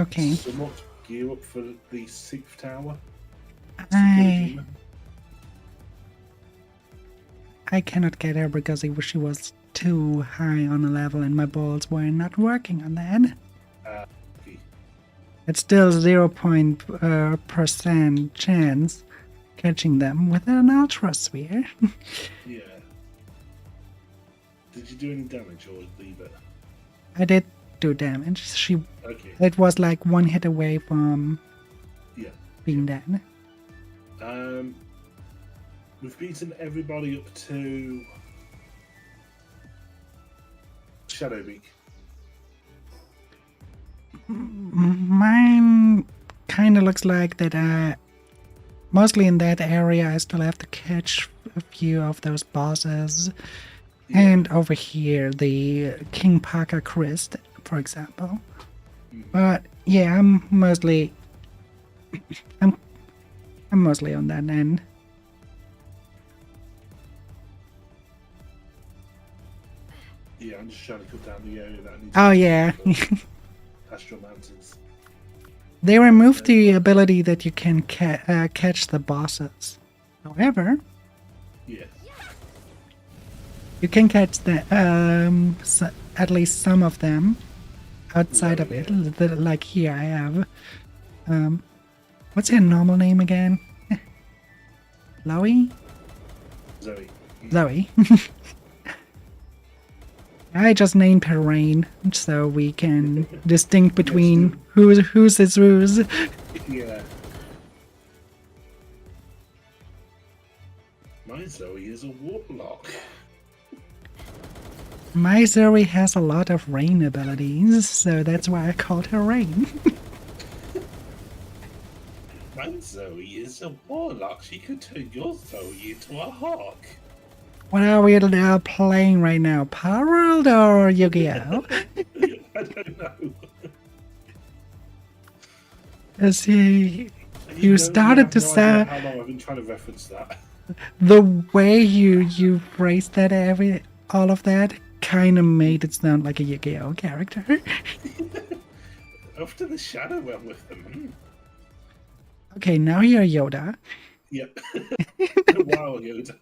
Okay, somewhat gear up for the 6th tower. I cannot get her because she was too high on a level and my balls were not working on that. Okay. It's still 0% chance catching them with an ultra sphere. Yeah. Did you do any damage or leave it? I did do damage. Okay. It was like one hit away from Yeah. being dead. We've beaten everybody up to Shadowbeak. Mine kind of looks like that. Mostly in that area, I still have to catch a few of those bosses. Yeah. And over here, the King Parker Crest, for example. But yeah, I'm mostly on that end. Yeah, I'm just trying to cut down the area that needs. Oh yeah. Astral Mountains. They removed the ability that you can catch the bosses. However, Yeah. you can catch at least some of them outside of it. Like here, I have. What's her normal name again? Zoe? Zoe. Zoe. I just named her Rain so we can distinct between whose is whose. Yeah. My Zoe is a warlock. My Zoe has a lot of rain abilities, so that's why I called her Rain. My Zoe is a warlock. She could turn your Zoe into a hawk. What are we playing right now? Palworld or Yu-Gi-Oh? I don't know. You started to say How long I've been trying to reference that. the way you phrased that all of that kind of made it sound like a Yu-Gi-Oh character. After the shadow went with them. Okay, now you're Yoda. Yep. Wow, Yoda.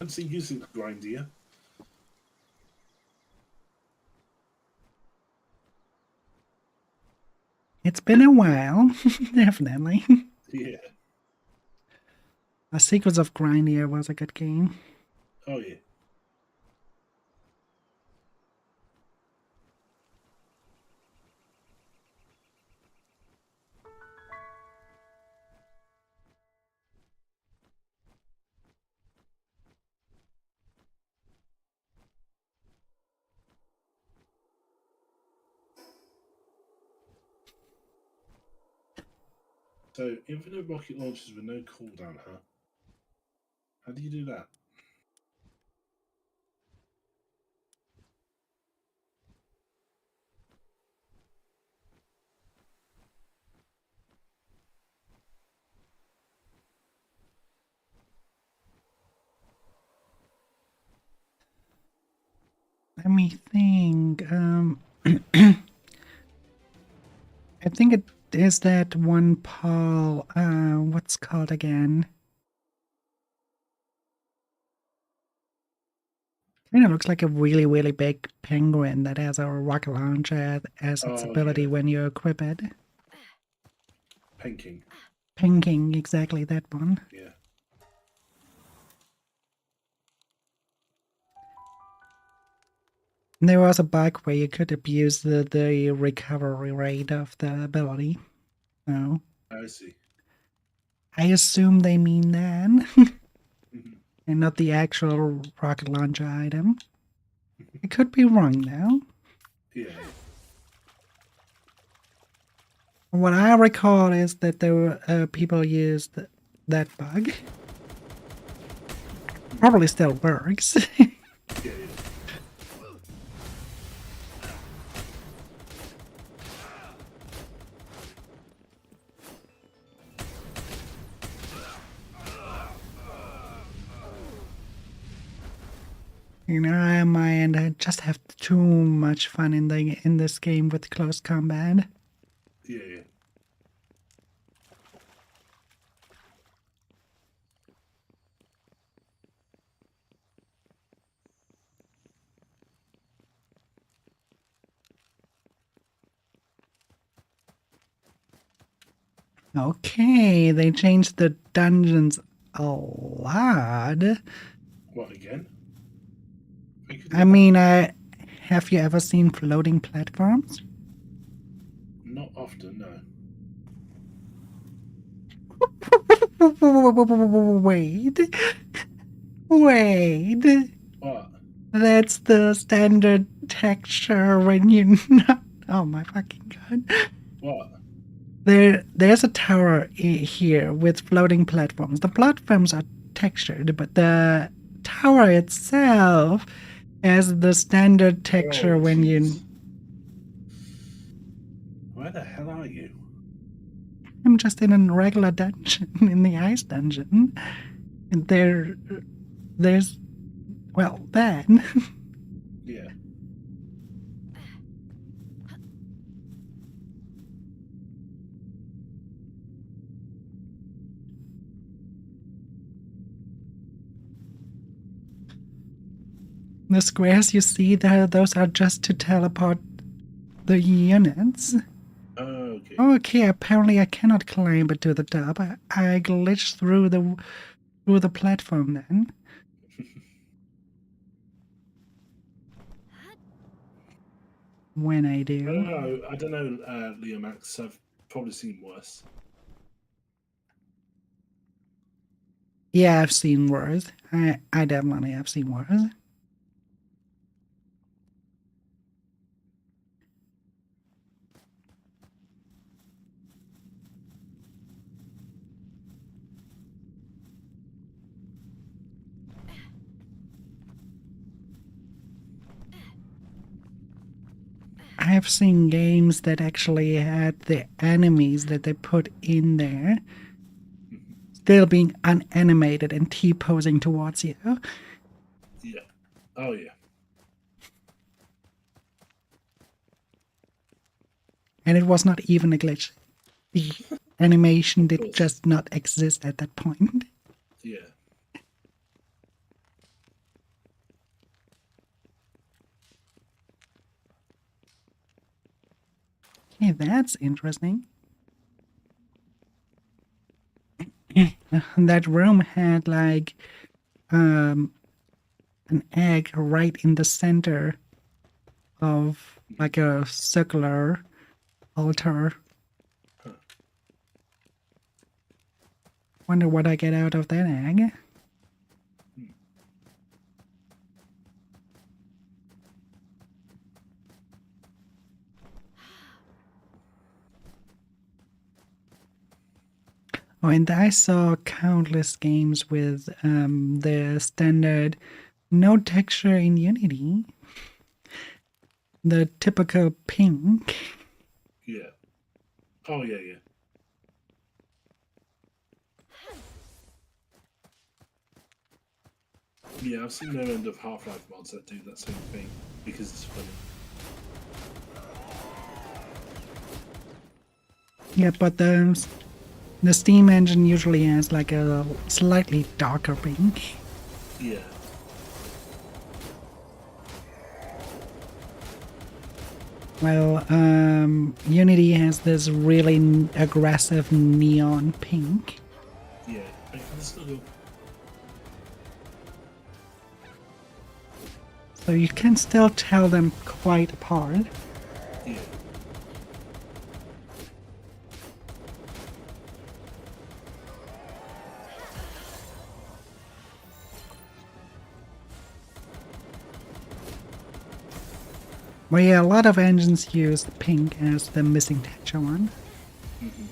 I haven't seen you since Grindia. It's been a while, definitely. Yeah. A Secrets of Grindia was a good game. Oh, yeah. So, infinite rocket launches with no cooldown, huh? How do you do that? Let me think. I think it is that one Paul. What's called again? Kind of looks like a really, really big penguin that has a rocket launcher as its ability when you equip it. Penking. Penking, exactly that one. Yeah. And there was a bug where you could abuse the recovery rate of the ability. Oh. I see. I assume they mean that. Mm-hmm. And not the actual rocket launcher item. I could be wrong though. Yeah. What I recall is that there were people used that bug. Probably still works. Yeah, yeah. You know, I on my end, I just have too much fun in this game with close combat. Yeah, yeah. Okay, they changed the dungeons a lot. What again? I mean, have you ever seen floating platforms? Not often, no. Wait, wait. What? That's the standard texture when you not. Oh my fucking god! What? There's a tower here with floating platforms. The platforms are textured, but the tower itself has the standard texture Oh, when you. jeez. Where the hell are you? I'm just in a regular dungeon, in the ice dungeon. And there's. Well, then. Yeah. The squares you see there, those are just to teleport the units. Okay. Okay, apparently I cannot climb it to the top. I glitched through the platform then. When I I do. don't know, Leo Max. I've probably seen worse. Yeah, I've seen worse. I definitely have seen worse. I have seen games that actually had the enemies that they put in there still being unanimated and T-posing towards you. Yeah. Oh, yeah. And it was not even a glitch. The animation Of did course. just not exist at that point. Yeah. Okay, that's interesting. That room had like an egg right in the center of like a circular altar. Huh. Wonder what I get out of that egg. Oh, and I saw countless games with the standard no texture in Unity. The typical pink. Yeah. Oh, yeah, yeah. Yeah, I've seen no end of Half-Life mods that do that same thing because it's funny. Yeah, but the Steam engine usually has like a slightly darker pink. Yeah. Well, Unity has this really aggressive neon pink. Yeah. I can still go. So you can still tell them quite apart. Yeah. Well, yeah, a lot of engines use pink as the missing texture one. Mm-hmm.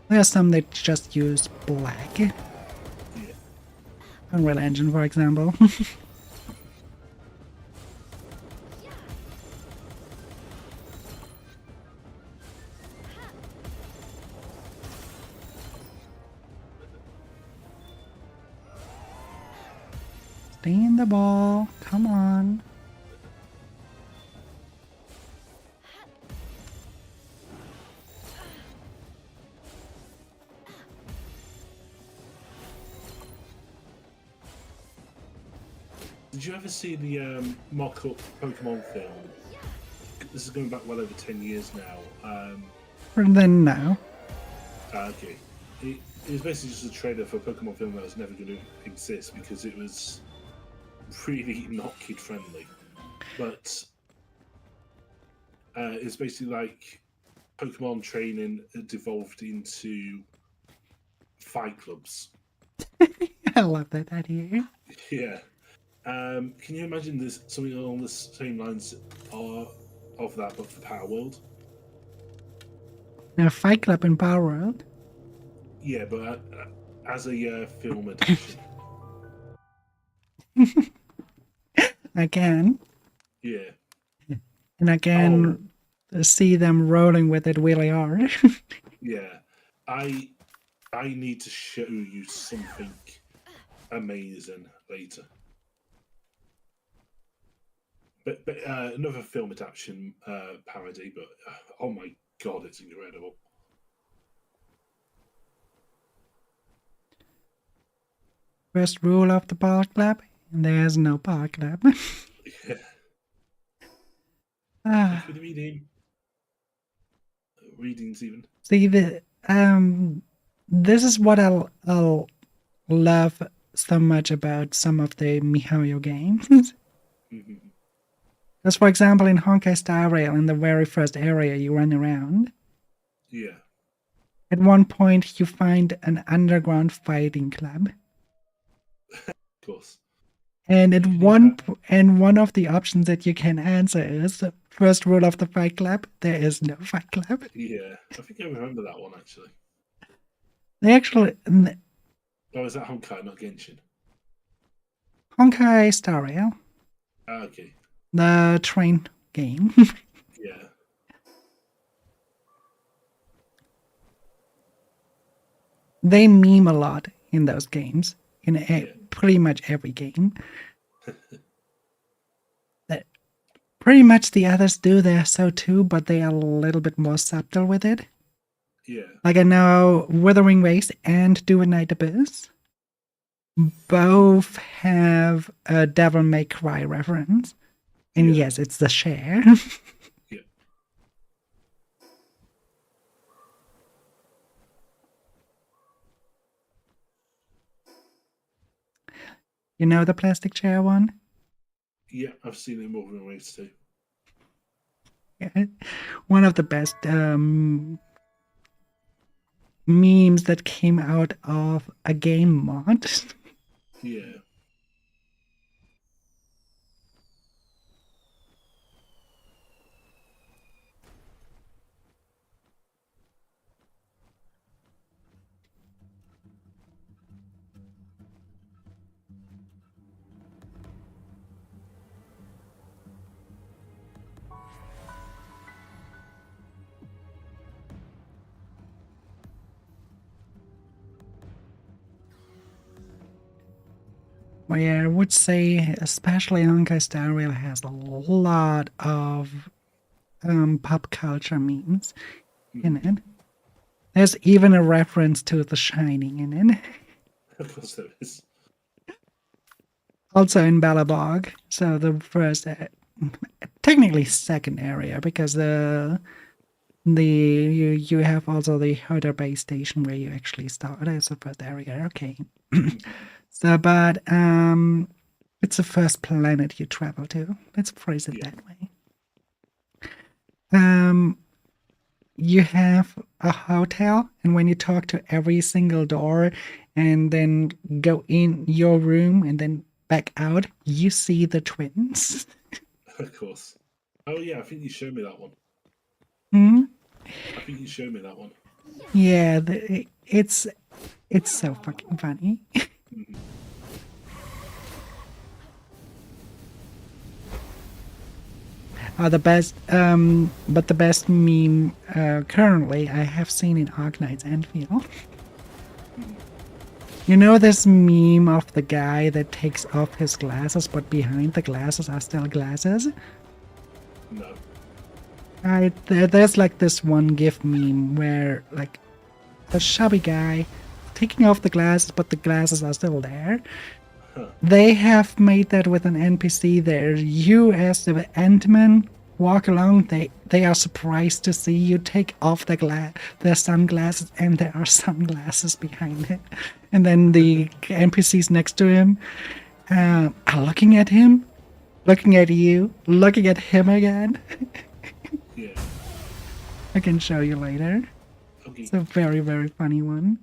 There are some that just use black. Yeah. Unreal Engine, for example. Stay in the ball. Come on. Did you ever see the mock-up Pokemon film? This is going back well over 10 years now. And then now. Okay. It was basically just a trailer for a Pokemon film that was never going to exist because it was really not kid friendly, but it's basically like Pokemon training devolved into fight clubs. I love that idea. Yeah. Can you imagine this something along the same lines of that, but for Palworld? Now, Fight Club in Palworld. Yeah, but as a film adaptation. Again, Yeah. and I can see them rolling with it really hard. Yeah. I need to show you something amazing later. But another film adaptation parody, but oh my god, it's incredible. First rule of the Park Club: there's no Park Club. Yeah. Ah, For the readings even. see this is what I'll love so much about some of the MiHoYo games. Mhm. Because, for example, in Honkai Star Rail, in the very first area you run around, Yeah. at one point you find an underground fighting club. Of course. And at You can one even and one of the options that you can answer is first rule of the Fight Club: there is no Fight Club. yeah, I think I remember that one actually. They actually Oh, is that Honkai, not Genshin? Honkai Star Rail, Ah, okay. the train game. Yeah. They meme a lot in those games, in Yeah. pretty much every game. That pretty much the others do there so too, but they are a little bit more subtle with it. Yeah. Like I know Wuthering Waves and Do a Night Abyss both have a Devil May Cry reference. And Yeah. yes, it's the share. Yeah. You know the plastic chair one? Yeah, I've seen it in Wolverine Race too. Yeah. One of the best memes that came out of a game mod. Yeah. Well, yeah, I would say especially Honkai Star Rail has a lot of pop culture memes in it. There's even a reference to The Shining in it. Of course there is. Also in Bellabog, so the first, technically second area, because you have also the Herder base station where you actually start as the first area. Okay, so but it's the first planet you travel to. Let's phrase it Yeah. that way. You have a hotel, and when you talk to every single door, and then go in your room and then back out, you see the twins. Of course. Oh yeah, I think you showed me that one. Hmm? I think you showed me that one. Yeah, it's so fucking funny. Mhm. The best, but the best meme currently I have seen in Arknight's Anfield. You know this meme of the guy that takes off his glasses, but behind the glasses are still glasses? No. There's like this one GIF meme where like the chubby guy taking off the glasses, but the glasses are still there. They have made that with an NPC there. You as the Ant-Man walk along, they are surprised to see you take off the sunglasses, and there are sunglasses behind it. And then the NPCs next to him Looking at him, looking at you, looking at him again. Yeah. I can show you later. Okay. It's a very, very funny one.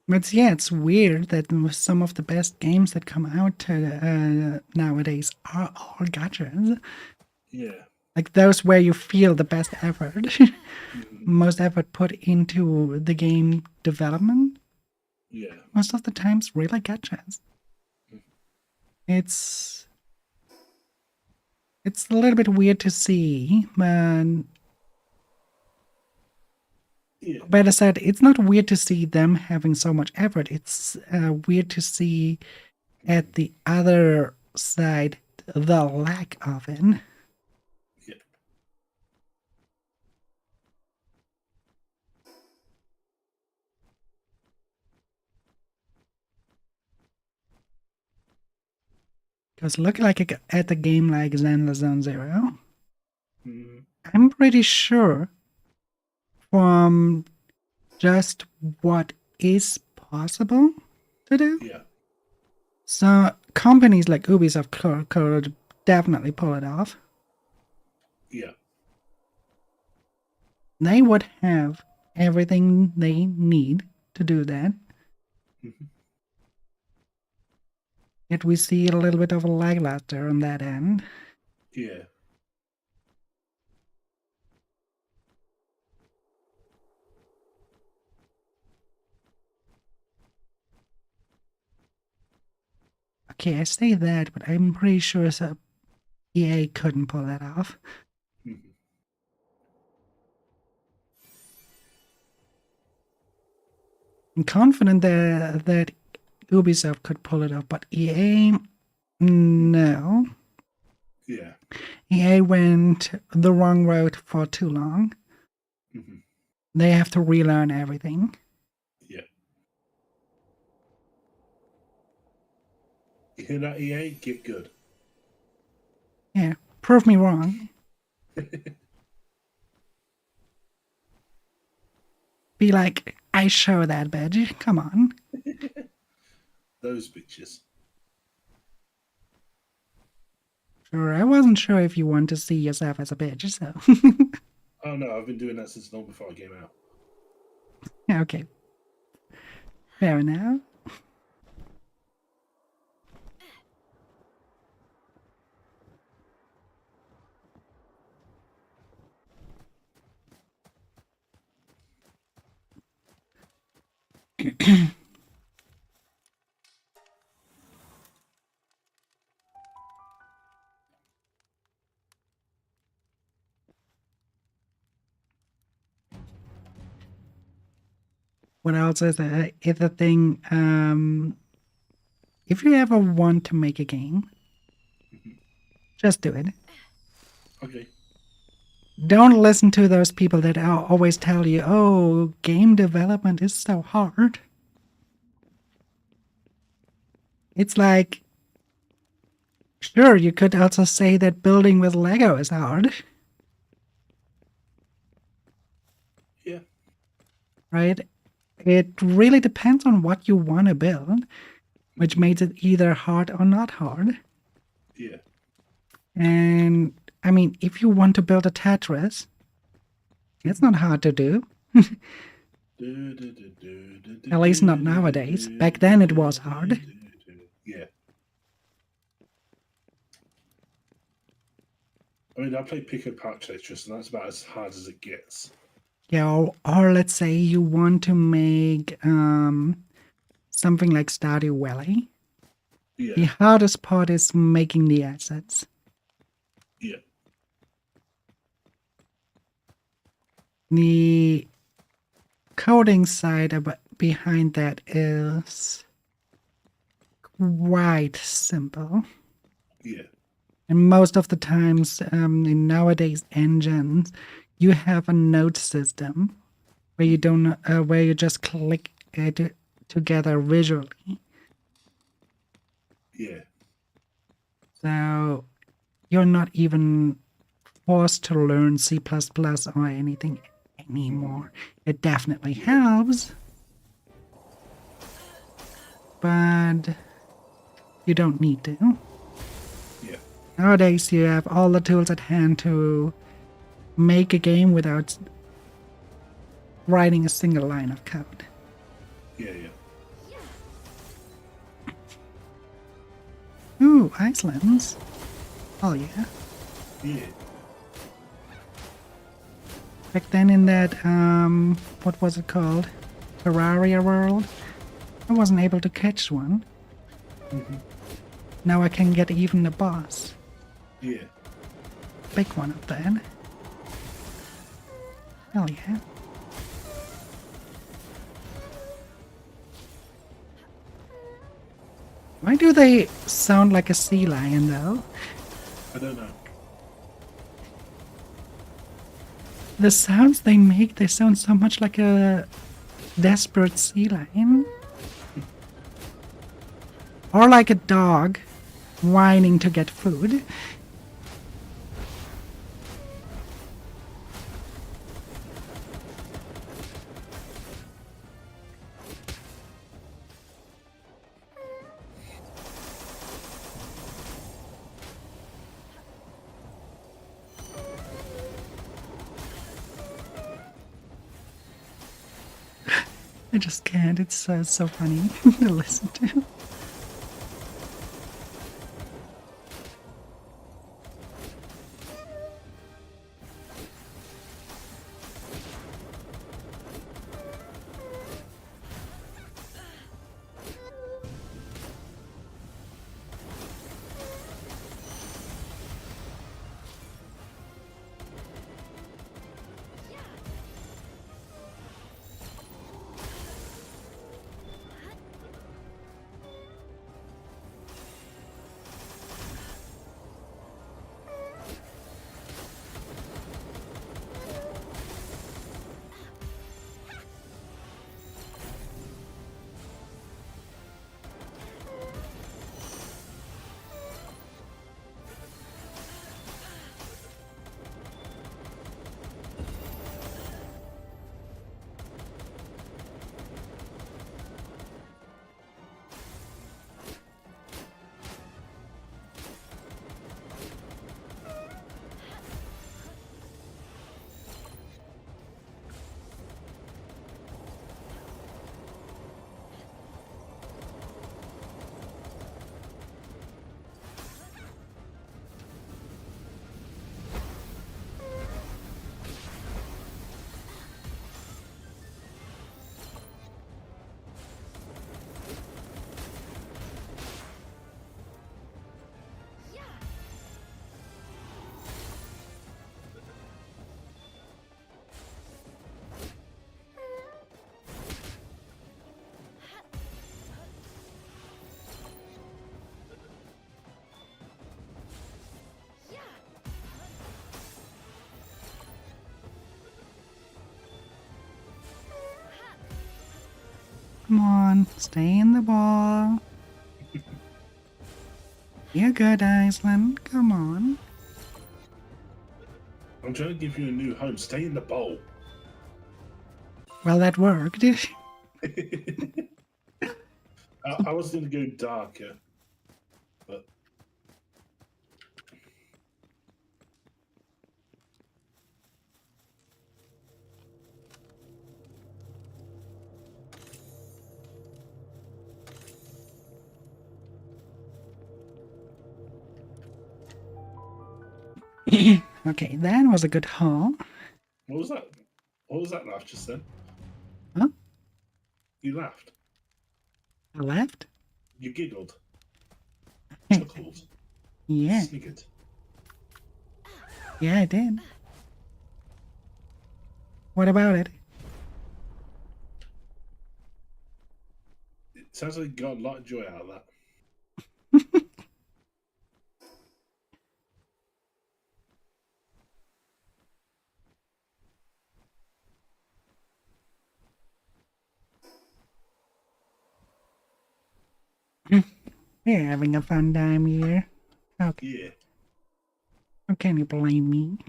But yeah, it's weird that some of the best games that come out nowadays are all gachas. Yeah. Like those where you feel the best effort, Mhm. most effort put into the game development. Yeah. Most of the times, really gachas. Mhm. It's a little bit weird to see, but Yeah. better said, it's not weird to see them having so much effort. It's weird to see at the other side the lack of it. Yeah. Because look like at a game like Zenless Zone Zero, Mhm. I'm pretty sure from just what is possible to do. Yeah. So companies like Ubisoft could definitely pull it off. Yeah. They would have everything they need to do that. Mhm. Yet we see a little bit of a lackluster on that end. Yeah. Okay, I say that, but I'm pretty sure EA couldn't pull that off. Mhm. I'm confident that Ubisoft could pull it off, but EA, no. Yeah. EA went the wrong road for too long. Mhm. They have to relearn everything. Yeah. You hear that, EA? Get good. Yeah, prove me wrong. Be like, I show that badge. Come on. Those bitches. Sure, I wasn't sure if you want to see yourself as a bitch, so. Oh no, I've been doing that since long before I came out. Okay. Fair enough. What else is a thing? If you ever want to make a game, Mhm. just do it. Okay. Don't listen to those people that always tell you, oh, game development is so hard. It's like, sure, you could also say that building with Lego is hard, Yeah. right? It really depends on what you want to build, which makes it either hard or not hard. Yeah. And I mean, if you want to build a Tetris, it's not hard to do. At least not nowadays. Back then it was hard. Yeah. I mean, I play pick and pack Tetris, and that's about as hard as it gets. Yeah, or let's say you want to make something like Stardew Valley. The Yeah. hardest part is making the assets. Yeah. The coding side behind that is quite simple. Yeah. And most of the times, in nowadays engines, you have a note system where you don't, where you just click it together visually. Yeah. So you're not even forced to learn C++ or anything anymore. It definitely helps, but you don't need to. Yeah. Nowadays, you have all the tools at hand to make a game without writing a single line of code. Yeah. Yeah. Ooh, Icelands. Oh yeah. Yeah. Back then in that, what was it called? Terraria world? I wasn't able to catch one. Now I can get even the boss. Yeah. Big one of that. Hell yeah. Why do they sound like a sea lion though? I don't know. The sounds they make, they sound so much like a desperate sea lion. Or like a dog whining to get food. I just can't. It's so funny to listen to. Come on, stay in the ball. You're good, Iceland. Come on. I'm trying to give you a new home. Stay in the bowl. Well, that worked. I was going to go darker, but Okay, that was a good haul. what was that? What was that laugh just then? Huh? You laughed. I left? You giggled. Chuckled. Yeah, Sniggered. yeah, I did. What about it? It sounds like you got a lot of joy out of that. You're having a fun time here. Yeah. How can you blame me?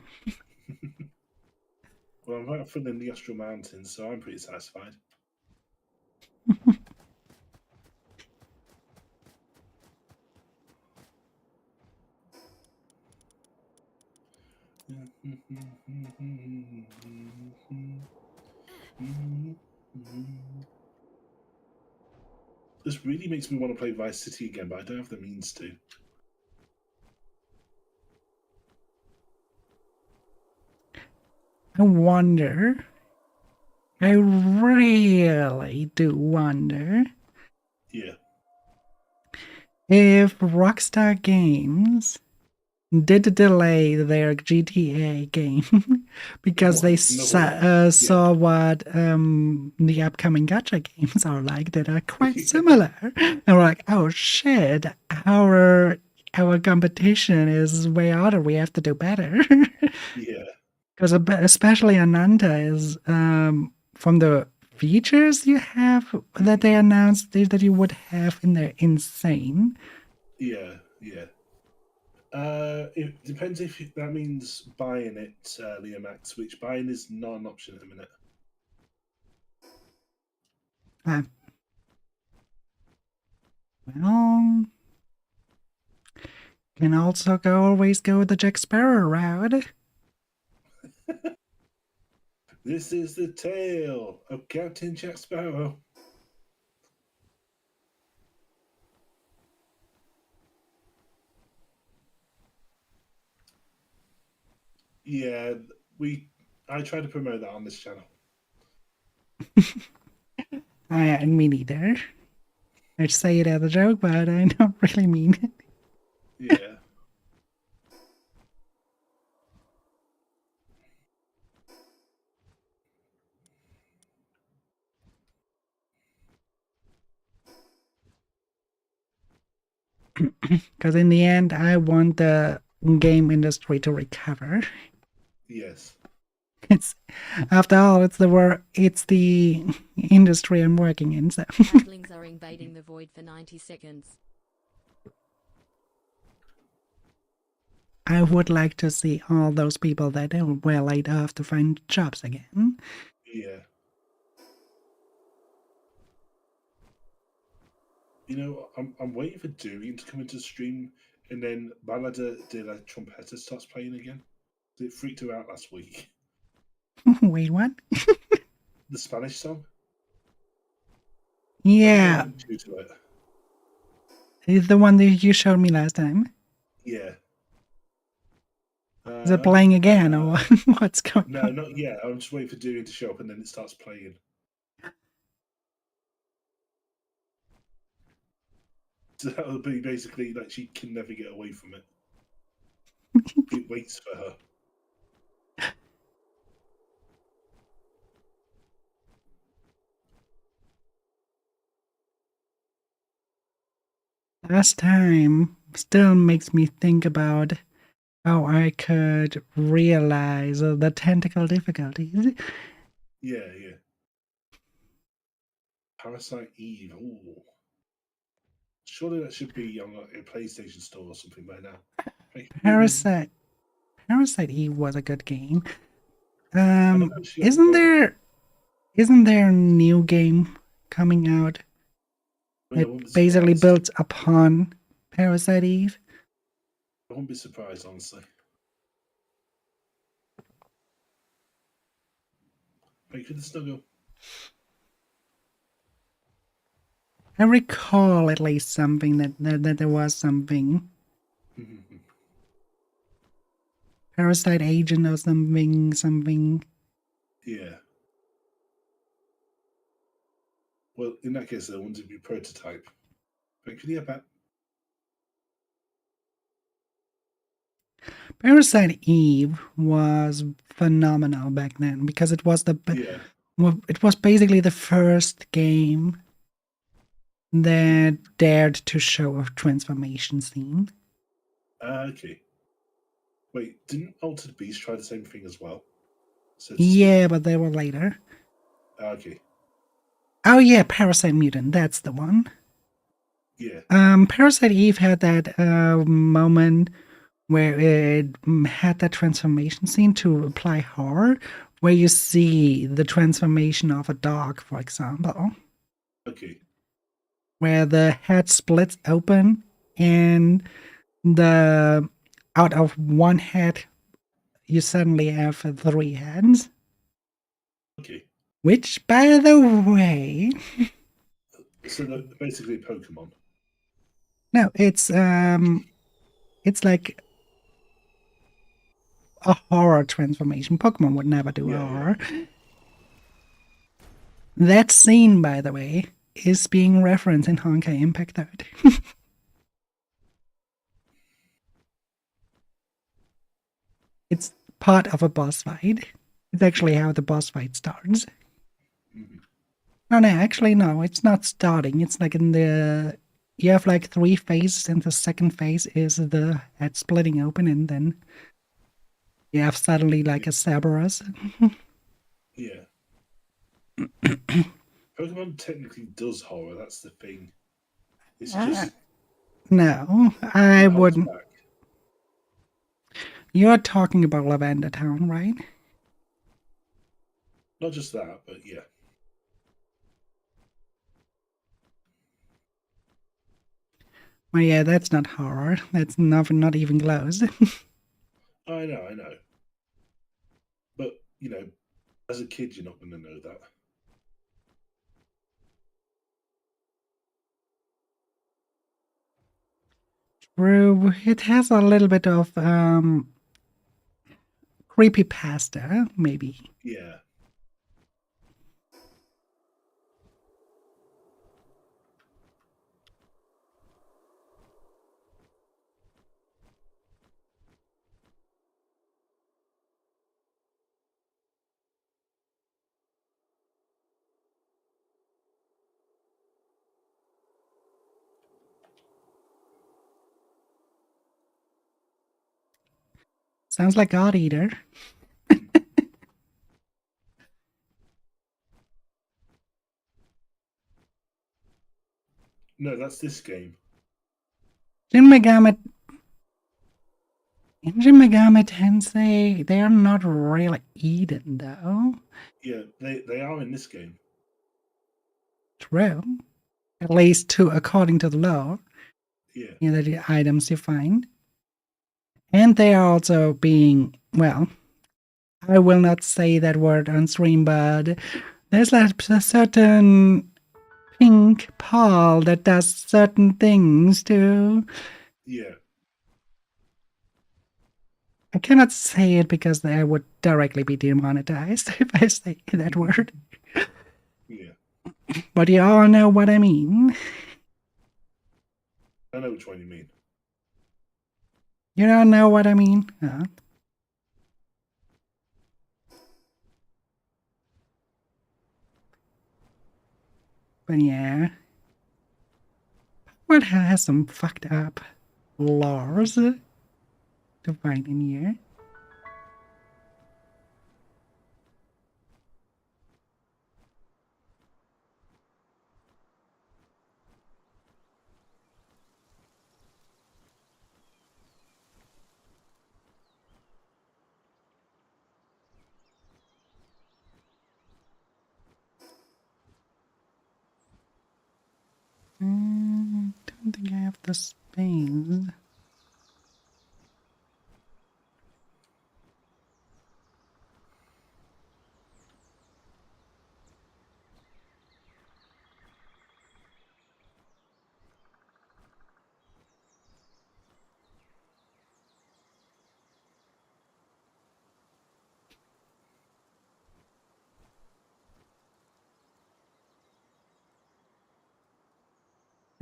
Well, I'm right up in the Astral Mountains, so I'm pretty satisfied. This really makes me want to play Vice City again, but I don't have the means to. I wonder. I really do wonder Yeah. if Rockstar Games did delay their GTA game because What? they No. saw what the upcoming gacha games are like that are quite Yeah. similar, and we're like, oh shit, our competition is way out, and we have to do better. Yeah. Because especially Ananta is from the features you have that they announced that you would have in there insane. Yeah. Yeah. It depends if that means buying it, Leo Max, which buying is not an option at the minute. Well, can also always go the Jack Sparrow route. This is the tale of Captain Jack Sparrow. Yeah, I try to promote that on this channel. Me neither. I'd say it as a joke, but I don't really mean it. Yeah. Because in the end, I want the game industry to recover. Yes. It's after all, it's the industry I'm working in. So Halflings are invading the void for 90 seconds. I would like to see all those people that were laid off to find jobs again. Yeah. You know, I'm waiting for Durian to come into the stream, and then Balada de la Trompeta starts playing again. It freaked her out last week. Wait, what? The Spanish song. Yeah, To it. it's the one that you showed me last time. Yeah. Is it playing again, or what's going No, on? not yet. I'm just waiting for Durian to show up, and then it starts playing. So that'll be basically like she can never get away from it. It waits for her. Last time still makes me think about how I could realize the tentacle difficulties. Yeah, yeah. Parasite Eve. Ooh. Surely that should be on like, a PlayStation Store or something by now. Parasite Eve was a good game. Actually, Isn't there a new game coming out that basically built upon Parasite Eve? I wouldn't be surprised, honestly. Wait for the snuggle. I recall at least something that there was something. Parasite Agent or something. Yeah. Well, in that case, I want to be prototype. But could you have that? Parasite Eve was phenomenal back then because it was it was basically the first game that dared to show a transformation scene. Okay. Wait, didn't Altered Beast try the same thing as well? So yeah, but they were later. Okay. Oh yeah, Parasite Mutant, that's the one. Yeah. Parasite Eve had that moment where it had that transformation scene to apply horror, where you see the transformation of a dog, for example, Okay. where the head splits open and the out of one head you suddenly have 3 heads. Okay. Which, by the way, So they're basically Pokemon. no, it's like a horror transformation. Pokemon would never do Yeah, horror. That scene, by the way, is being referenced in Honkai Impact 3. It's part of a boss fight. It's actually how the boss fight starts. Mm-hmm. No, actually, no, it's not starting. It's like in the. You have like 3 phases, and the second phase is the head splitting open, and then you have suddenly like a Cerberus. Yeah. Pokemon technically does horror. That's the thing. It's just No, I it holds wouldn't. back. You're talking about Lavender Town, right? Not just that, but yeah. Well, yeah, that's not horror. That's not even close. I know, I know. But as a kid, you're not going to know that. True, it has a little bit of creepy pasta, maybe. Yeah. Sounds like God Eater. No, that's this game. Shin Megami in Shin Megami Tensei, they are not really eaten though. Yeah, they are in this game. True. At least to according to the law. Yeah. The items you find. And they are also being, well, I will not say that word on stream, but there's like a certain pink Paul that does certain things too. Yeah. I cannot say it because I would directly be demonetized if I say that word. Yeah. But you all know what I mean. I know which one you mean. You don't know what I mean? But yeah. What has some fucked up laws to find in here? Don't think I have the space.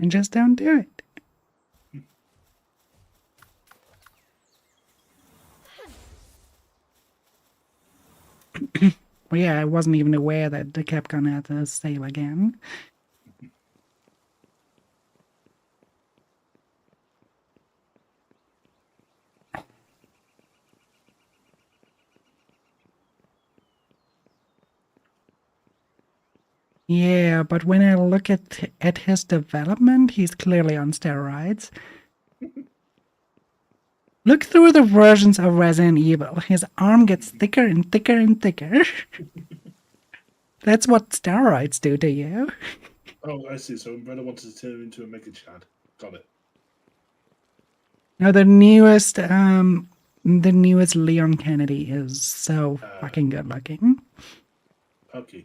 And just don't do it. Well, yeah, I wasn't even aware that the Capcom had a sale again. Yeah, but when I look at his development, he's clearly on steroids. Look through the versions of Resident Evil. His arm gets thicker and thicker and thicker. That's what steroids do to you. Oh, I see. So Umbrella wanted to turn him into a Mega Chad. Got it. Now the newest Leon Kennedy is so fucking good looking. Okay.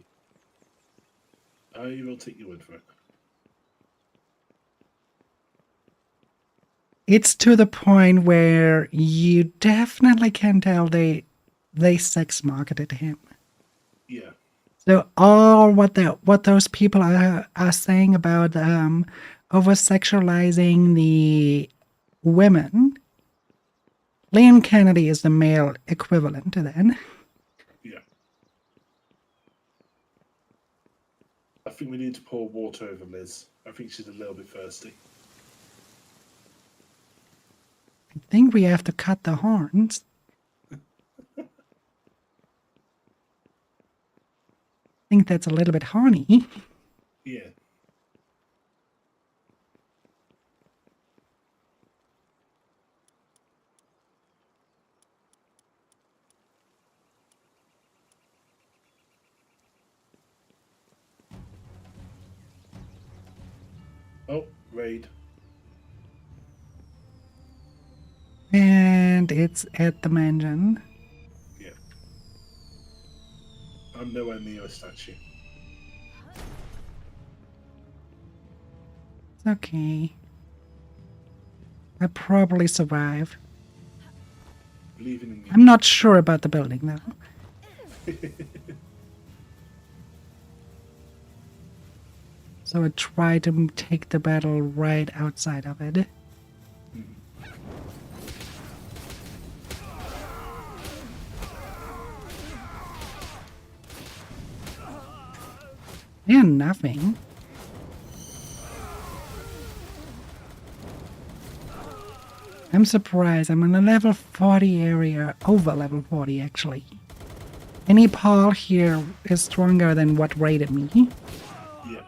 I will take your word for it. It's to the point where you definitely can tell they sex marketed him. Yeah. So all what those people are saying about over sexualizing the women, Leon Kennedy is the male equivalent to that. Yeah. I think we need to pour water over Liz. I think she's a little bit thirsty. I think we have to cut the horns. I think that's a little bit horny. Yeah. Oh, raid. And it's at the mansion. Yeah. I'm nowhere near a statue. It's okay. I probably survive. Believing in you. I'm not sure about the building though. So I try to take the battle right outside of it. Yeah, nothing. I'm surprised. I'm in a level 40 area, over level 40 actually. Any Paul here is stronger than what raided me. Yeah.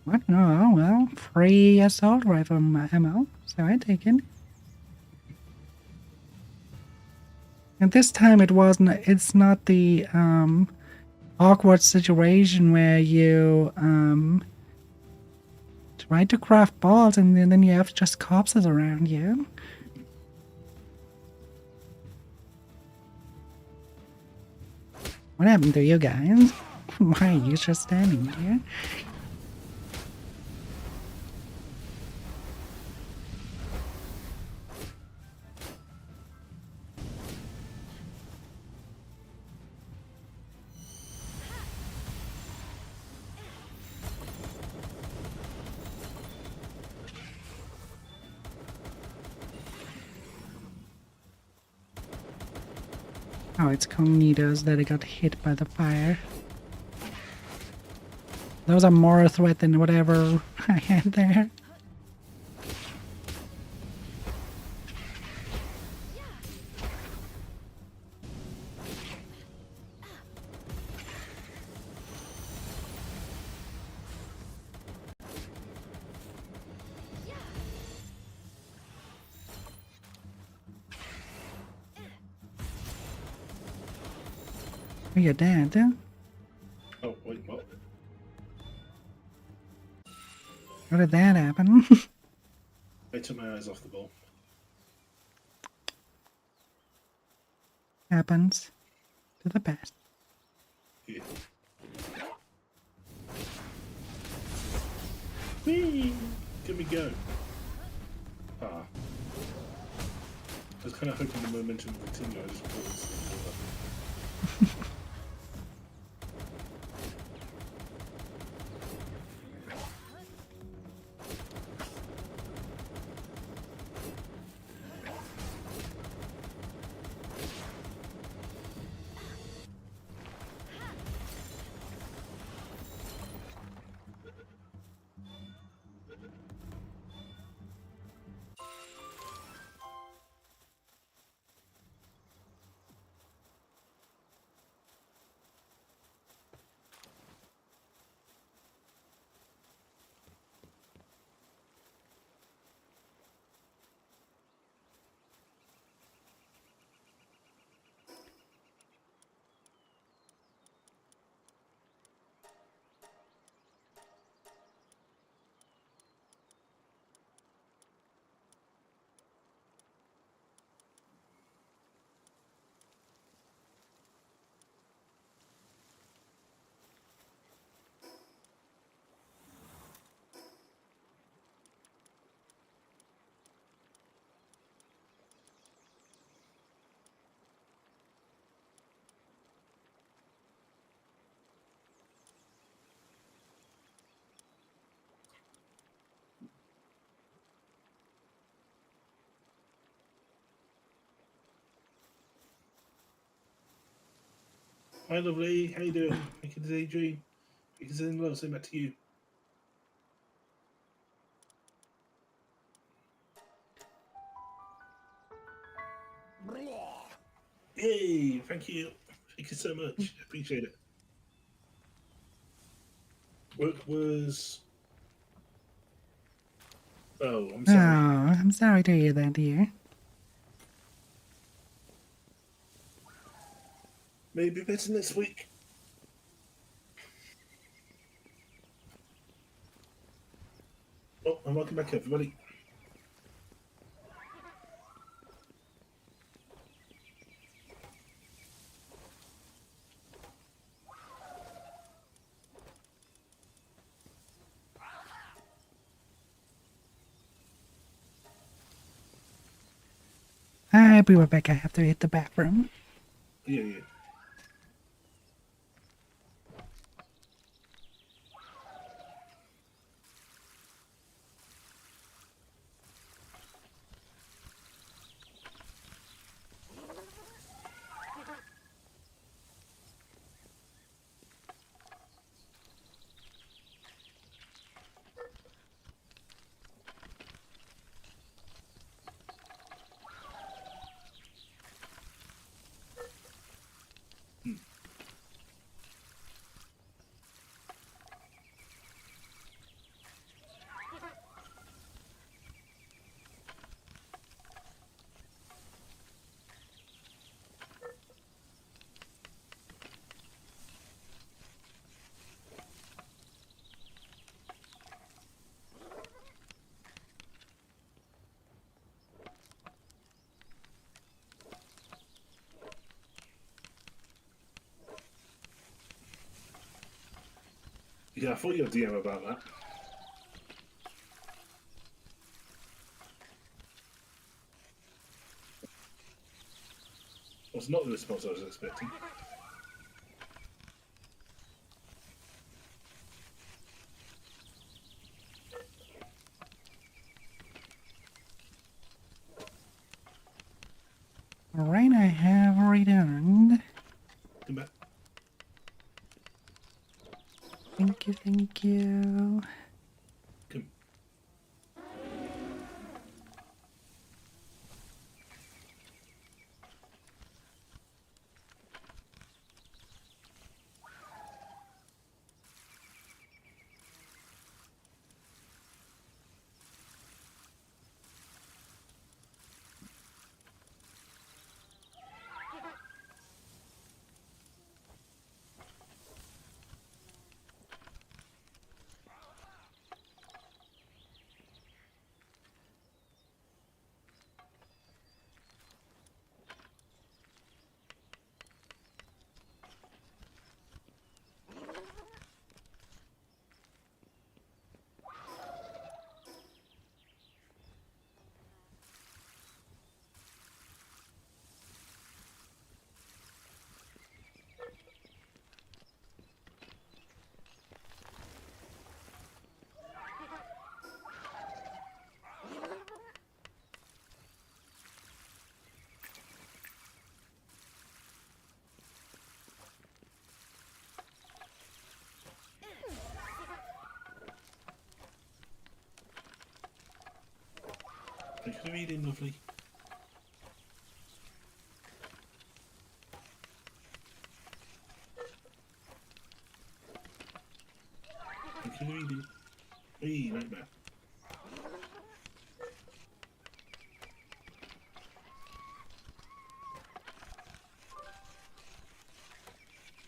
What? Oh, well, free assault rifle ammo, so I take it. And this time it's not the awkward situation where you try to craft balls and then you have just corpses around you. What happened to you guys? Why are you just standing here? Oh, it's Cognitos that got hit by the fire. Those are more a threat than whatever I had there. Oh, you're dead. Oh, wait, what? How did that happen? I took my eyes off the ball. Happens to the best. Yeah. Whee! Give me go. Ah. I was kind of hoping the momentum would continue. I just paused. Hi, lovely. How you doing? Making a daydream. You can send love. Send back to you. Yay! Thank you. Thank you so much. Appreciate it. Work was. Oh, I'm Oh, sorry. I'm sorry to hear that, dear. Maybe better next week. Oh, and welcome back, everybody. I'll be right back. I have to hit the bathroom. Yeah, yeah. Yeah, I thought you were DM about that. Was not the response I was expecting. Alright, I have returned. Come back. Thank you, thank you. Come. Thanks for reading, lovely. Thank you for reading. Hey, nightmare.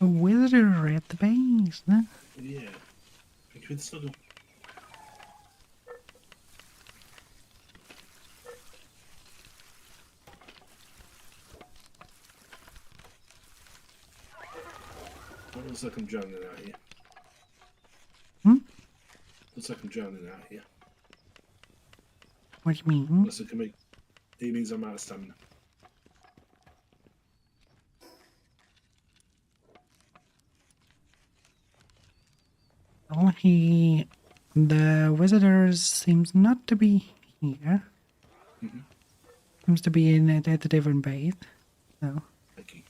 A visitor at the base, huh? Yeah. Thank you for the snuggle. It looks like I'm drowning out here. Hmm? Looks like I'm drowning out here. What do you mean? Unless I can make. It means I'm out of stamina. Well, the visitors seems not to be here. Mm-hmm. Seems to be in at a different base. So, Thank you.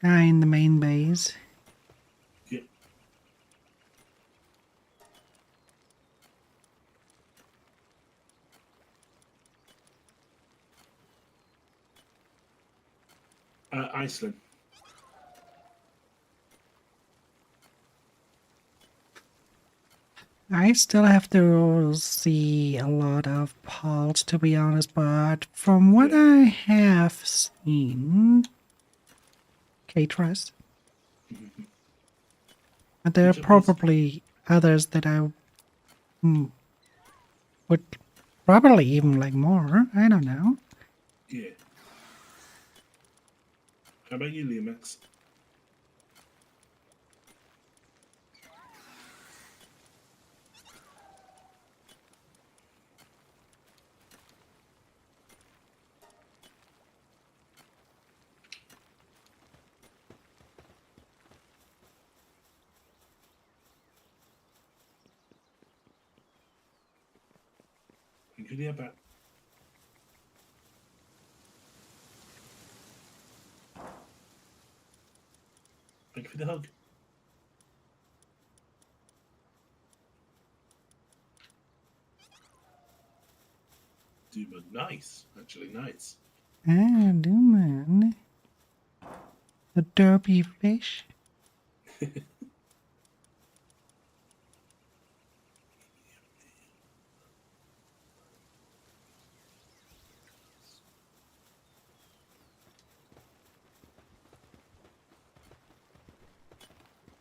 In the main base. Yep. Iceland. I still have to see a lot of Pulse, to be honest, but from what Yeah. I have seen, K-Trust, but there are Which are basically, probably others that I would probably even like more. I don't know. yeah. How about you, Liam? Thank you, Liam. Thank you for the hug. Duma, nice. Actually, nice. Ah, do man. The derpy fish.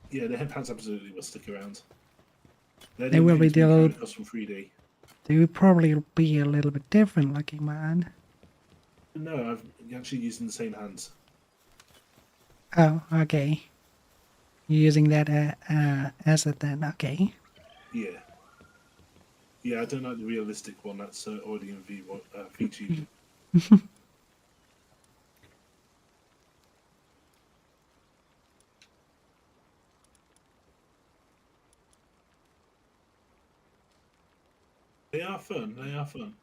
Yeah, the headpads absolutely will stick around. They're the They only will be things we the carry across from 3D. they will probably be a little bit different looking, man. No, I've actually using the same hands. Oh, okay. You're using that asset then, okay. Yeah. Yeah, I don't like the realistic one that's already in VTube. They are fun. They are fun.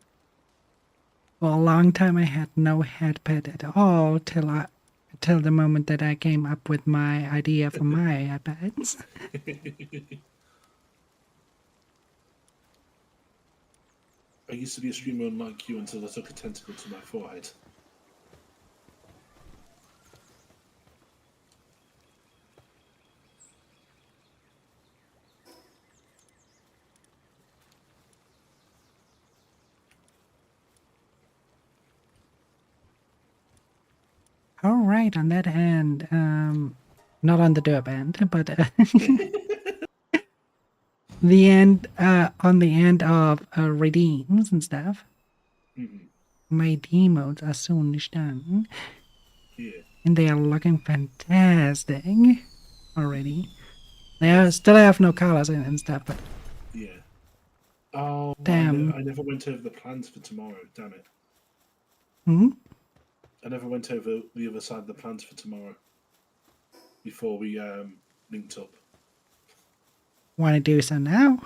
For a long time I had no headpad at all till the moment that I came up with my idea for my headpads. I used to be a streamer unlike you until I took a tentacle to my forehead. All right, on that end, not on the derp end, but the end, on the end of redeems and stuff. Mm-hmm. My demodes are soon done, Yeah. and they are looking fantastic already. They Yes. still have no colors in and stuff, but Yeah. Oh, damn. I never went over the plans for tomorrow. Damn it. Hmm? I never went over the other side of the plans for tomorrow before we linked up. Want to do so now?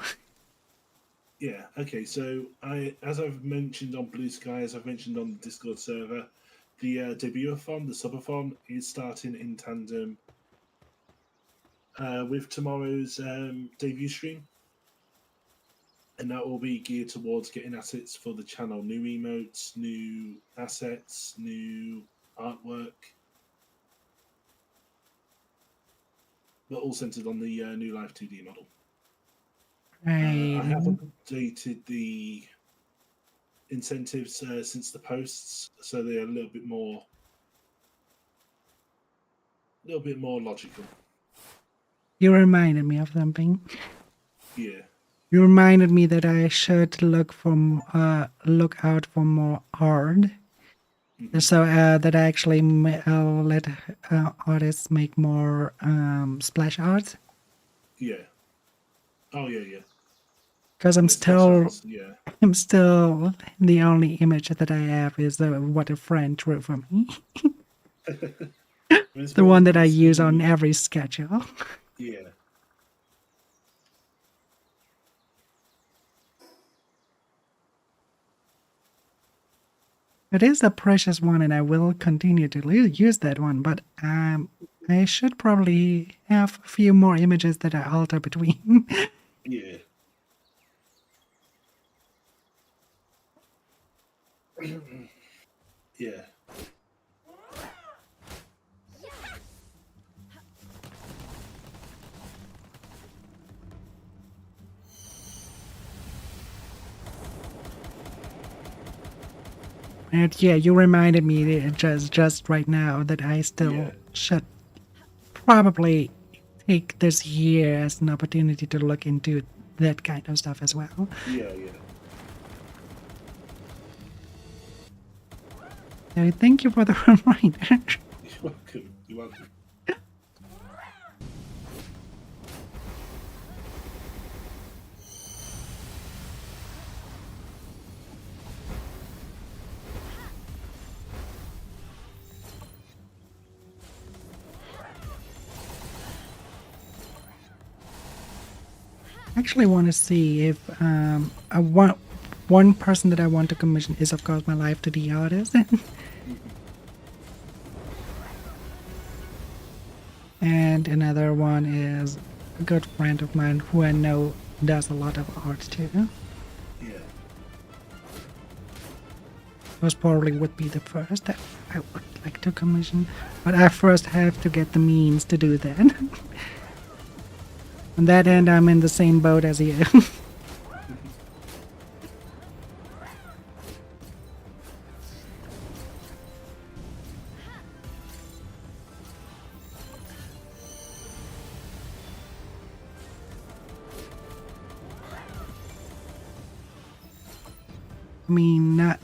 Yeah. Okay. So as I've mentioned on Blue Sky, as I've mentioned on the Discord server, the debut-a-thon, the subathon, is starting in tandem with tomorrow's debut stream, and that will be geared towards getting assets for the channel, new emotes, new assets, new artwork, but all centered on the new Life 2D model. I have Right. updated the incentives since the posts, so they're a little bit more logical. You reminded me of something. Yeah. You reminded me that I should look out for more art, Mm-hmm. so that I actually let artists make more splash arts. Yeah. Oh yeah, yeah. Because Yeah, splash arts. Yeah. I'm still the only image that I have is what a friend drew for me, There's the one one that that I needs use to. on every schedule. Yeah. It is a precious one, and I will continue to use that one. But I should probably have a few more images that I alter between. Yeah. Yeah. And yeah, you reminded me just right now that I Yeah. still should probably take this year as an opportunity to look into that kind of stuff as well. Yeah, yeah. So thank you for the reminder. You're welcome. You're welcome. I actually want to see if one person that I want to commission is of course my live 2D artist. And another one is a good friend of mine who I know does a lot of art too. Yeah. Those probably would be the first that I would like to commission, but I first have to get the means to do that. On that end, I'm in the same boat as you. I mean,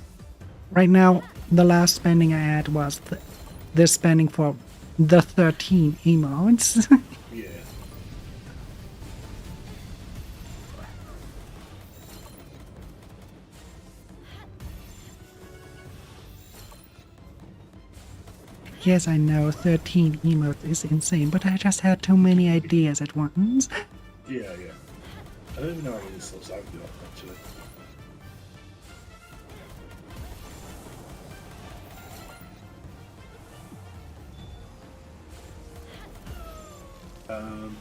right now, the last spending I had was this spending for the 13 emotes. Yeah. Yes, I know 13 emotes is insane, but I just had too many ideas at once. Yeah, yeah. I don't even know how many slots I've got, actually. Um,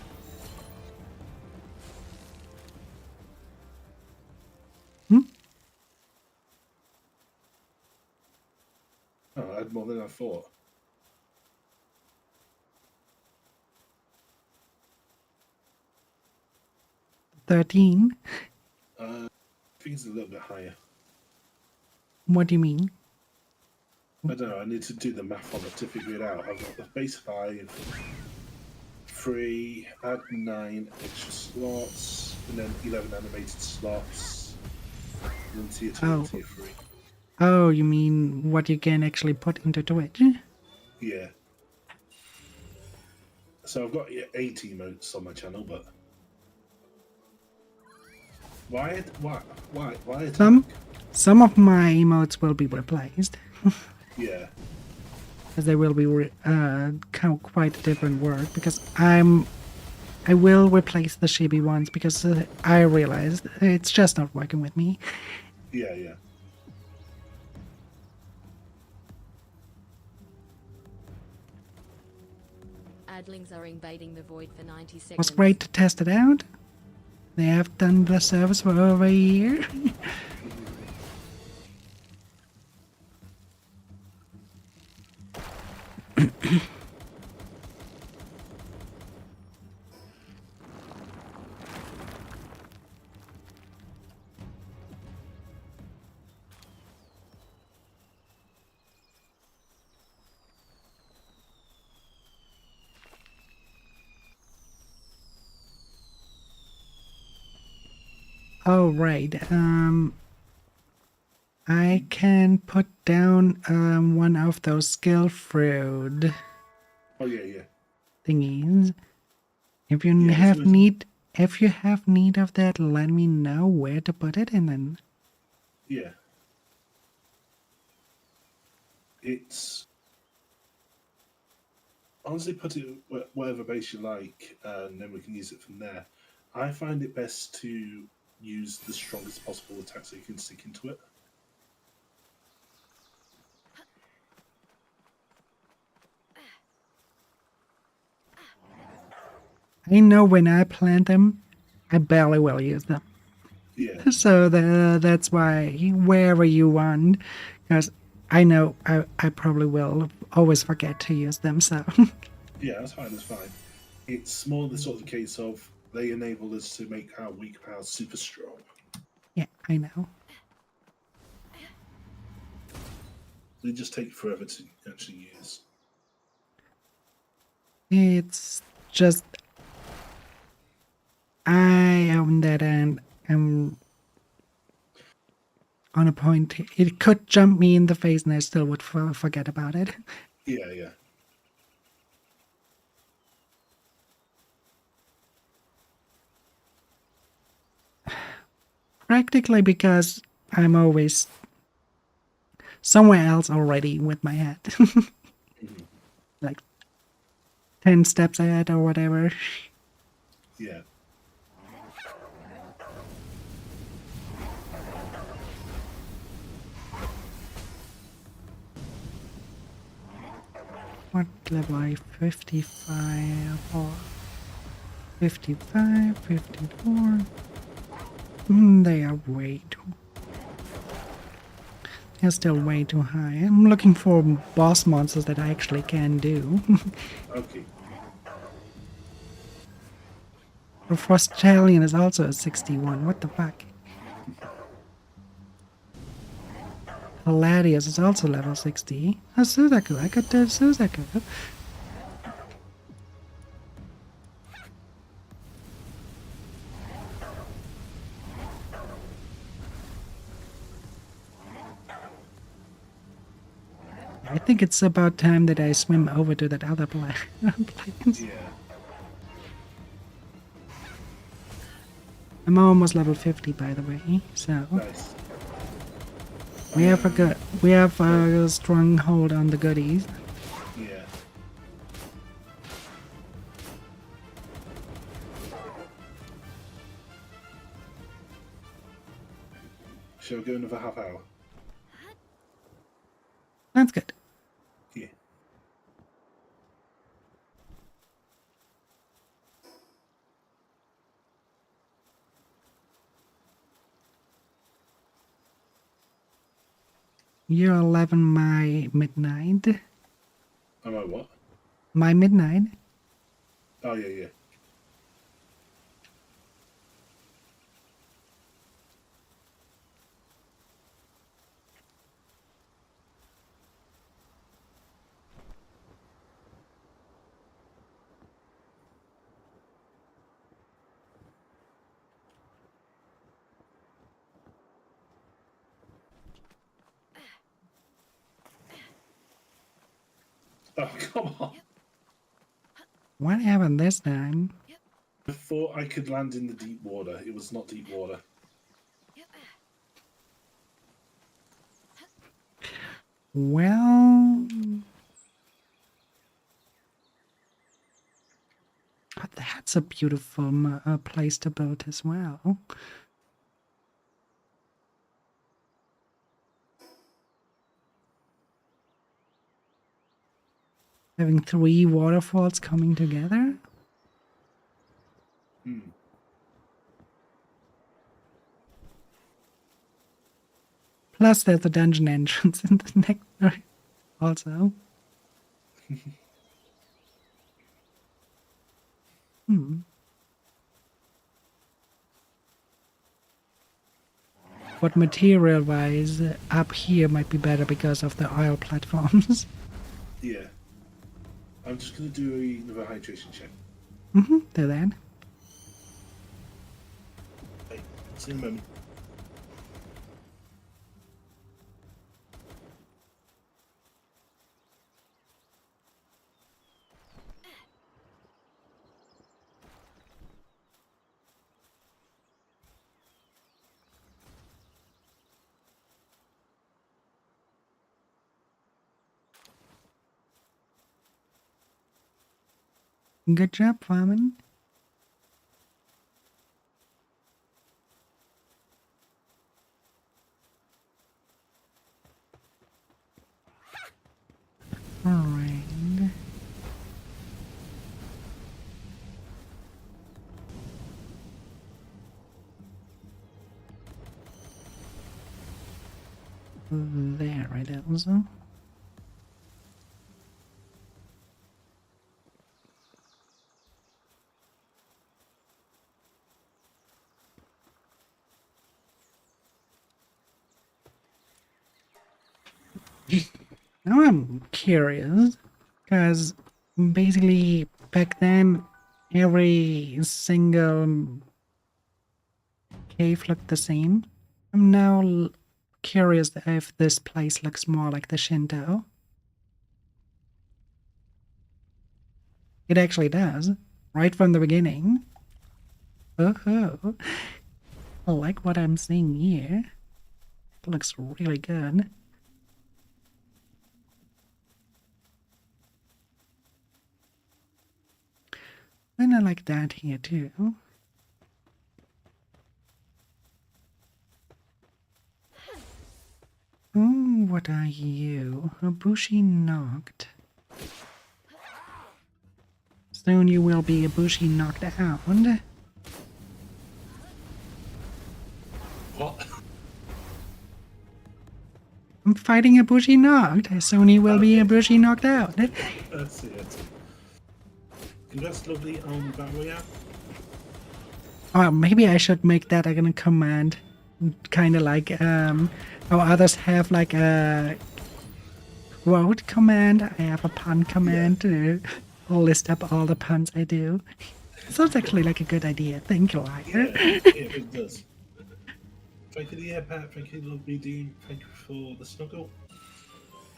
Hmm? oh, I had more than I thought. 13? I think it's a little bit higher. What do you mean? I don't know. I need to do the math on it to figure it out. I've got the base 5, 3, add 9 extra slots, and then 11 animated slots, and then tier 2 and Oh. tier 3. Oh, you mean what you can actually put into Twitch? Yeah. So I've got 8 emotes on my channel, but why attack? Some of my emotes will be replaced, Yeah. as they will be quite different work, because I will replace the chibi ones because I realized it's just not working with me. Yeah, yeah. Adlings are invading the void for 90 It seconds. was great to test it out. They have done the service for over a year. Oh, right. I can put down one of those skill fruit Oh, yeah, yeah. thingies. If you Yeah, have need, if you have need of that, let me know where to put it, and then Yeah. It's honestly put it whatever base you like, and then we can use it from there. I find it best to use the strongest possible attack so you can stick into it. I know when I plant them, I barely will use them. Yeah, So that's why wherever you want, because I know I probably will always forget to use them. So yeah, that's fine. That's fine. It's more the sort of case of they enable us to make our weak powers super strong. yeah, I know. They just take forever to actually use. It's just I own that and I'm on a point. It could jump me in the face and I still would forget about it. Yeah, yeah. Practically because I'm always somewhere else already with my head. Mhm. Like 10 steps ahead or whatever. Yeah. What level are you? 55 or 55, 54? They are way too... They're still way too high. I'm looking for boss monsters that I actually can do. Okay. The Frostalion is also a 61. What the fuck? Hilarious is also level 60. Oh, Suzaku. I could do Suzaku. I think it's about time that I swim over to that other place. Yeah. I'm almost level 50, by the way. So Nice. we have a strong hold on the goodies. Yeah. Shall we go another half hour? That's good. Yeah. You're 11 my midnight. Am I what? My midnight? Oh, yeah, yeah. Oh, come on. What happened this time? I thought I could land in the deep water. It was not deep water. Well... But that's a beautiful place to build as well. Having 3 waterfalls coming together? Hmm. Plus there's a dungeon entrance in the next also. Hmm. But material-wise, up here might be better because of the oil platforms. Yeah. I'm just going to do another hydration check. Do that. Hey, see you in a moment. Good job, farming. Alright. there it is. Now I'm curious, because basically back then every single cave looked the same. I'm now curious if this place looks more like the Shinto. It actually does, right from the beginning. Oh, I like what I'm seeing here. It looks really good. And I like that here too. Oh, what are you? A bushy knocked. Soon you will be a bushy knocked out. What? I'm fighting a bushy knocked. Soon you will be a bushy knocked out. That's it. Congrats, lovely, on Battle Royale. Oh, maybe I should make that a command. Kind of like how others have like a quote command. I have a pun command to list up all the puns I do. Sounds actually like a good idea. Thank you, Liar. Yeah, it does. Thank you, yeah, Pat. Thank you, lovely Dean. Thank you for the snuggle.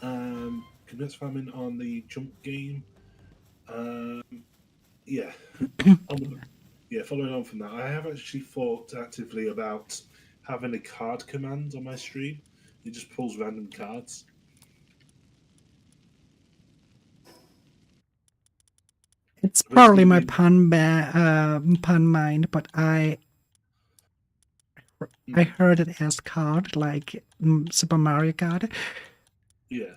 Congrats, Famine, on the jump game. Yeah. Following on from that, I have actually thought actively about having a card command on my stream. It just pulls random cards. It's probably my pun mind, but I heard it as card, like Super Mario Kart. Yeah.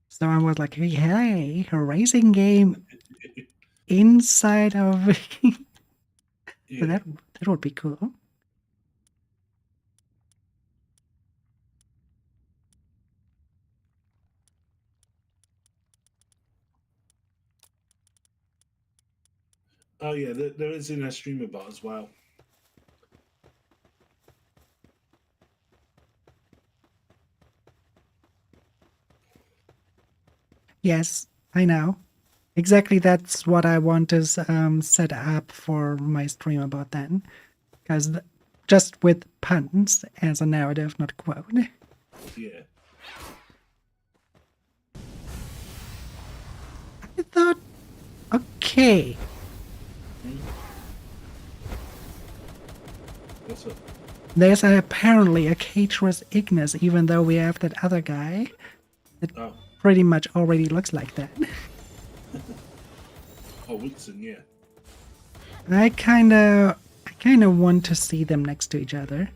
So I was like, hey, a racing game inside of... Yeah. So that would be cool. Oh yeah, there is in a streamer bot as well. Yes, I know. Exactly, that's what I want to set up for my stream about then. Because just with puns as a narrative, not quote. Yeah. I thought, okay. What's up? There's apparently a Caterus Ignis, even though we have that other guy that pretty much already looks like that. Oh, Wilson, yeah. I kinda want to see them next to each other.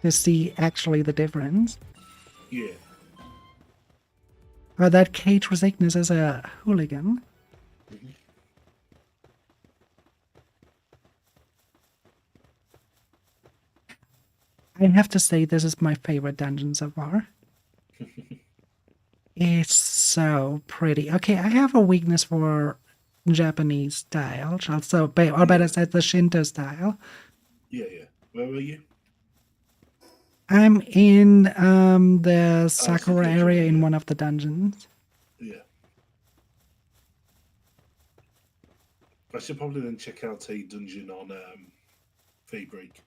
To see actually the difference. Yeah. Or that Caterus Ignis is a hooligan. I have to say this is my favorite dungeon so far. It's so pretty. Okay, I have a weakness for Japanese style, or better said, the Shinto style. Yeah. Where were you? I'm in the Sakura area in one of the dungeons. Yeah. I should probably then check out a dungeon on Daybreak.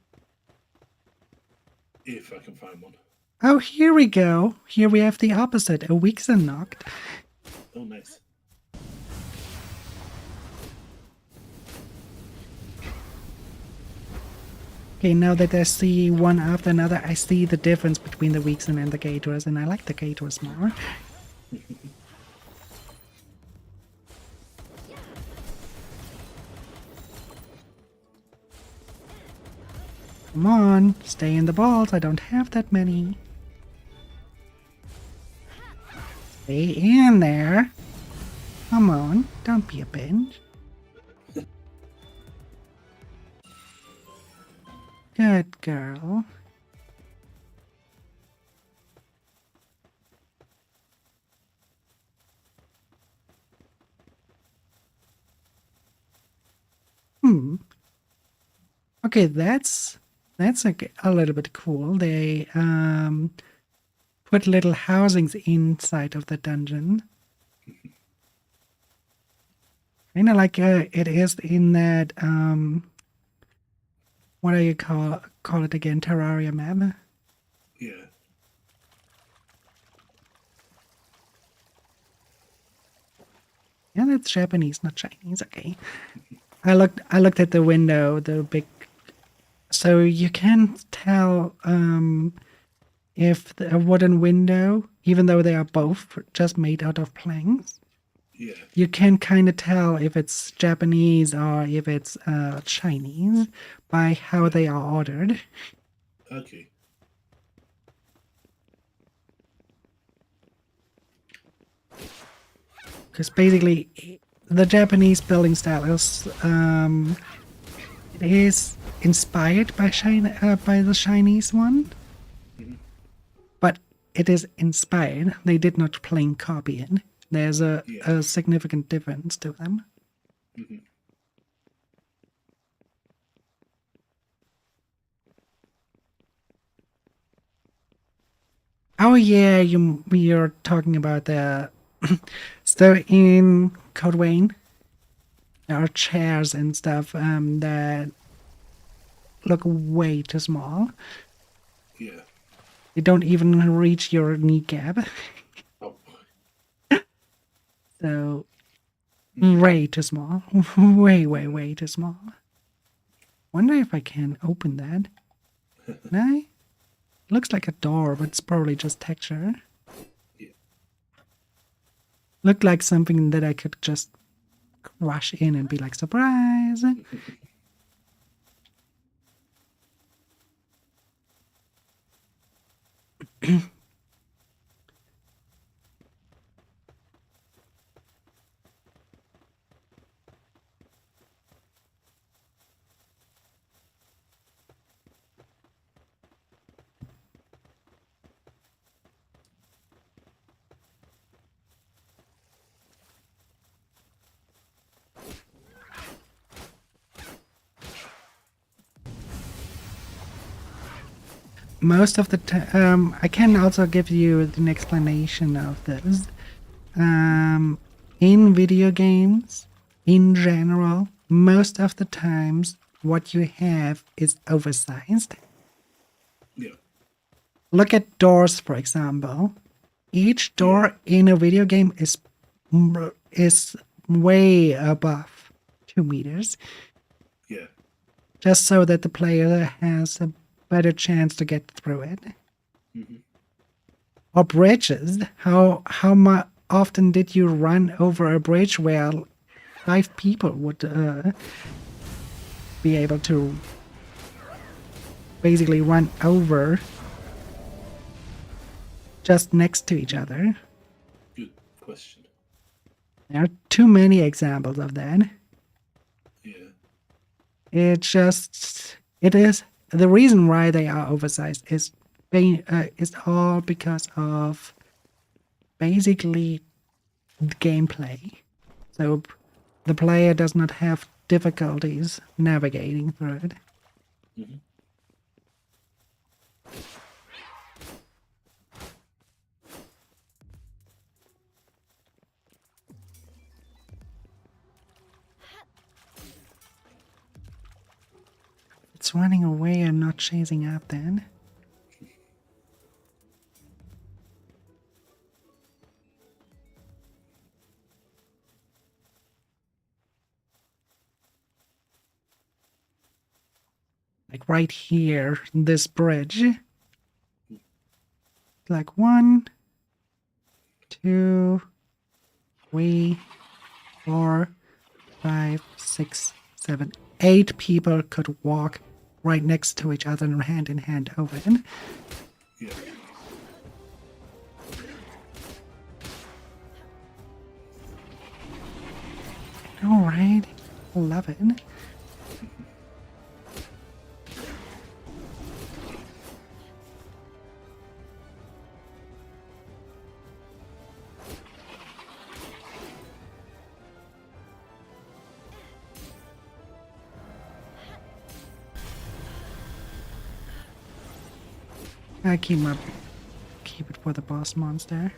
If I can find one. Oh, here we go. Here we have the opposite, a Wixen knocked. Oh, nice. Okay, now that I see one after another, I see the difference between the Wixen and the Gators, and I like the Gators more. Come on, stay in the balls, I don't have that many. Stay in there. Come on, don't be a bitch. Good girl. Okay, that's a little bit cool. They put little housings inside of the dungeon. Kind of like it is in that what do you call it again? Terraria map. Yeah. Yeah, that's Japanese, not Chinese. Okay. I looked at the window, the big, so you can tell if a wooden window, even though they are both just made out of planks, Yeah. you can kind of tell if it's Japanese or if it's Chinese by how they are ordered. Okay. Because basically, the Japanese building style is it is inspired by by the Chinese one, but it is inspired. They did not plain copy it. There's a significant difference to them. Mhm. Oh yeah, you're talking about the so in Code Vein, there are chairs and stuff that look way too small. Yeah. They don't even reach your kneecap. Oh. So way too small. Way too small. Wonder if I can open that. Can I? Looks like a door, but it's probably just texture. Yeah. Looked like something that I could just rush in and be like, surprise! Most of the time, I can also give you an explanation of this. In video games, in general, most of the times, what you have is oversized. Yeah. Look at doors, for example. Each door in a video game is way above 2 meters, Yeah. just so that the player has a better chance to get through it. Mhm. Or bridges. How often did you run over a bridge where 5 people would be able to basically run over just next to each other? Good question. There are too many examples of that. Yeah. It is the reason why they are oversized is all because of basically the gameplay. So the player does not have difficulties navigating through it. Mhm. It's running away and not chasing up then. Like right here, this bridge. Like 1, 2, 3, 4, 5, 6, 7, 8 people could walk right next to each other and hand in hand over it. Yeah. Alright, love it. I keep it for the boss monster.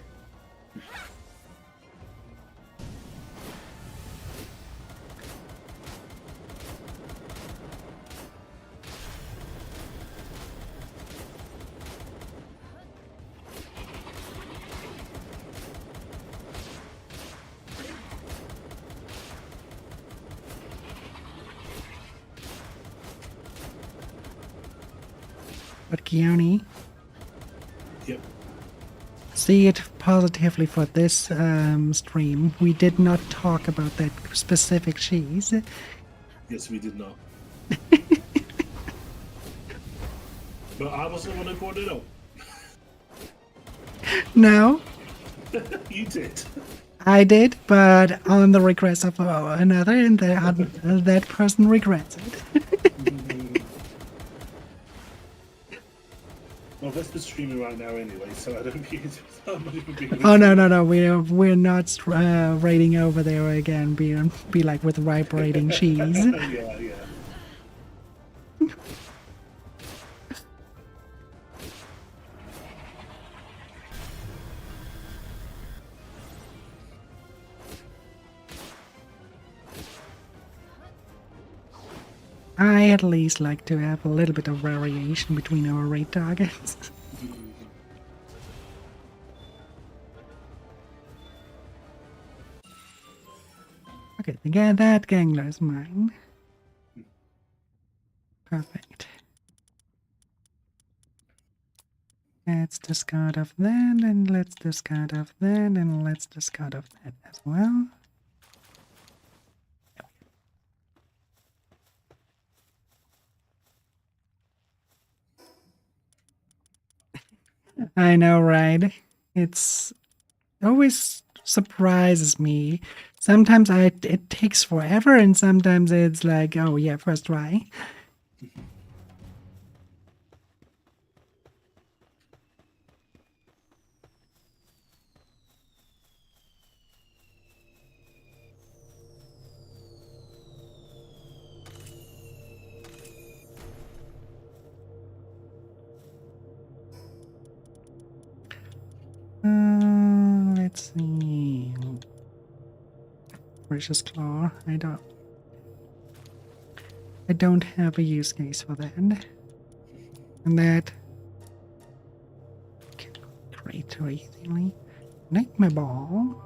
But Keone, Yep. see it positively for this stream. We did not talk about that specific cheese. Yes, we did not. But I wasn't the one who brought it up. No, You did. I did, but on the request of another, and that person regrets it. Well, Vesper's streaming right now anyway, so I don't think it's that much of a big Oh no, we're not raiding over there again. Be like with vibrating cheese. Yeah, yeah. I at least like to have a little bit of variation between our raid targets. Okay, that gangler is mine. Perfect. Let's discard of that, and let's discard of that, and let's discard of that as well. I know, right? It's always surprises me. Sometimes it takes forever, and sometimes it's like, oh yeah, first try. Let's see. Precious Claw. I don't have a use case for that. And that can create too easily. Nightmare Ball.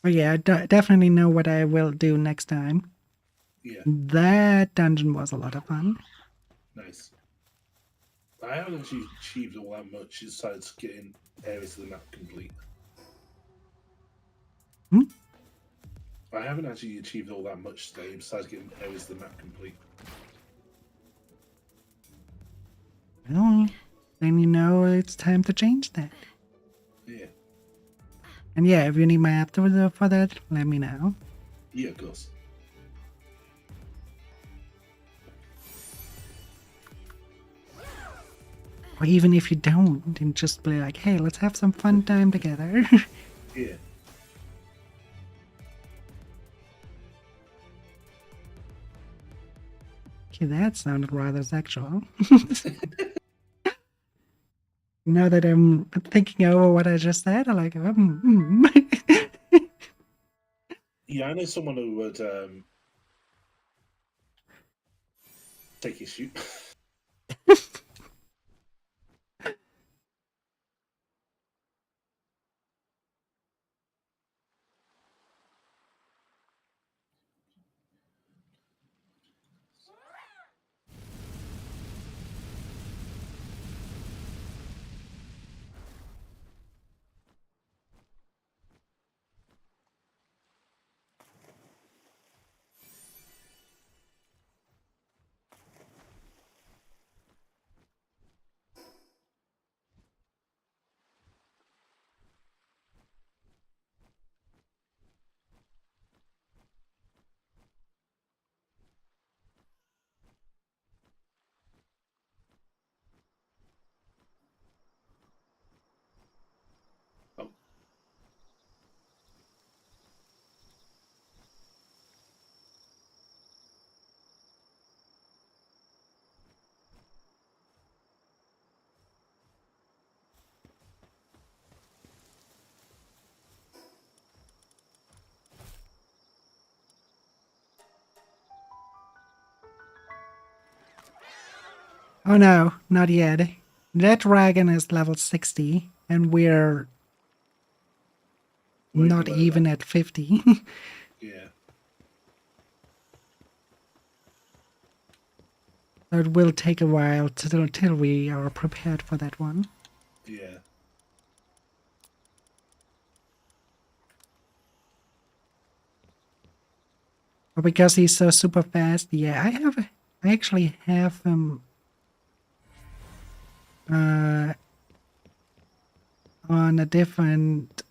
Oh yeah, I definitely know what I will do next time. Yeah, That dungeon was a lot of fun. nice. I haven't actually achieved all that much besides getting areas of the map complete. Hmm? I haven't actually achieved all that much today besides getting areas of the map complete. Well, then you know it's time to change that. Yeah. And yeah, if you need my app for that, let me know. Yeah, of course. Or even if you don't, and just be like, hey, let's have some fun time together. Yeah. Okay, that sounded rather sexual. Now that I'm thinking over what I just said, I'm like, Yeah, I know someone who would take issue. Oh no, not yet. That dragon is level 60, and we're Way not below even that. at 50. Yeah. So it will take a while till we are prepared for that one. Yeah. But because he's so super fast, yeah, I actually have him on a different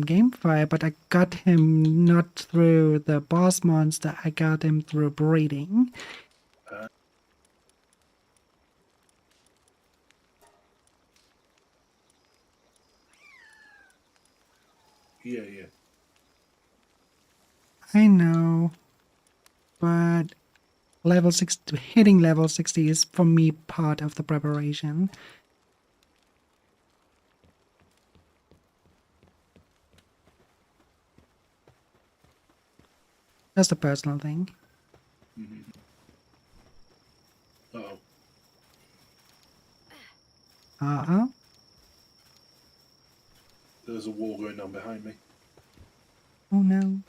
game file, but I got him not through the boss monster, I got him through breeding. Yeah. I know, but level 60, hitting level 60 is for me part of the preparation. That's a personal thing. Uh-oh. Uh-oh. There's a war going on behind me. Oh no.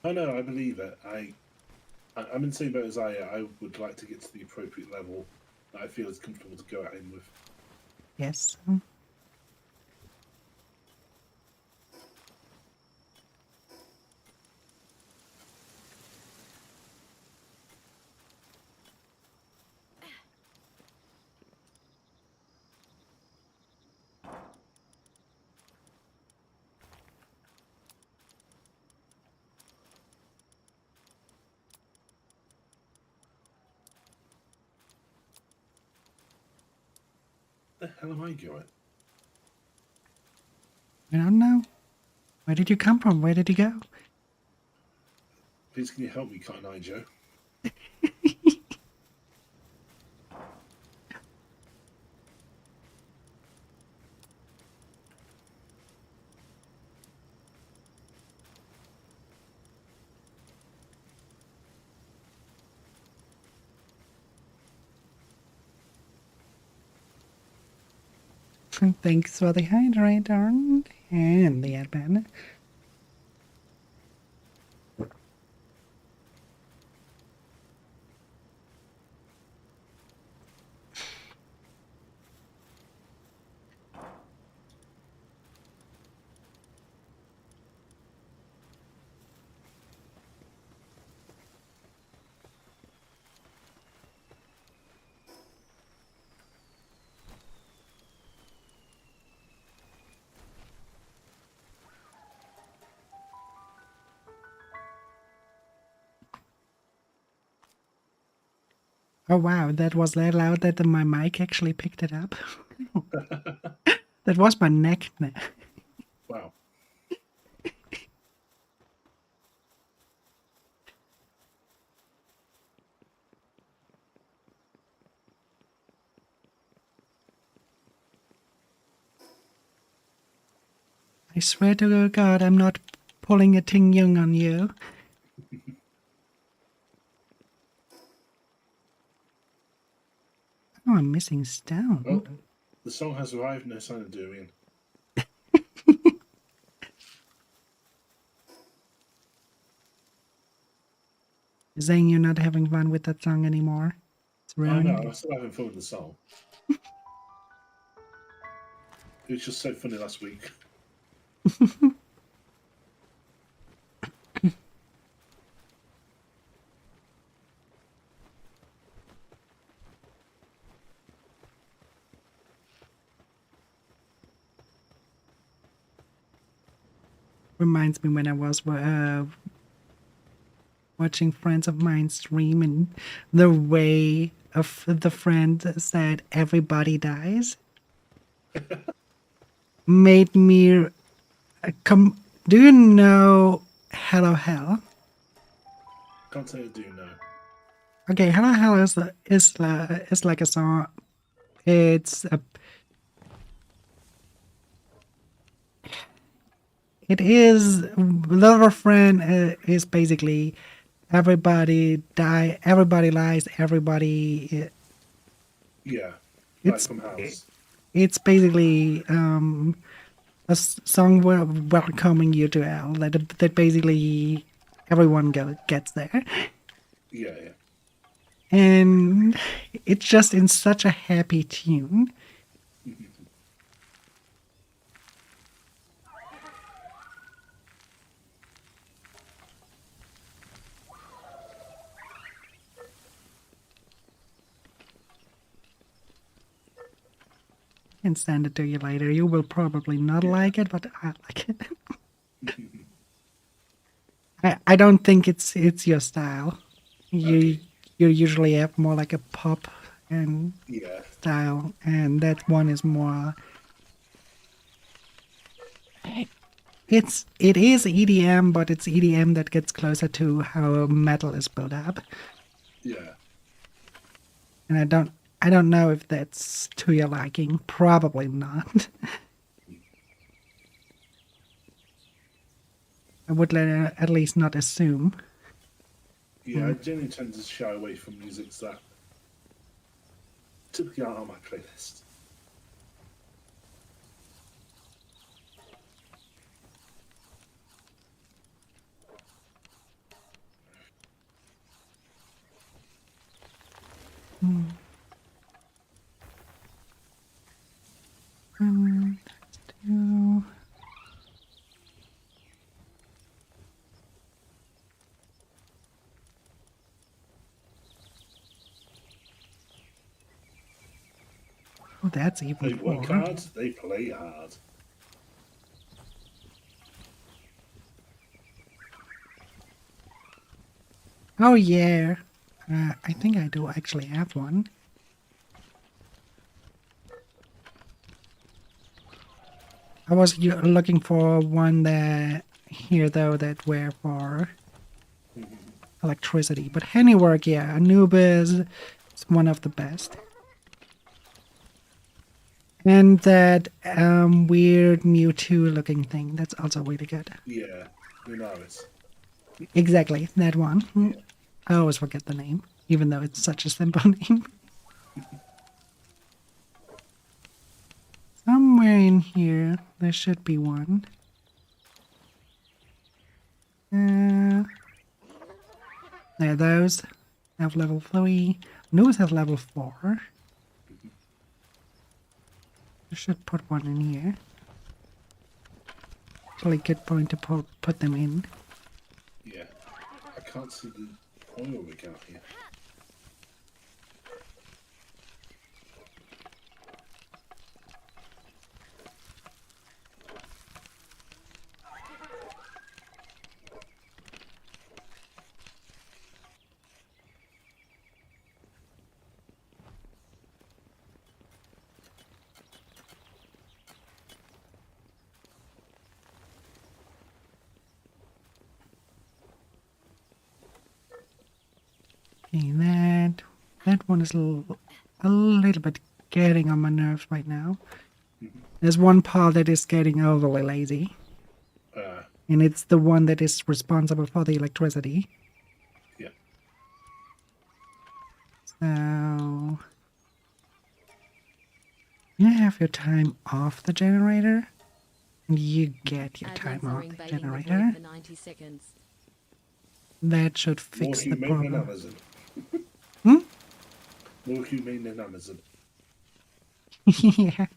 Oh no, I believe it. I'm in the same boat as I would like to get to the appropriate level that I feel is comfortable to go at him with. Yes. The hell am I going? I don't know. Where did you come from? Where did you go? Please can you help me, Cotton Eye Joe? Thanks for the hydrator and the admin. Oh wow, that was that loud that my mic actually picked it up. That was my neck. Wow. I swear to God, I'm not pulling a Ting Yung on you. Oh, I'm missing stone. Well, the song has arrived, no sign of Durian. You're saying you're not having fun with that song anymore? It's Oh no, ruined. I'm still having fun with the song. It was just so funny last week. Reminds me when I was watching friends of mine stream and the way of the friend said everybody dies made me come. Do you know Hello Hell? Can't say I do know. Okay, Hello Hell is like a song. It's a. It is the refrain is basically everybody die, everybody lies, everybody. Yeah. It's From House. it's basically a song welcoming you to hell. That basically everyone gets there, Yeah, yeah. and it's just in such a happy tune. And send it to you later. You will probably not like it, but I like it. I don't think it's your style. You you usually have more like a pop and Yeah. style, and that one is more. It is EDM, but it's EDM that gets closer to how metal is built up, Yeah. and I don't know if that's to your liking. Probably not. I would at least not assume. Yeah, I generally tend to shy away from music that typically aren't on my playlist. Two. Oh, that's even They work more. hard, they play hard. Oh yeah, I think I do actually have one. I was looking for one that here though that were for electricity, but handiwork, yeah, Anubis is one of the best. And that weird Mewtwo looking thing, that's also really good. Yeah. Lunaris. Exactly, that one. Yeah. I always forget the name, even though it's such a simple name. Somewhere in here, there should be one. There, those have level 3. News have level 4. I should put one in here. Actually, good point to put them in. Yeah. I can't see the oil rig out here. Okay, that one is a little bit getting on my nerves right now. There's one part that is getting overly lazy, and it's the one that is responsible for the electricity. Yeah. So you have your time off the generator, and you get your time Adlings are off the invading the generator. void for 90 seconds. That should More fix the humane than problem. Amazon. Hmm? More humane than Amazon. Yeah.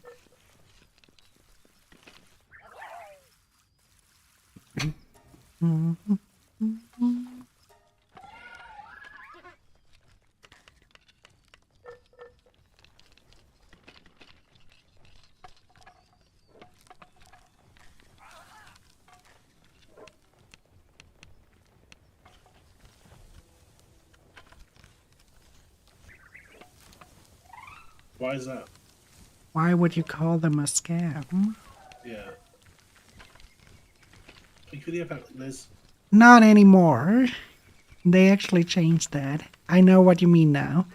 Why is that? Why would you call them a scam? Yeah. Are you really about Liz? Not anymore. They actually changed that. I know what you mean now.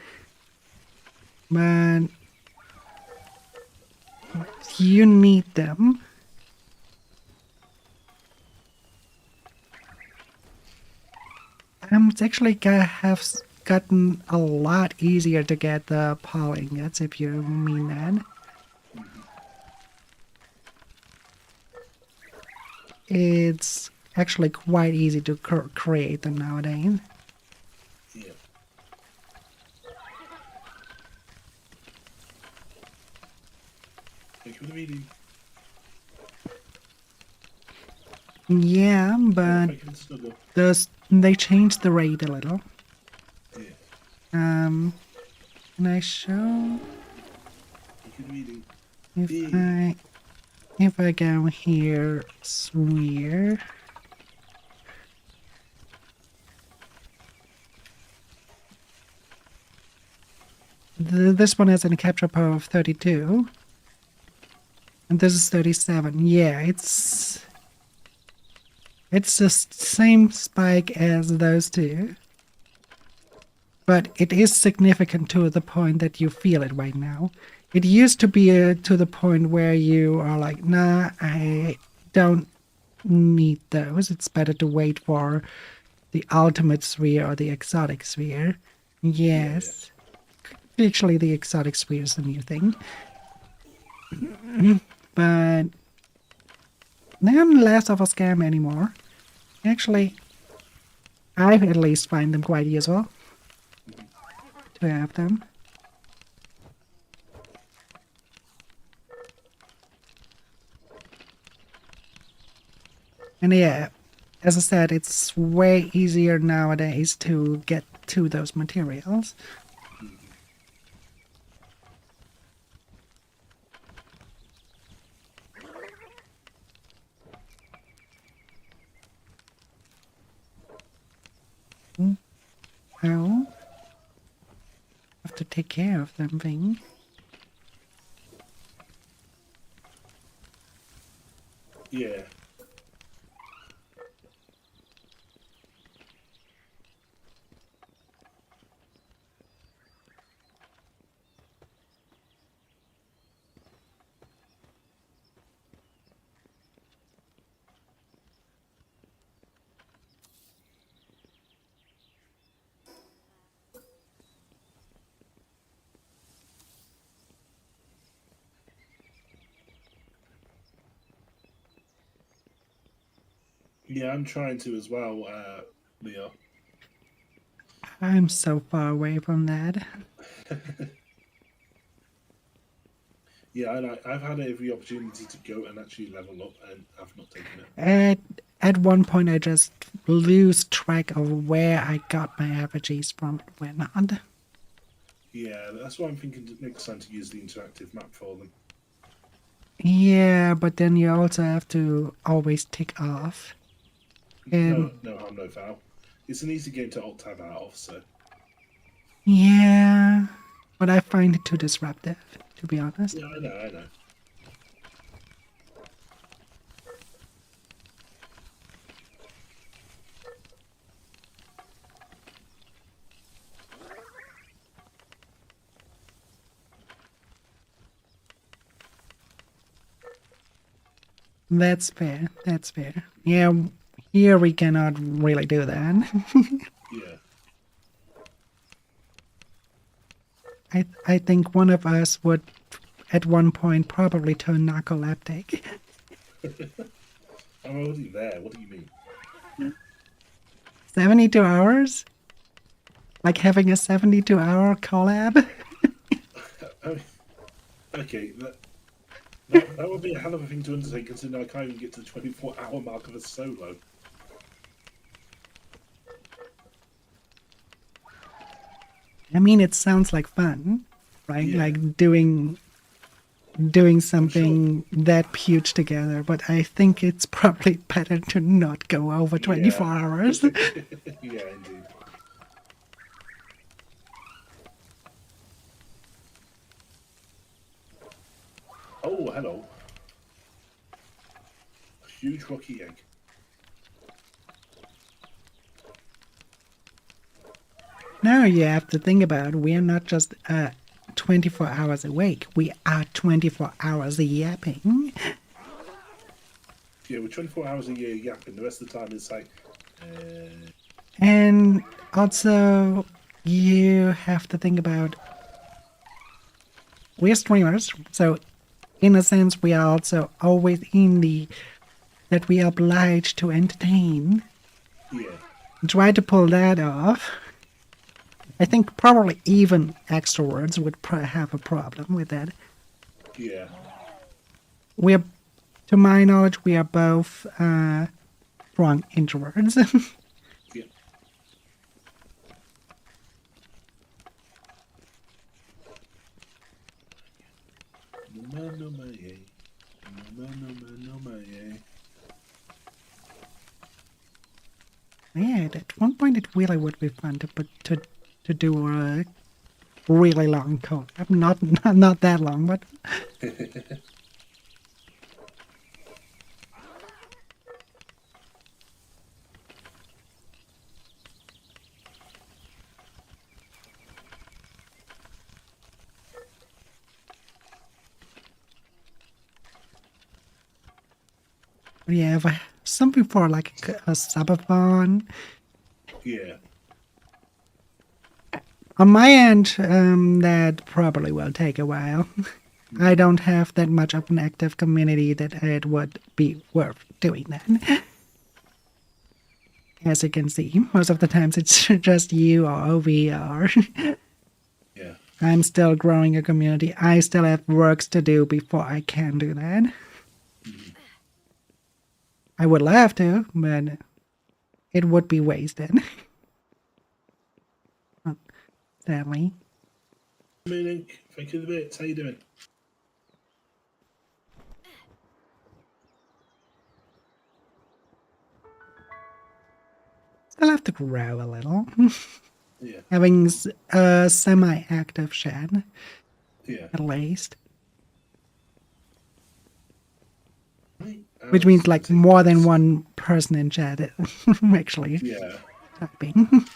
But you need them. It's actually gotten a lot easier to get the Pal ingots, if you mean that. It's actually quite easy to create them nowadays. Yeah. Thank you for the reading. Yeah, but Thank you for the snuggle. they changed the rate a little. Yeah. Can I show Thank you for the reading. if I go here, sphere. This one has a capture power of 32. And this is 37. Yeah, it's the same spike as those two. But it is significant to the point that you feel it right now. It used to be to the point where you are like, nah, I don't need those. It's better to wait for the ultimate sphere or the exotic sphere. Yes. Actually, the exotic sphere is the new thing. But they're less of a scam anymore. Actually, I at least find them quite useful to have them. And yeah, as I said, it's way easier nowadays to get to those materials. Oh, have to take care of them thing. Yeah. Yeah, I'm trying to as well, Leo. I'm so far away from that. Yeah, and I've had every opportunity to go and actually level up, and I've not taken it. At one point, I just lose track of where I got my RPGs from and where not. Yeah, that's why I'm thinking next time to use the interactive map for them. Yeah, but then you also have to always tick off. And No harm, no foul. It's an easy game to alt tab out of, so. yeah, but I find it too disruptive, to be honest. Yeah, I know. That's fair. That's fair. Yeah, here we cannot really do that. Yeah. I think one of us would, at one point, probably turn narcoleptic. I'm already there. What do you mean? 72 hours? Like having a 72-hour collab? Okay, that would be a hell of a thing to undertake, considering I can't even get to the 24-hour mark of a solo. I mean, it sounds like fun, right? Yeah. Like doing something that huge together, but I think it's probably better to not go over 24 hours. Yeah, indeed. Oh, hello. A huge rocky egg. Now you have to think about, we are not just 24 hours awake, we are 24 hours yapping. Yeah, we're 24 hours a year yapping. The rest of the time it's like, And also, you have to think about we're streamers, so in a sense, we are also always in the that we are obliged to entertain. Yeah. Try to pull that off. I think probably even extroverts would have a problem with that. Yeah. We're, to my knowledge, we are both strong introverts. Yeah. Yeah, at one point it really would be fun to do a really long collab. Not that long, but yeah, if I, something for like a subathon. Yeah. On my end, that probably will take a while. I don't have that much of an active community that it would be worth doing that. As you can see, most of the times it's just you or OVR. Yeah. I'm still growing a community. I still have works to do before I can do that. I would love to, but it would be wasted. Sadly. Meaning, thank you the bits. How you doing? Still have to grow a little. Yeah. Having a semi-active shed, Yeah. at least. Right. Which means like more than one person in chat actually Yeah. typing.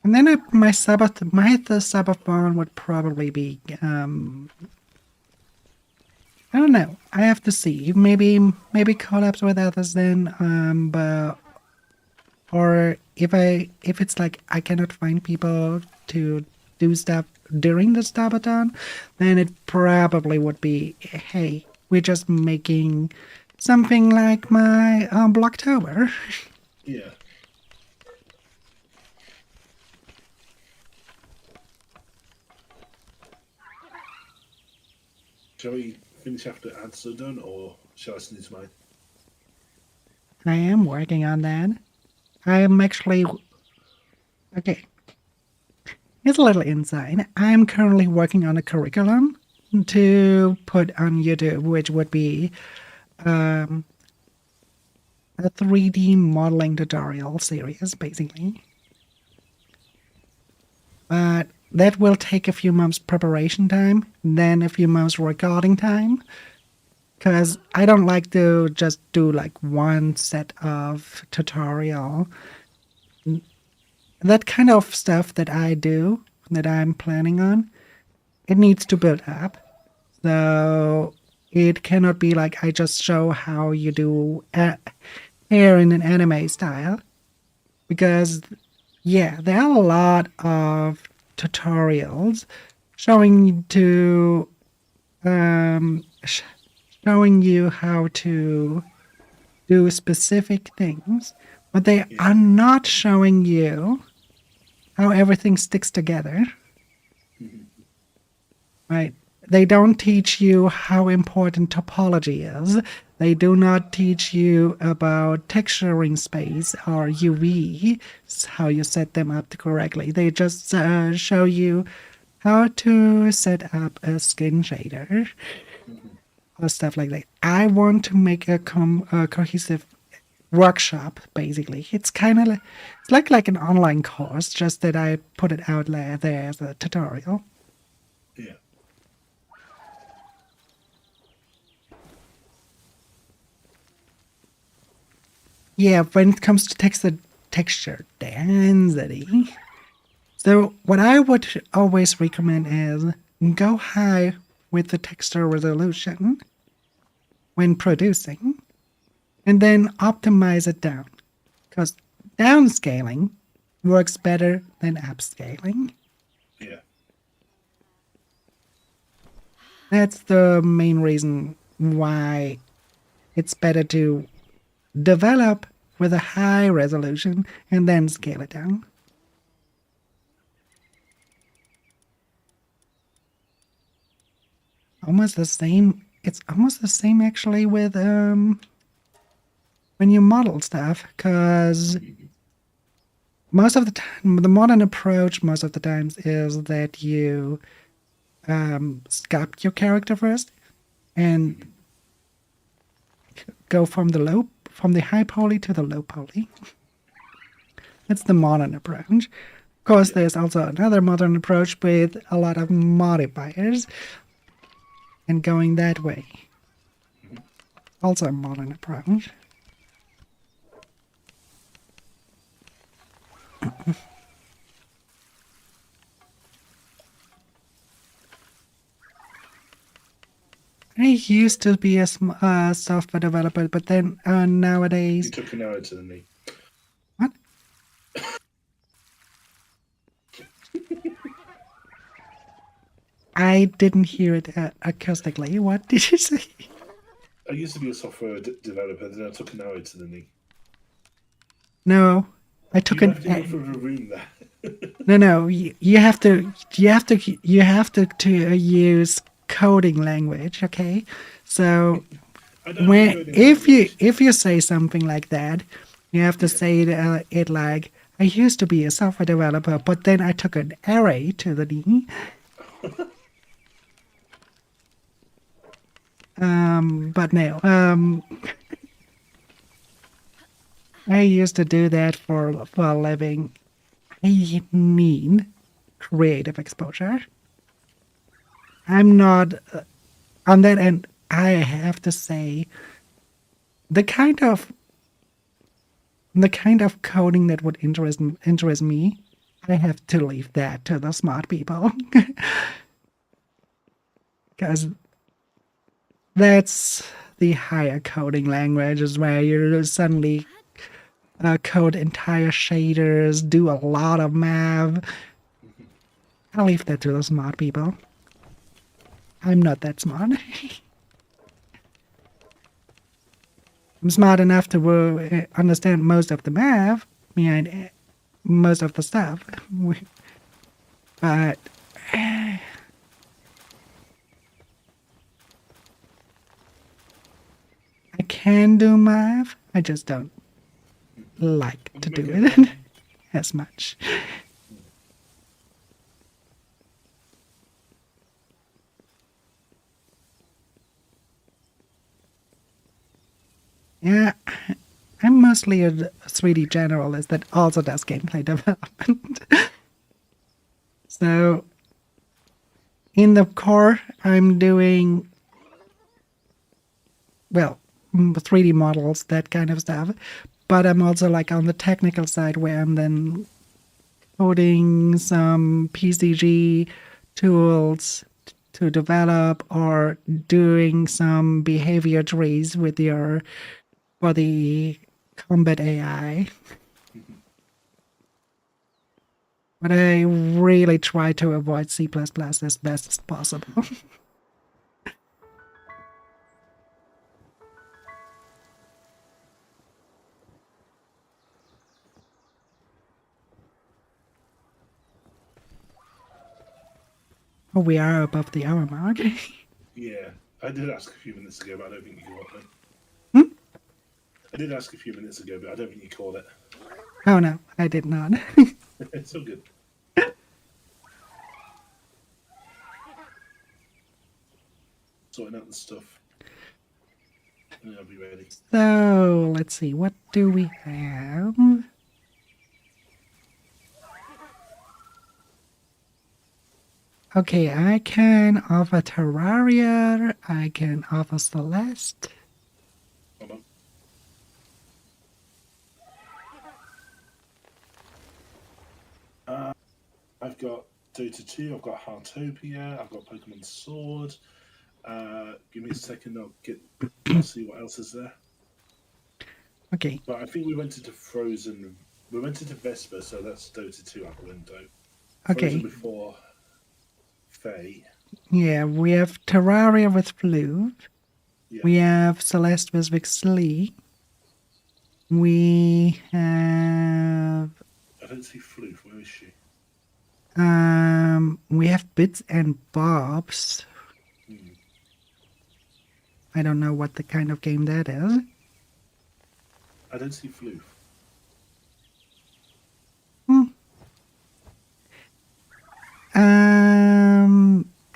And then my subathon would probably be I don't know. I have to see. Maybe collabs with others then. But or if it's like I cannot find people to do stuff during the subathon, then it probably would be, hey, we're just making something like my Blocktober. Yeah. Shall we finish after ads are done, or shall I send it to mine? I am working on that. I am actually okay. Here's a little insight. I am currently working on a curriculum to put on YouTube, which would be a 3D modeling tutorial series, basically. But that will take a few months preparation time, then a few months recording time. Because I don't like to just do like one set of tutorial. That kind of stuff that I do, that I'm planning on, it needs to build up. So it cannot be like I just show how you do hair in an anime style. Because, yeah, there are a lot of tutorials showing showing you how to do specific things, but they are not showing you how everything sticks together. Right? They don't teach you how important topology is. They do not teach you about texturing space or UV, how you set them up correctly. They just show you how to set up a skin shader or stuff like that. I want to make a cohesive workshop, basically. It's kind of like an online course, just that I put it out there as a tutorial. Yeah. Yeah, when it comes to texture density. So what I would always recommend is go high with the texture resolution when producing, and then optimize it down. Because downscaling works better than upscaling. Yeah. That's the main reason why it's better to develop with a high resolution and then scale it down. Almost the same. It's almost the same actually with when you model stuff, because most of the time the modern approach most of the times is that you sculpt your character first and go from the high poly to the low poly. That's the modern approach. Of course, there's also another modern approach with a lot of modifiers and going that way. Also a modern approach. I used to be a software developer, but then You nowadays... took an arrow to the knee. What? I didn't hear it acoustically. What did you say? I used to be a software developer, then I took an arrow to the knee. No, I took You an... left enough of a room there. No. You have to use coding language. Okay, so I don't know coding language. if you say something like that, you have to say it like, I used to be a software developer, but then I took an array to the knee. But no. I used to do that for a living. I need creative exposure. I'm not on that end. I have to say, the kind of coding that would interest me, I have to leave that to the smart people, because that's the higher coding languages where you suddenly code entire shaders, do a lot of math. I'll leave that to the smart people. I'm not that smart. I'm smart enough to understand most of the math behind most of the stuff. But I can do math. I just don't like to do it as much. Yeah, I'm mostly a 3D generalist that also does gameplay development. So, in the core, I'm doing, well, 3D models, that kind of stuff. But I'm also like on the technical side where I'm then coding some PCG tools to develop, or doing some behavior trees with your for the combat AI. But I really try to avoid C++ as best as possible. Oh, we are above the hour mark. Yeah, I did ask a few minutes ago, but I don't think you caught it. Hmm? I did ask a few minutes ago, but I don't think you caught it. Oh no, I did not. It's all good. Sorting out the stuff. And I'll be ready. So, let's see, what do we have? Okay, I can offer Terraria, I can offer Celeste. Hold on. I've got Dota 2, I've got Heartopia, I've got Pokemon Sword. Give me a second, I'll see what else is there. Okay. But I think we went into Frozen. We went into Vesper, so that's Dota 2 out the window. Frozen Okay. before Faye. Yeah, we have Terraria with Floof. Yeah. We have Celeste with Vixley. We have I don't see Floof. Where is she? we have Bits and Bobs. Hmm. I don't know what the kind of game that is. I don't see Floof.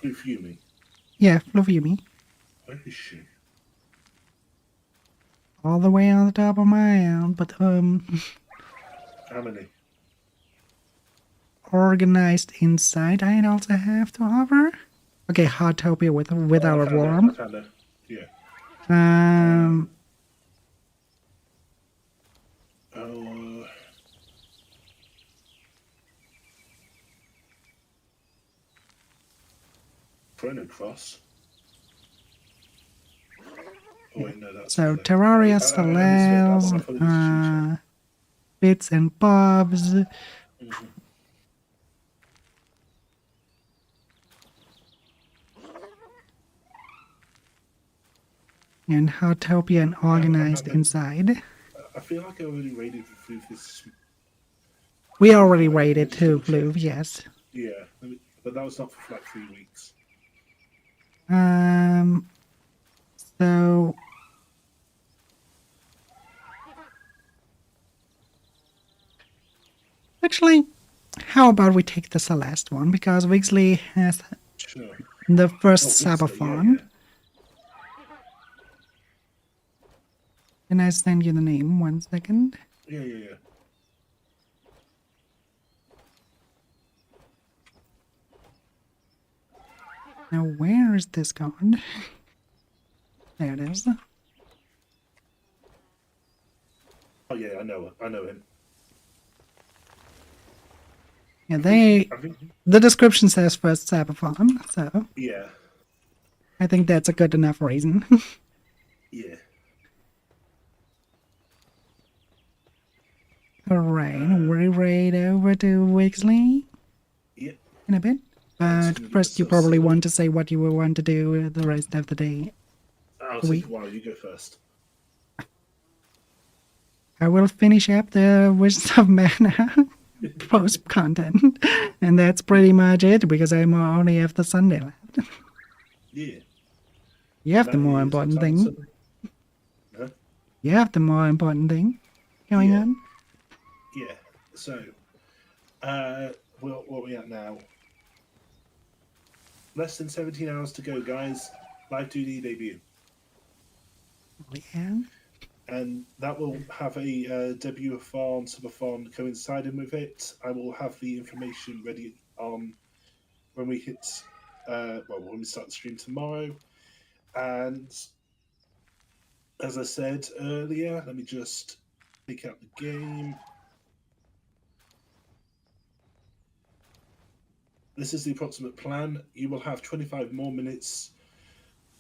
Floof Yumi. Yeah, Fluviumi. Where is she? All the way on the top of my island, but How many? organized inside I'd also have to offer. Okay, Heartopia with our I found worm. her. I found her. Yeah. Oh. Chrono Cross. Oh wait, no, that's So the- Terraria, I misread that one. I Celeste, thought it was Bits and Bobs. Mhm. And Heartopia and organized but- inside. I feel like I already rated for Floof this. We already rated Just to double check. Floof, yes. Yeah, but that was not for like 3 weeks. So actually, how about we take the Celeste one because Wixley has Sure. the first Wixley, Sabathon. yeah. Can I send you the name? 1 second. Yeah. Now, where is this gone? There it is. Oh yeah, I know him. Yeah, I think. the description says first Sabathon, so Yeah. I think that's a good enough reason. Yeah. Alright, we're right over to Wixley Yeah. in a bit. But gonna first, you give us probably a- want to say what you will want to do the rest of the day. I'll take a while. You go first. I will finish up the Wishes of Mana post content, and that's pretty much it because I only have the Sunday left. Yeah. You have the That more is important what time thing. is it? Huh? You have the more important thing going Yeah. on. Yeah. So, what are we at now? Less than 17 hours to go, guys. Live 2D debut. Yeah. And that will have a debut-a-thon, subathon coinciding with it. I will have the information ready on when we hit, when we start the stream tomorrow. And as I said earlier, let me just pick out the game. This is the approximate plan. You will have 25 more minutes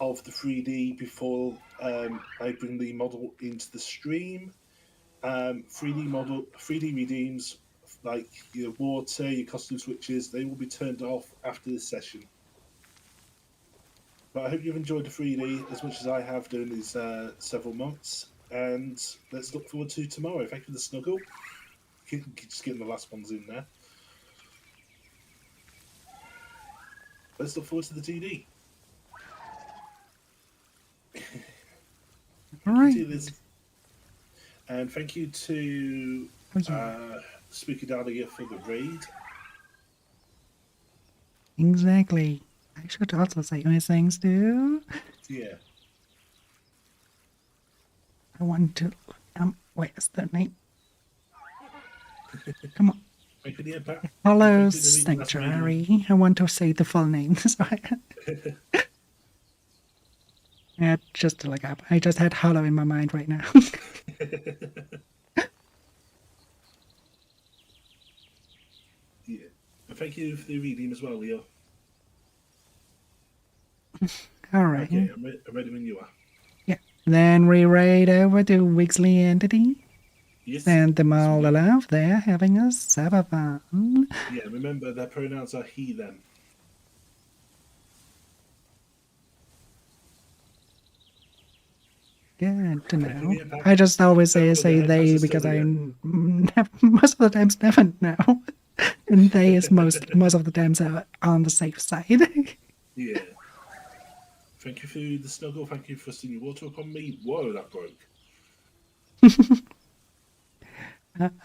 of the 3D before I bring the model into the stream. 3D redeems like your water, your costume switches, they will be turned off after this session. But I hope you've enjoyed the 3D as much as I have during these several months. And let's look forward to tomorrow. Thank you for the snuggle. Just getting the last ones in there. Let's look forward to the TD. All right. And thank you to Spooky Dahlia for the raid. Exactly. I should also say my thanks to. Yeah. I want to. Where's the name? Come on. Thank you, back. Hello, Thank you, Lily. That's really Sanctuary. I want to say the full name. Sorry. Yeah, just to look up. I just had Hollow in my mind right now. Yeah. thank you for the reading as well, Leo. All right. Okay, I'm ready when you are. Yeah. Then we raid over to Wixley Entity. Yes. Send them yes, all we the do. love. They're having a super fun. Yeah, remember their pronouns are he, them. Good to Thank you, know. Mia Pack. I just always say Remember, the head they has a because I story, most of the times never know. And they is most of the times are on the safe side. Yeah. Thank you for the snuggle. Thank you for seeing your water upon me. Whoa, that broke.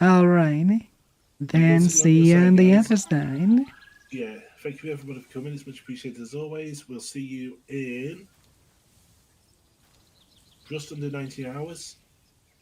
All right. And Then once again, I'm going to see you say, on the guys, other side. yeah, thank you everybody for coming. It's much appreciated as always. We'll see you in just under 19 hours.